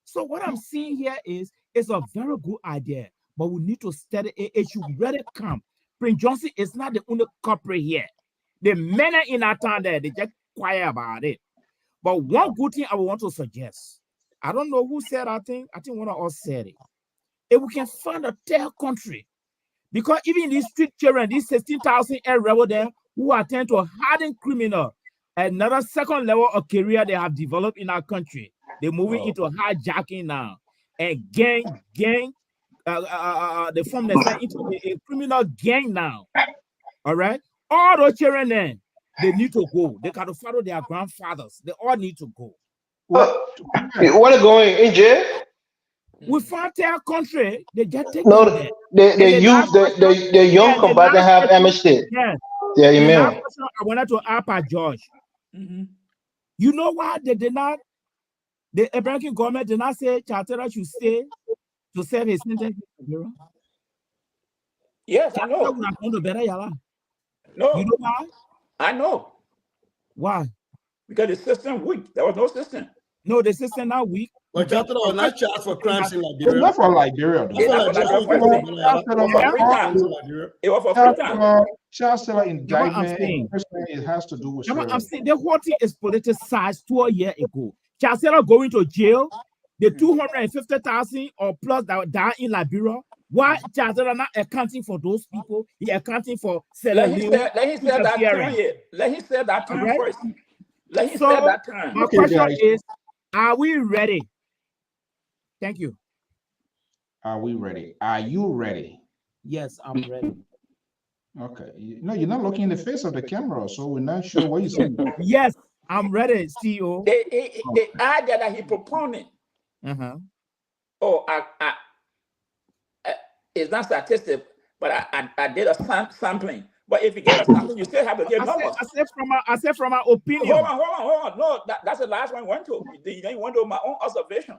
So what I'm seeing here is, it's a very good idea, but we need to study it. It should really come. Prince Johnson is not the only culprit here. The men in our town there, they just quiet about it. But one good thing I would want to suggest, I don't know who said, I think one of us said it. If we can find a third country, because even these street children, these 16,000 rebels there who attend to hardened criminal, another second level of career they have developed in our country. They're moving into hijacking now and gang. They form themselves into a criminal gang now. All right, all those children then they need to go. They got to follow their grandfathers. They all need to go. You want to go in jail? We found their country. They just take No, them they use the young combatant have amnesty. Yes. Yeah, The email. last question I wanted to ask George. You know why they did not? The American government did not say Chatera should stay to serve his sentence. Yes, I know. No. You know why? I know. Why? Because the system weak. There was no system. No, the system not weak. But Chatera was not charged for crimes in Liberia. It's not for Liberia, though. It was for free time. Child seller indictment, it has to do with I'm saying the whole thing is politicized 2 years ago. Child seller going to jail, the 250,000 or plus that died in Liberia. Why child seller not accounting for those people? He accounting for Let him say that term. Let him say that term first. Let him say that term. My question is, are we ready? Thank you. Are we ready? Are you ready? Yes, I'm ready. Okay. No, you're not looking in the face of the camera, so we're not sure what you're saying. Yes, I'm ready, CEO. The idea that he proponent. It's not statistic, but I did a sampling. But if you get a sampling, you still have to get numbers. I said from my opinion. Hold on. No, that's the last one I went to. You didn't want to do my own observation.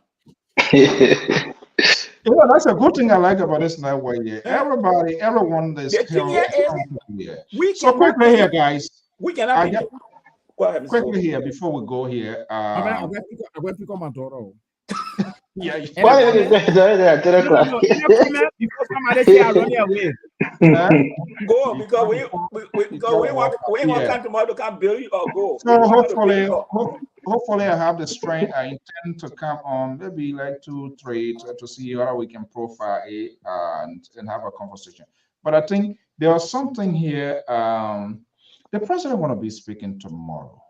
Yeah, that's a good thing I like about this network here. Everyone is here. So quickly here, guys. We cannot be. Go ahead, quickly here before we go here. I went to pick up my daughter. Yeah, why is that? Before somebody say I run away. Go because we want to come tomorrow to come build you or go. So hopefully I have the strength. I intend to come on maybe like 2, 3 to see how we can profile it and have a conversation. But I think there was something here. The president want to be speaking tomorrow.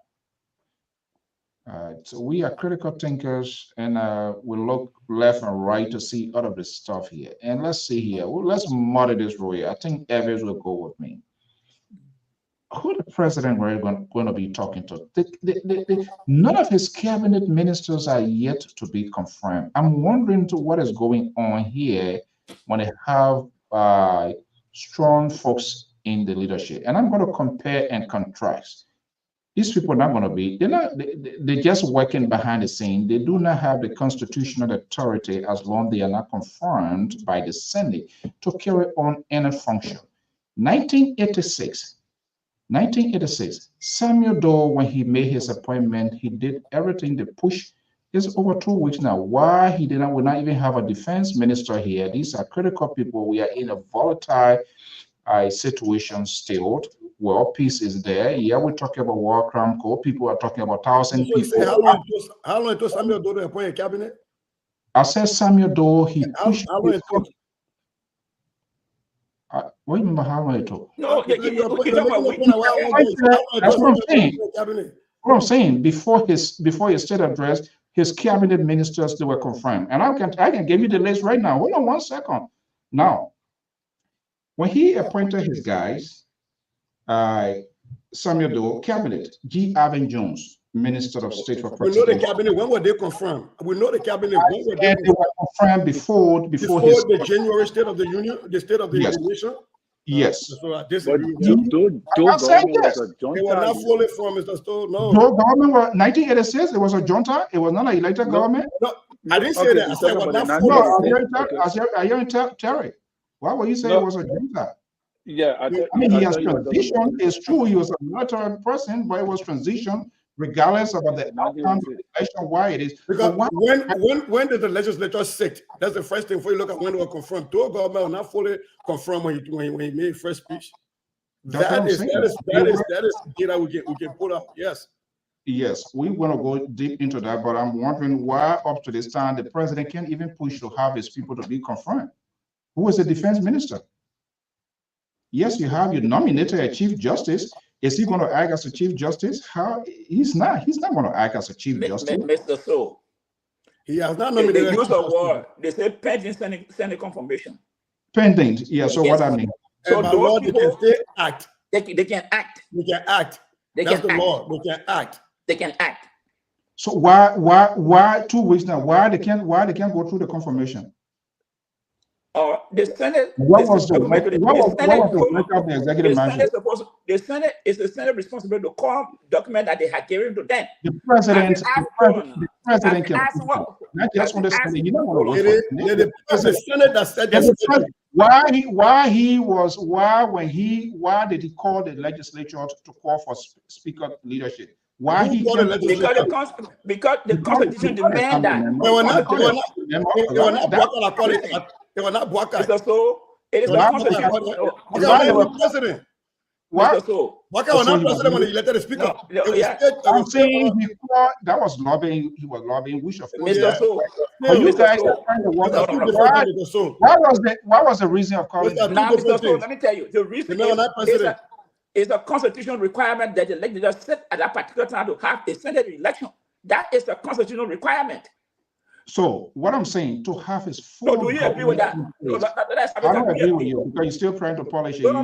So we are critical thinkers, and we look left and right to see all of this stuff here. And let's see here. Well, let's muddy this road here. I think Evans will go with me. Who the president we're going to be talking to? None of his cabinet ministers are yet to be confirmed. I'm wondering to what is going on here when they have strong folks in the leadership. And I'm going to compare and contrast. These people are not going to be, they're just working behind the scene. They do not have the constitutional authority as long as they are not confirmed by the Senate to carry on any function. 1986, Samuel Doe, when he made his appointment, he did everything to push. It's over 2 weeks now. Why he will not even have a defense minister here? These are critical people. We are in a volatile situation still. Well, peace is there. Yeah, we're talking about war crime code. People are talking about 1,000 people. How long it took Samuel Doe to appoint a cabinet? I said Samuel Doe, he pushed. How long it took? What do you mean by how long it took? No, that's what I'm saying. What I'm saying, before his state address, his cabinet ministers, they were confirmed. And I can give you the list right now. Hold on 1 second. Now, when he appointed his guys, Samuel Doe, cabinet, G. Alvin Jones, Minister of State for President. We know the cabinet. When were they confirmed? We know the cabinet. When were they confirmed before his the January State of the Union, the State of the Nation. Yes. So I disagree. They were not fully formed, Mr. Stowe. No. Joe government was 1986. It was a junta. It was not an elected government. No, I didn't say that. I said it was not fully. I hear Terry. Why would you say it was a junta? Yeah, I mean, he has transitioned. It's true, he was a military person, but it was transition, regardless of the outcome of the election, why it is. Because when did the legislature sit? That's the first thing before you look at when they were confirmed. Doe government was not fully confirmed when he made first speech. That is data we can put up. Yes. Yes, we want to go deep into that, but I'm wondering why up to this time the president can't even push to have his people to be confirmed. Who is the defense minister? Yes, you have, you nominated a chief justice. Is he going to act as a chief justice? How? He's not going to act as a chief justice. Mr. So, he has not nominated. They use a word. They say pending Senate confirmation. Pending, yeah. So what I mean? So by law, they can still act. They can act. They can act. That's the law. They can act. They can act. So why 2 weeks now? Why they can't go through the confirmation? The Senate. What was the work of the executive manager? The Senate is the Senate responsible to call document that they had given to them. The president can. Not just on the Senate. You don't want to wait for it. It's the Senate that said why did he call the legislature to call for speaker leadership? Why he because the Constitution demands that. They were not BOAKAI. So it is the Constitution. What? BOAKAI was not president when he elected the speaker. I'm saying that was lobbying. He was lobbying. Which of course, Mr. So, you guys are trying to work out. What was the reason of calling? Now, Mr. So, let me tell you, the reason is a constitutional requirement that the legislature set at that particular time to have a Senate election. That is the constitutional requirement. So what I'm saying, to have his full. So do you agree with that? I don't agree with you because you're still trying to polish it. No,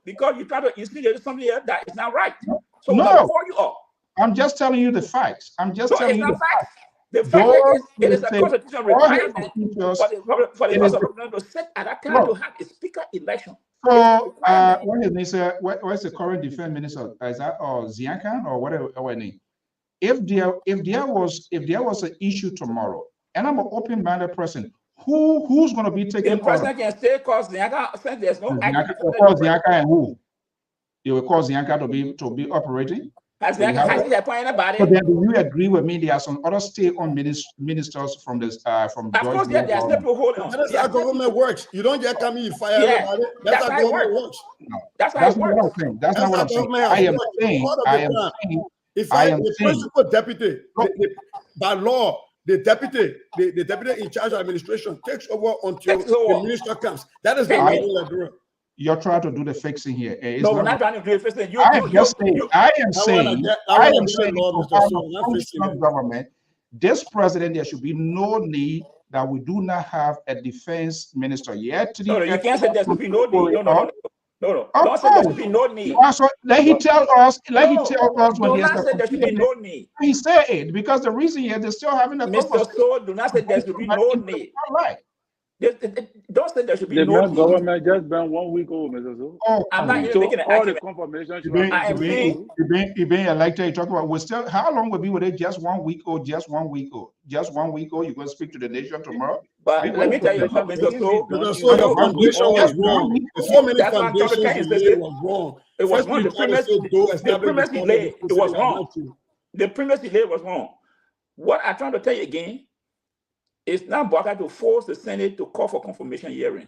because you see there's something here that is not right. So no, you are. I'm just telling you the facts. I'm just telling you the facts. The fact is, it is a constitutional requirement for the House of Representatives to set at that time to have a speaker election. So what's the current defense minister? Is that Ziankan or whatever her name? If there was an issue tomorrow, and I'm an open-minded person, who's going to be taking? The president can stay because Zianka there's no action. Call Zianka and who? You will call Zianka to be operating. Has he appointed anybody? So then, do you agree with me? There are some other state-owned ministers from this from. Of course, there are people holding on. That's how government works. You don't just come in, you fire everybody. That's how government works. No, that's not what I'm saying. That's not what I'm saying. I am saying. If the principal deputy, by law, the deputy in charge of administration takes over until the minister comes. That is the way we are doing. You're trying to do the fixing here. No, we're not trying to do the fixing. I am saying, government, this president, there should be no need that we do not have a defense minister yet. No, you can't say there should be no need. No. Don't say there should be no need. So let he tell us. He tell us when he has said there should be no need. He said it because the reason here they're still having a. Mr. So do not say there should be no need. Right. Don't say there should be no need. The government just been 1 week old, Mr. So. I'm not even making an argument. He being elected. You talk about we're still. How long will be with it? Just 1 week old. Just 1 week old. Just 1 week old. You're going to speak to the nation tomorrow. But let me tell you something, Mr. So your foundation was wrong. The 4 minute foundation was wrong. It was wrong. The premise he laid, it was wrong. The premise he laid was wrong. What I'm trying to tell you again, it's not BOAKAI to force the Senate to call for confirmation hearing.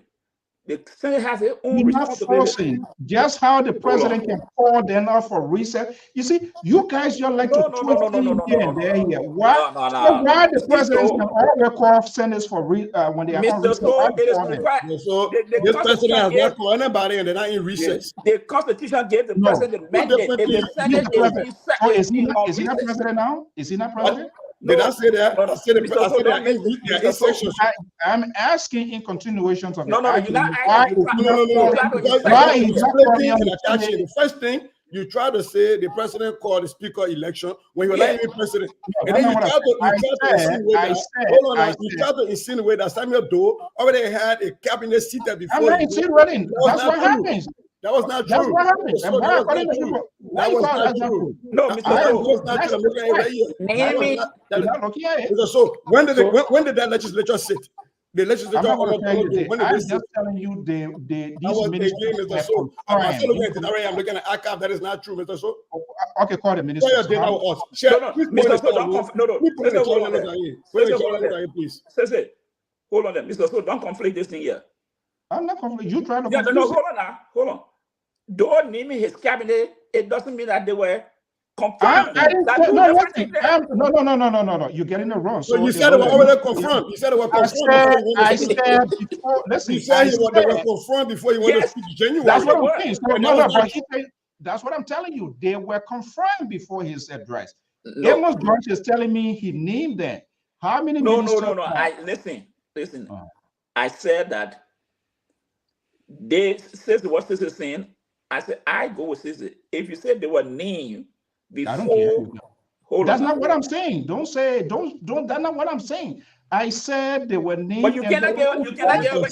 The Senate has its own responsibility. Just how the president can call them out for reset. You see, you guys, you're like Why the president can always call senators for when they are on recess? So this president has not called anybody and they're not in recess. The Constitution gave the president mandate. Is he not president now? Is he not president? Did I say that? I said I'm asking in continuations of you're not asking. The first thing you try to say the president called the speaker election when you're not even president. And then you try to insinuate that Samuel Doe already had a cabinet seated before. I'm not insinuating. That's what happens. That was not true. That's what happens. That was not true. No, Mr. So when did that legislature sit? The legislature. I'm just telling you, these ministers. I'm looking at archive. That is not true, Mr. So. Okay, call the minister. Please. Hold on, Mr. So don't conflict this thing here. I'm not conflict. You trying to. Hold on. though naming his cabinet, it doesn't mean that they were confirmed. I didn't say, no, no. You're getting it wrong. So you said it was already confirmed. You said it was confirmed. I said before. Listen, you said they were confirmed before you went to speak January. That's what I'm saying. So, no, but he said, that's what I'm telling you. They were confirmed before his address. Amos George is telling me he named them. How many? No. I listen. I said that they says what this is saying. I said I go with this. If you said they were named before, I don't care. That's not what I'm saying. Don't. That's not what I'm saying. I said they were named. But you cannot get.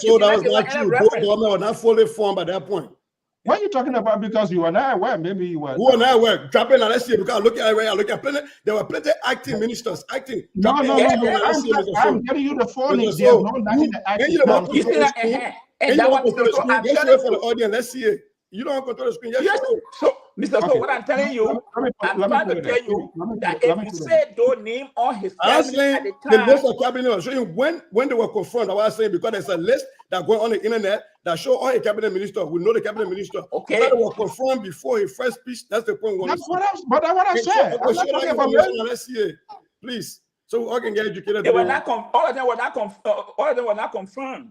So that was not true. Both government were not fully formed by that point. What are you talking about? Because you were not aware. Maybe you were. Who and I were dropping. Let's see. Because look at where I look at plenty. There were plenty acting ministers acting. No. I'm getting you the phone. There's no nothing acting. You don't control the screen. And you don't control the screen. Just wait for the audience. Let's see it. You don't control the screen. Yes. So, Mr. So, what I'm telling you, I'm trying to tell you that if you say don't name all his cabinet at the time, the list of cabinet was showing when they were confirmed. I was saying because there's a list that going on the internet that show all the cabinet minister. We know the cabinet minister. Okay. They were confirmed before his first speech. That's the point. That's what I said. Let's see it, please. So we all can get educated. They were not all of them were not confirmed.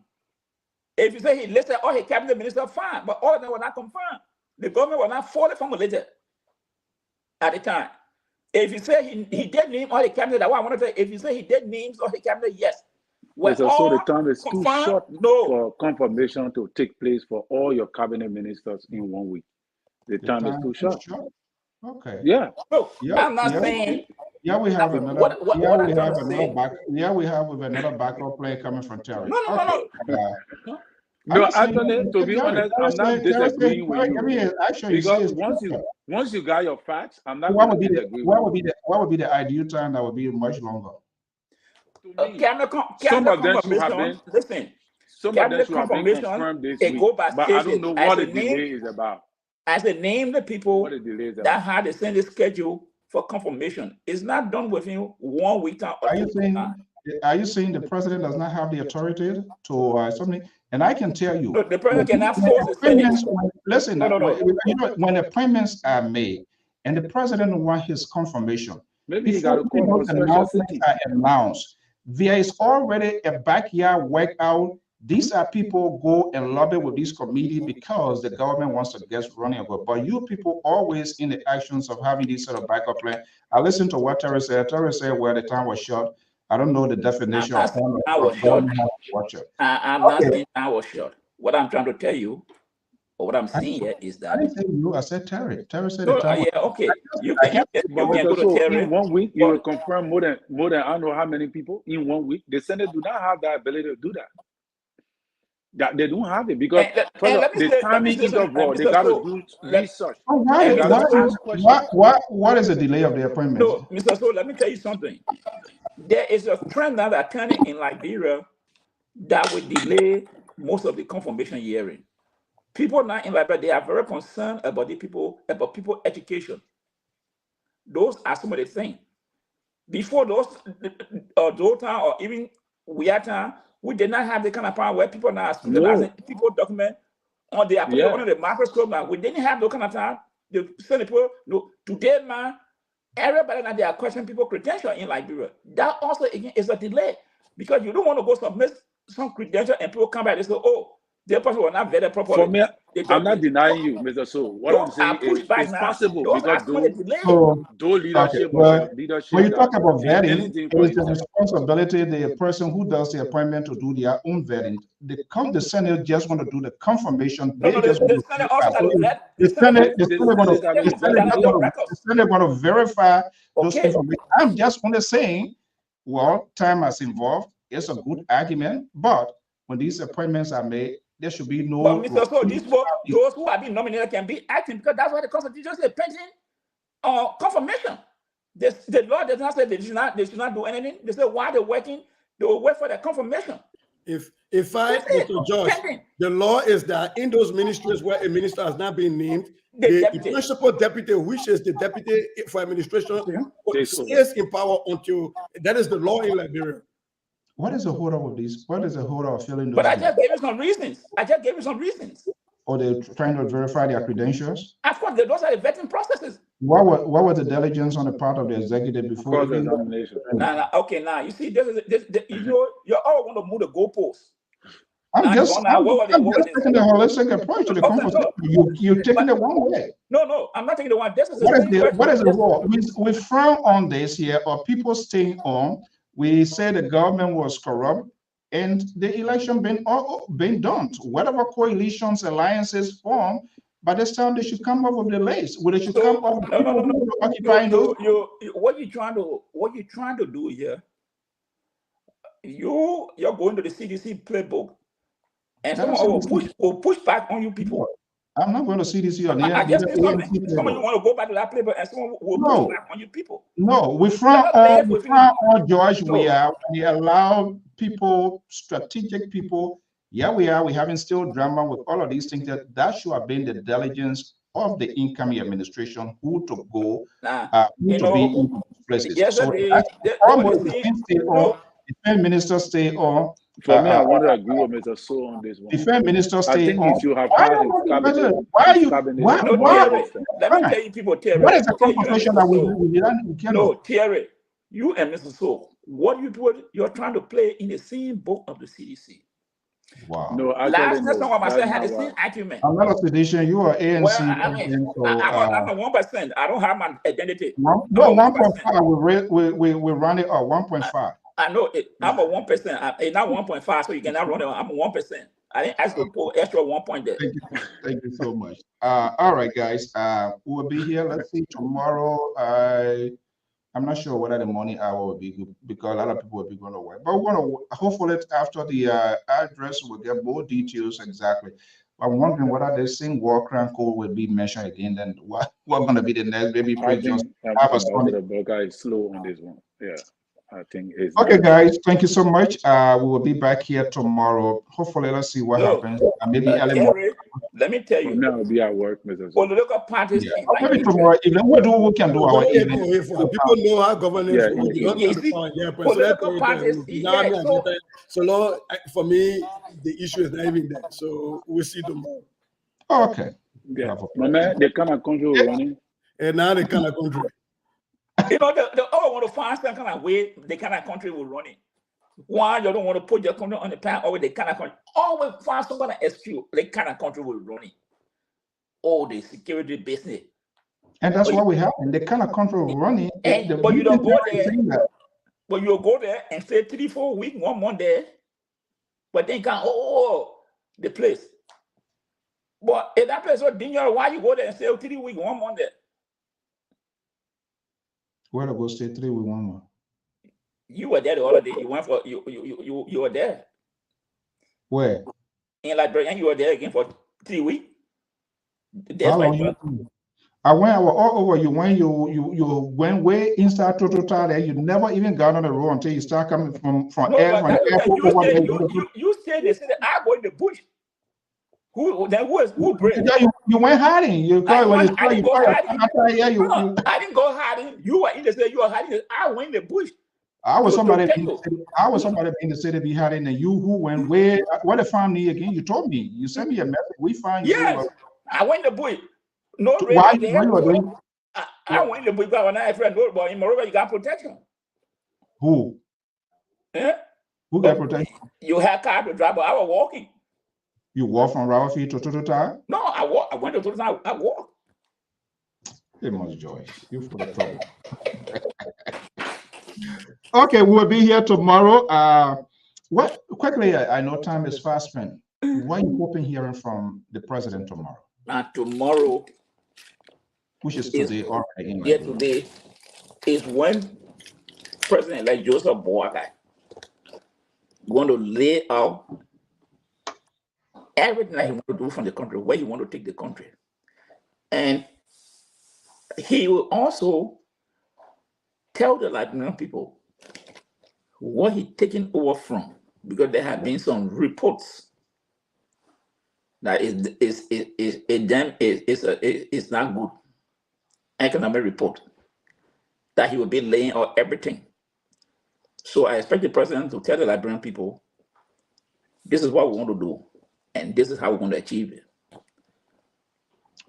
If you say he listed all his cabinet ministers, fine, but all of them were not confirmed. The government was not fully formulated at the time. If you say he did name all the cabinet, that's what I want to say. If you say he did names all the cabinet, yes. So the time is too short for confirmation to take place for all your cabinet ministers in 1 week. The time is too short. Okay. Yeah. So I'm not saying. Yeah, we have another. We have another backup player coming from Terry. No. No, Anthony, to be honest, I'm not disagreeing with you. Because once you got your facts, I'm not going to disagree. What would be the ideal time that would be much longer? Some of them should have been. Listen, some of them should have been confirmed this week, but I don't know what the delay is about. As they name the people that had the same schedule for confirmation, it's not done within 1 week time. Are you saying the president does not have the authority to something? And I can tell you, the president cannot force the Senate. Listen, when appointments are made and the president wants his confirmation, maybe he got to call for special city. Announced, there is already a backyard workout. These are people go and lobby with this committee because the government wants to get running over. But you people always in the actions of having this sort of backup plan. I listened to what Terry said. Terry said, well, the time was short. I don't know the definition of time. I'm not saying I was short. What I'm trying to tell you, or what I'm saying here is that. I didn't say you, I said Terry. Terry said the time. Yeah, okay. You can go to Terry. In 1 week, you will confirm more than I don't know how many people in 1 week. The Senate do not have that ability to do that. That they don't have it because the timing is involved. They got to do research. What is the delay of the appointment? No, Mr. So let me tell you something. There is a trend now that turning in Liberia that will delay most of the confirmation hearing. People now in Liberia, they are very concerned about people education. Those are some of the things. Before those Dota or even Wiata, we did not have the kind of power where people now scrutinizing people document on the under the microscope. Now we didn't have those kind of time. The people, today, man, everybody now they are questioning people credential in Liberia. That also again is a delay because you don't want to go submit some credential and people come back and say, "Oh, their person was not vetted properly." For me, I'm not denying you, Mr. So. What I'm saying is it's possible because those leadership. When you talk about vetting, it is the responsibility of the person who does the appointment to do their own vetting. The Senate just want to do the confirmation. The Senate want to verify those information. I'm just only saying, well, time has involved. It's a good argument, but when these appointments are made, there should be no. But Mr. So, those who have been nominated can be acting because that's what the Constitution says, pending confirmation. The law does not say they should not do anything. They say while they're working, they will wait for the confirmation. If Mr. George, the law is that in those ministries where a minister has not been named, the principal deputy, which is the deputy for administration, stays in power until that is the law in Liberia. What is the hold up of these? What is the hold up of filling those? But I just gave you some reasons. Or they're trying to verify their credentials? Of course, those are the vetting processes. What was the diligence on the part of the executive before even examination? Okay, now you see, you're all going to move the goalposts. I'm just taking the holistic approach to the conversation. You're taking the one way. No, I'm not taking the one. This is what is the role? We frown on this here, or people staying on. We say the government was corrupt, and the election been done. Whatever coalitions, alliances form, by this time they should come up with the list. They should come up with people who are occupying those. What you're trying to do here, you're going to the CDC playbook, and someone will push back on you people. I'm not going to CDC on I just say something. Some of you want to go back to that playbook, and someone will push back on you people. No, we frown on George. We allow people, strategic people. Yeah, we having still drama with all of these things. That should have been the diligence of the incoming administration, who to go, who to be in places. So almost the defense minister stay on. For me, I want to agree with Mr. So on this one. Defense minister stay on. He should have had his cabinet. Why? Let me tell you people, Terry. What is the conversation that we No, Terry, you and Mr. So, what you're trying to play in the same book of the CDC. Wow. No, last time someone myself had the same argument. I'm not a sedition. You are ANC. Well, I mean, I'm a 1%. I don't have my identity. No, 1.5. We run it up 1.5. I know it. I'm a 1%. It's not 1.5, so you cannot run it. I'm a 1%. I didn't ask to put extra 1 point there. Thank you so much. All right, guys. We'll be here. Let's see tomorrow. I'm not sure whether the morning hour will be good because a lot of people will be going to work. But we're going to hopefully after the address we'll get more details exactly. I'm wondering whether the same war crime code will be mentioned again. Then what going to be the next? Maybe the BOAKAI is slow on this one. Yeah. I think it's okay, guys. Thank you so much. We will be back here tomorrow. Hopefully, let's see what happens. Maybe early morning. Let me tell you. Now I'll be at work, Mr. Political parties. Maybe tomorrow evening. We can do our evening. People know how governance political parties. So Lord, for me, the issue is not even that. So we'll see tomorrow. Okay. Yeah. Man, they kind of control running. And now they kind of control. You know, they all want to find some kind of way the kind of country will run it. One, you don't want to put your country on the path, or the kind of country. Always find some kind of excuse the kind of country will run it. All the security business. And that's what we have. And the kind of country will run it. But you don't go there. But you'll go there and stay 3-4 weeks, 1 month there. But then can the place. But if that place is dangerous, why you go there and stay 3 weeks, 1 month there? Where to go stay 3 weeks, 1 month? You were there the other day. You went for you were there. Where? In Liberia, and you were there again for 3 weeks. How long I was all over you when you went way inside total there. You never even got on the road until you start coming from airport. You stayed there. Said I go in the bush. Who brave? Yeah, you went hiding. I didn't go hiding. You were in the city. You were hiding. I went in the bush. I was somebody in the city be hiding, and you who went where? What they found me again? You told me. You sent me a message. We find you. Yes, I went in the bush. No why you were doing? I went in the bush, but when I friend no, but in Moreover you got protection. Who? Yeah. Who got protection? You had car to drive, but I was walking. You walk from Rawafi to Total? No, I walk. I went to Total. I walk. Hey, much joy. You full of trouble. Okay, we'll be here tomorrow. What quickly? I know time is fast spent. What are you hoping hearing from the president tomorrow? Tomorrow, which is today or today is when President like Joseph BOAKAI going to lay out everything that he want to do from the country, where he want to take the country. And he will also tell the Liberian people what he's taking over from, because there have been some reports that is not good. Economic report that he will be laying out everything. So I expect the president to tell the Liberian people, this is what we want to do, and this is how we're going to achieve it.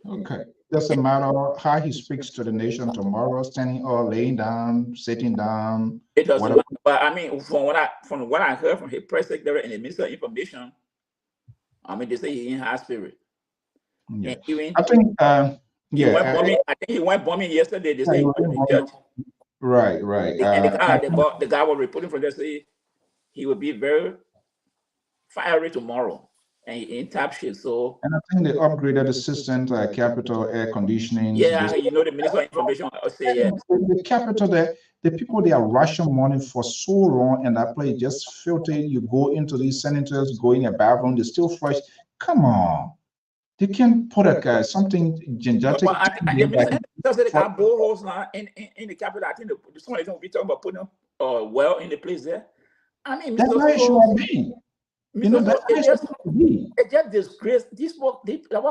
Okay. Doesn't matter how he speaks to the nation tomorrow, standing or laying down, sitting down. It doesn't Whatever. matter. But I mean, from what I heard from his press secretary and the Minister of Information, I mean, they say he's in high spirit. Yeah. And even I think he went bombing. I think he went bombing yesterday. They say he went to the church. Right. And the guy was reporting from there say he will be very fiery tomorrow. And he in top shit. So and I think they upgraded the system, capital air conditioning. yeah, you know the Minister of Information say yeah. The capital there, the people they are rushing money for so long, and that place just filthy. You go into these senators, go in a bathroom, they still fresh. Come on. They can put a something gigantic. Well, the minister said they got boreholes now in the capital. I think somebody going to be talking about putting a well in the place there. I mean, that's how it should be. You know, that's it just disgrace. These people, these people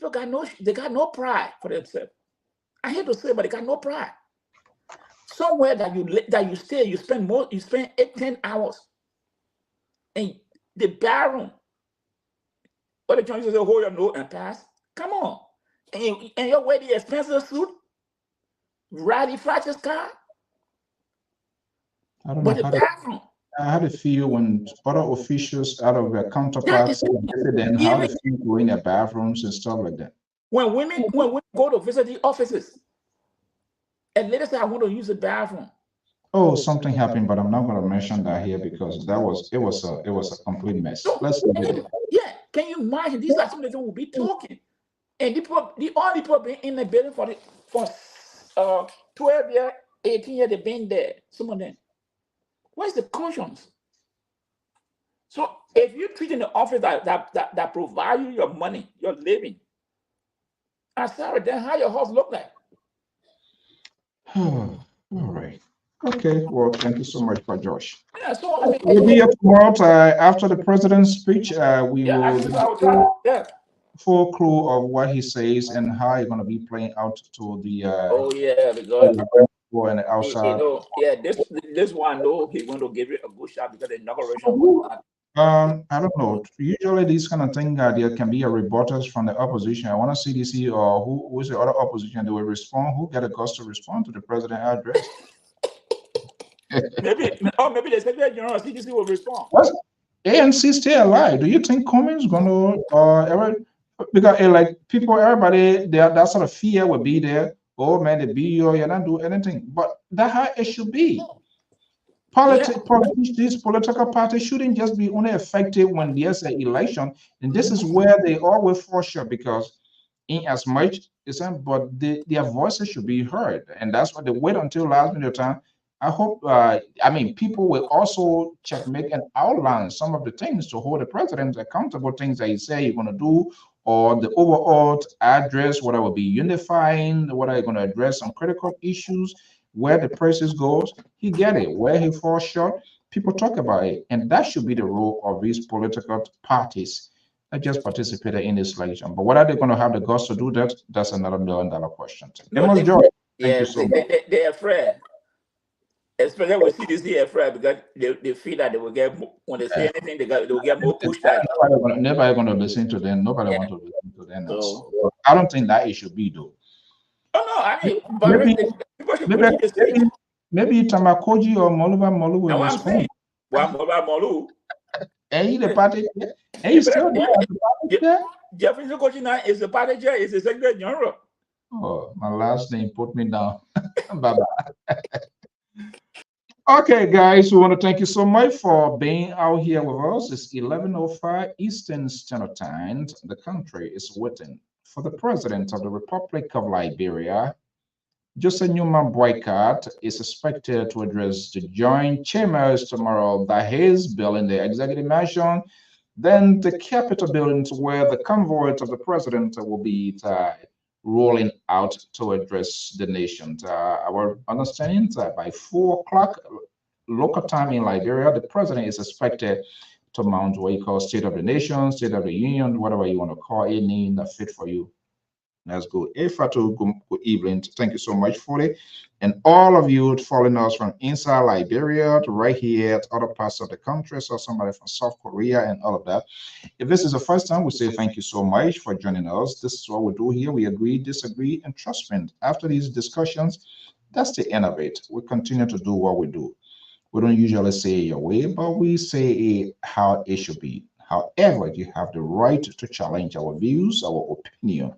got no pride for themselves. I hate to say, but they got no pride. Somewhere that you stay, you spend 8-10 hours in the bathroom. What the Chinese say, hold your nose and pass. Come on. And you're wearing the expensive suit, ratty flashes car. I don't know how they feel when other officials out of their counterparts visit them, how they feel going in their bathrooms and stuff like that. When women go to visit the offices, and later say I want to use the bathroom. Oh, something happened, but I'm not going to mention that here because it was a complete mess. Let's leave it. Yeah, can you imagine? These are some of them will be talking, and the only people been in the building for 12 years, 18 years they've been there. Some of them. Where's the conscience? So if you treat in the office that provide you your money, your living, I'm sorry, then how your house look like? All right. Okay. Well, thank you so much, for Josh. Yeah, so I mean, we'll be here tomorrow after the president's speech. We will full clue of what he says and how he's going to be playing out to the. Oh yeah, because and outside. This one, no, he's going to give it a good shot because the inauguration was not. I don't know. Usually, these kind of thing, there can be a rebuttals from the opposition. I want to see CDC or who is the other opposition. They will respond. Who get a guts to respond to the president address? maybe the Secretary General of CDC will respond. What's ANC still alive? Do you think Cummings going to because like people, everybody, that sort of fear will be there. Oh man, the BO, you're not doing anything. But that's how it should be. These political parties shouldn't just be only effective when there's an election. And this is where they always fall short because in as much but their voices should be heard. And that's why they wait until last minute time. I hope, people will also checkmate and outline some of the things to hold the president accountable, things that he say he's going to do, or the overall address, what I will be unifying, what are you going to address some critical issues, where the prices goes, he get it. Where he falls short, people talk about it. And that should be the role of these political parties that just participated in this election. But whether they're going to have the guts to do that, that's another $1 million question. Thank you so much. They're afraid. Especially with CDC afraid because they feel that they will get, when they say anything, they will get more pushback. Nobody going to listen to them. Nobody want to listen to them. So I don't think that it should be though. Oh no, I mean, maybe Tamakoji or Moluba Molu will respond. Well, Moluba Molu. Hey, the party. Hey, still there. Jeffrey Kochina is the party chair, is the Secretary General. Oh, my last name put me down. Bye-bye. Okay, guys, we want to thank you so much for being out here with us. It's 11:05 Eastern Standard Time. The country is waiting for the President of the Republic of Liberia. Jose NYUMAH boycott is expected to address the joint chambers tomorrow that his bill in the executive mansion, then the Capitol buildings where the convoy of the president will be rolling out to address the nation. Our understanding that by 4 o'clock local time in Liberia, the president is expected to mount what you call State of the Nation, State of the Union, whatever you want to call it, name that fit for you. That's good. Efatu, good evening. Thank you so much for it. And all of you following us from inside Liberia to right here to other parts of the country. So somebody from South Korea and all of that. If this is the first time, we say thank you so much for joining us. This is what we do here. We agree, disagree, and trust me. After these discussions, that's the end of it. We continue to do what we do. We don't usually say your way, but we say how it should be. However, you have the right to challenge our views, our opinion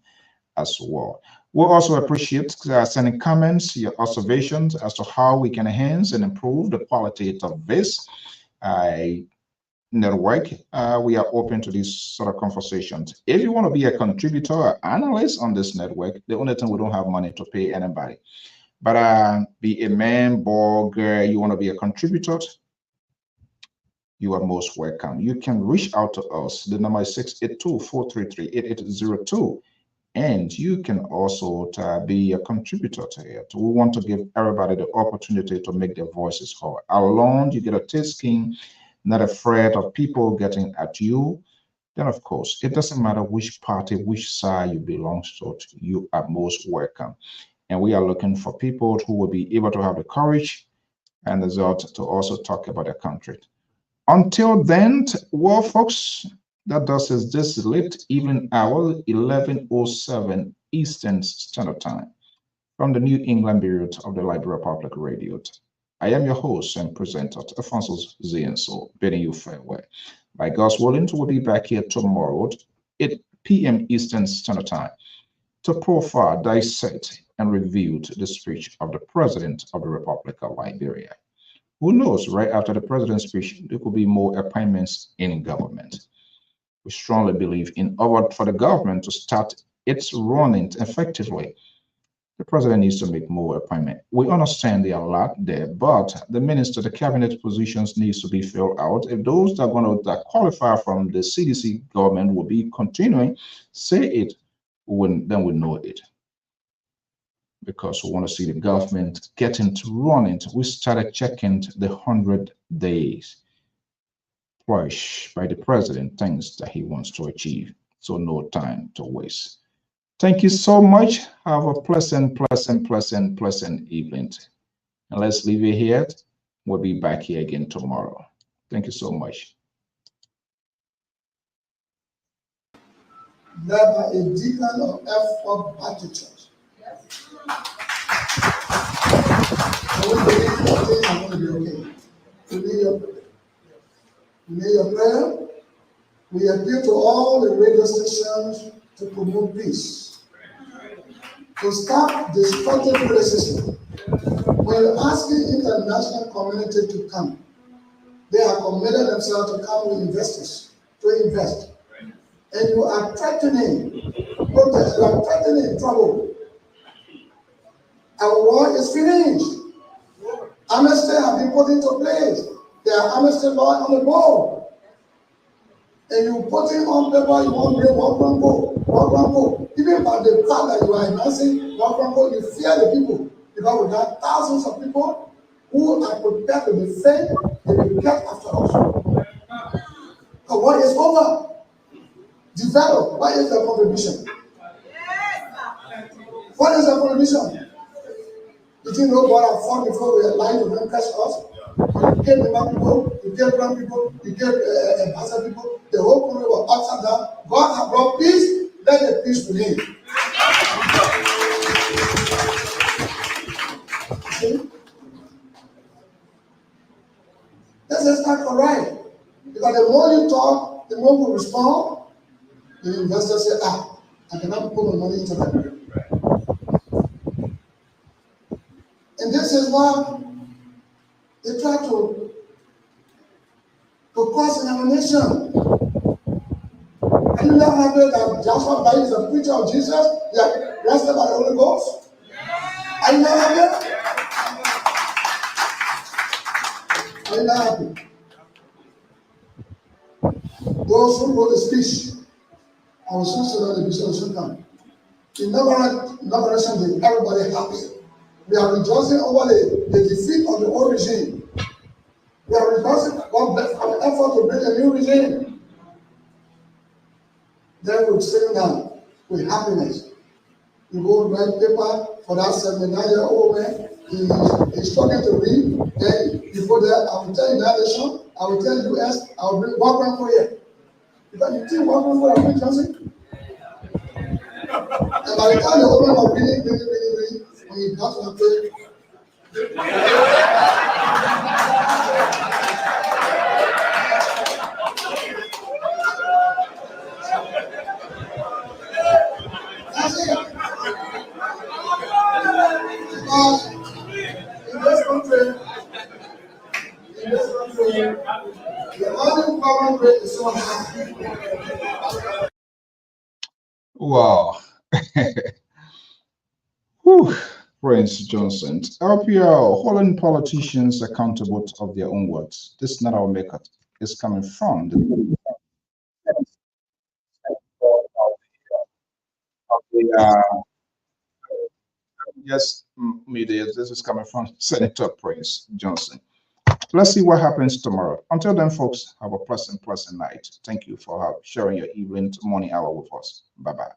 as well. We'll also appreciate sending comments, your observations as to how we can enhance and improve the quality of this network. We are open to these sort of conversations. If you want to be a contributor or analyst on this network, the only thing we don't have money to pay anybody. But be a man, boy, girl, you want to be a contributor, you are most welcome. You can reach out to us. The number is 682-433-8802. And you can also be a contributor to it. We want to give everybody the opportunity to make their voices heard. Alone, you get a thick skin, not afraid of people getting at you. Then, of course, it doesn't matter which party, which side you belong to, you are most welcome. And we are looking for people who will be able to have the courage and the result to also talk about their country. Until then, well, folks, that does is this late evening hour, 11:07 Eastern Standard Time, from the New England Bureau of the Liberia Public Radio. I am your host and presenter, Alfonso Zienso, bidding you farewell. By God's willing, we'll be back here tomorrow, 8 p.m. Eastern Standard Time, to profile, dissect, and review the speech of the President of the Republic of Liberia. Who knows, right after the president's speech, there could be more appointments in government. We strongly believe in order for the government to start its running effectively, the president needs to make more appointments. We understand there are a lot there, but the minister, the cabinet positions needs to be filled out. If those that are going to qualify from the CDC government will be continuing, say it, then we know it. Because we want to see the government getting to running. We started checking the 100 days push by the president, things that he wants to achieve. So no time to waste. Thank you so much. Have a pleasant evening. And let's leave it here. We'll be back here again tomorrow. Thank you so much. Thereby a deacon of effort back to church. I will believe things are going to be okay. We need your prayer. We appeal to all the radio stations to promote peace, to stop destructive criticism. When you're asking international community to come, they have committed themselves to come with investors, to invest. And you are threatening protest, you are threatening trouble. Our war is finished. Amnesty have been put into place. There are amnesty law on the board. And you put it on paper, you won't bring one go. Even by the fact that you are announcing one go, you fear the people. Because we have thousands of people who are prepared to defend and be kept after us. The war is over. Develop. What is the contribution? What is the contribution? Did you know God had fought before we were lying to them catch us? You gave the black people, you gave brown people, you gave Bassa people, the whole country was upside down. God has brought peace, let the peace begin. See? This is not correct. Because the more you talk, the more we respond. The investors say, I cannot put my money into that. And this is why they try to cause an nation. Are you not happy that Joshua Bay is a preacher of Jesus? They are arrested by the Holy Ghost? Are you not happy? Are you not happy? Those who wrote the speech, I will soon say that the bishop will soon come. In inauguration day, everybody happy. We are rejoicing over the defeat of the old regime. We are rejoicing about our effort to bring a new regime. Then we'll sing down with happiness. You go write paper for that 79-year-old man. He's struggling to read. Then you go there, I will tell you that nation, I will tell you US, I will bring 1.4 here. Because you think 1.4 is Johnson? And by the time the woman was reading, when he got to the page, that's it. Because in this country, the unemployment rate is so high. Wow. Whew. Prince Johnson. LPR holding politicians accountable of their own words. This is not our makeup. It's coming from the yes, media. This is coming from Senator Prince Johnson. Let's see what happens tomorrow. Until then, folks, have a pleasant night. Thank you for sharing your evening, morning hour with us. Bye-bye.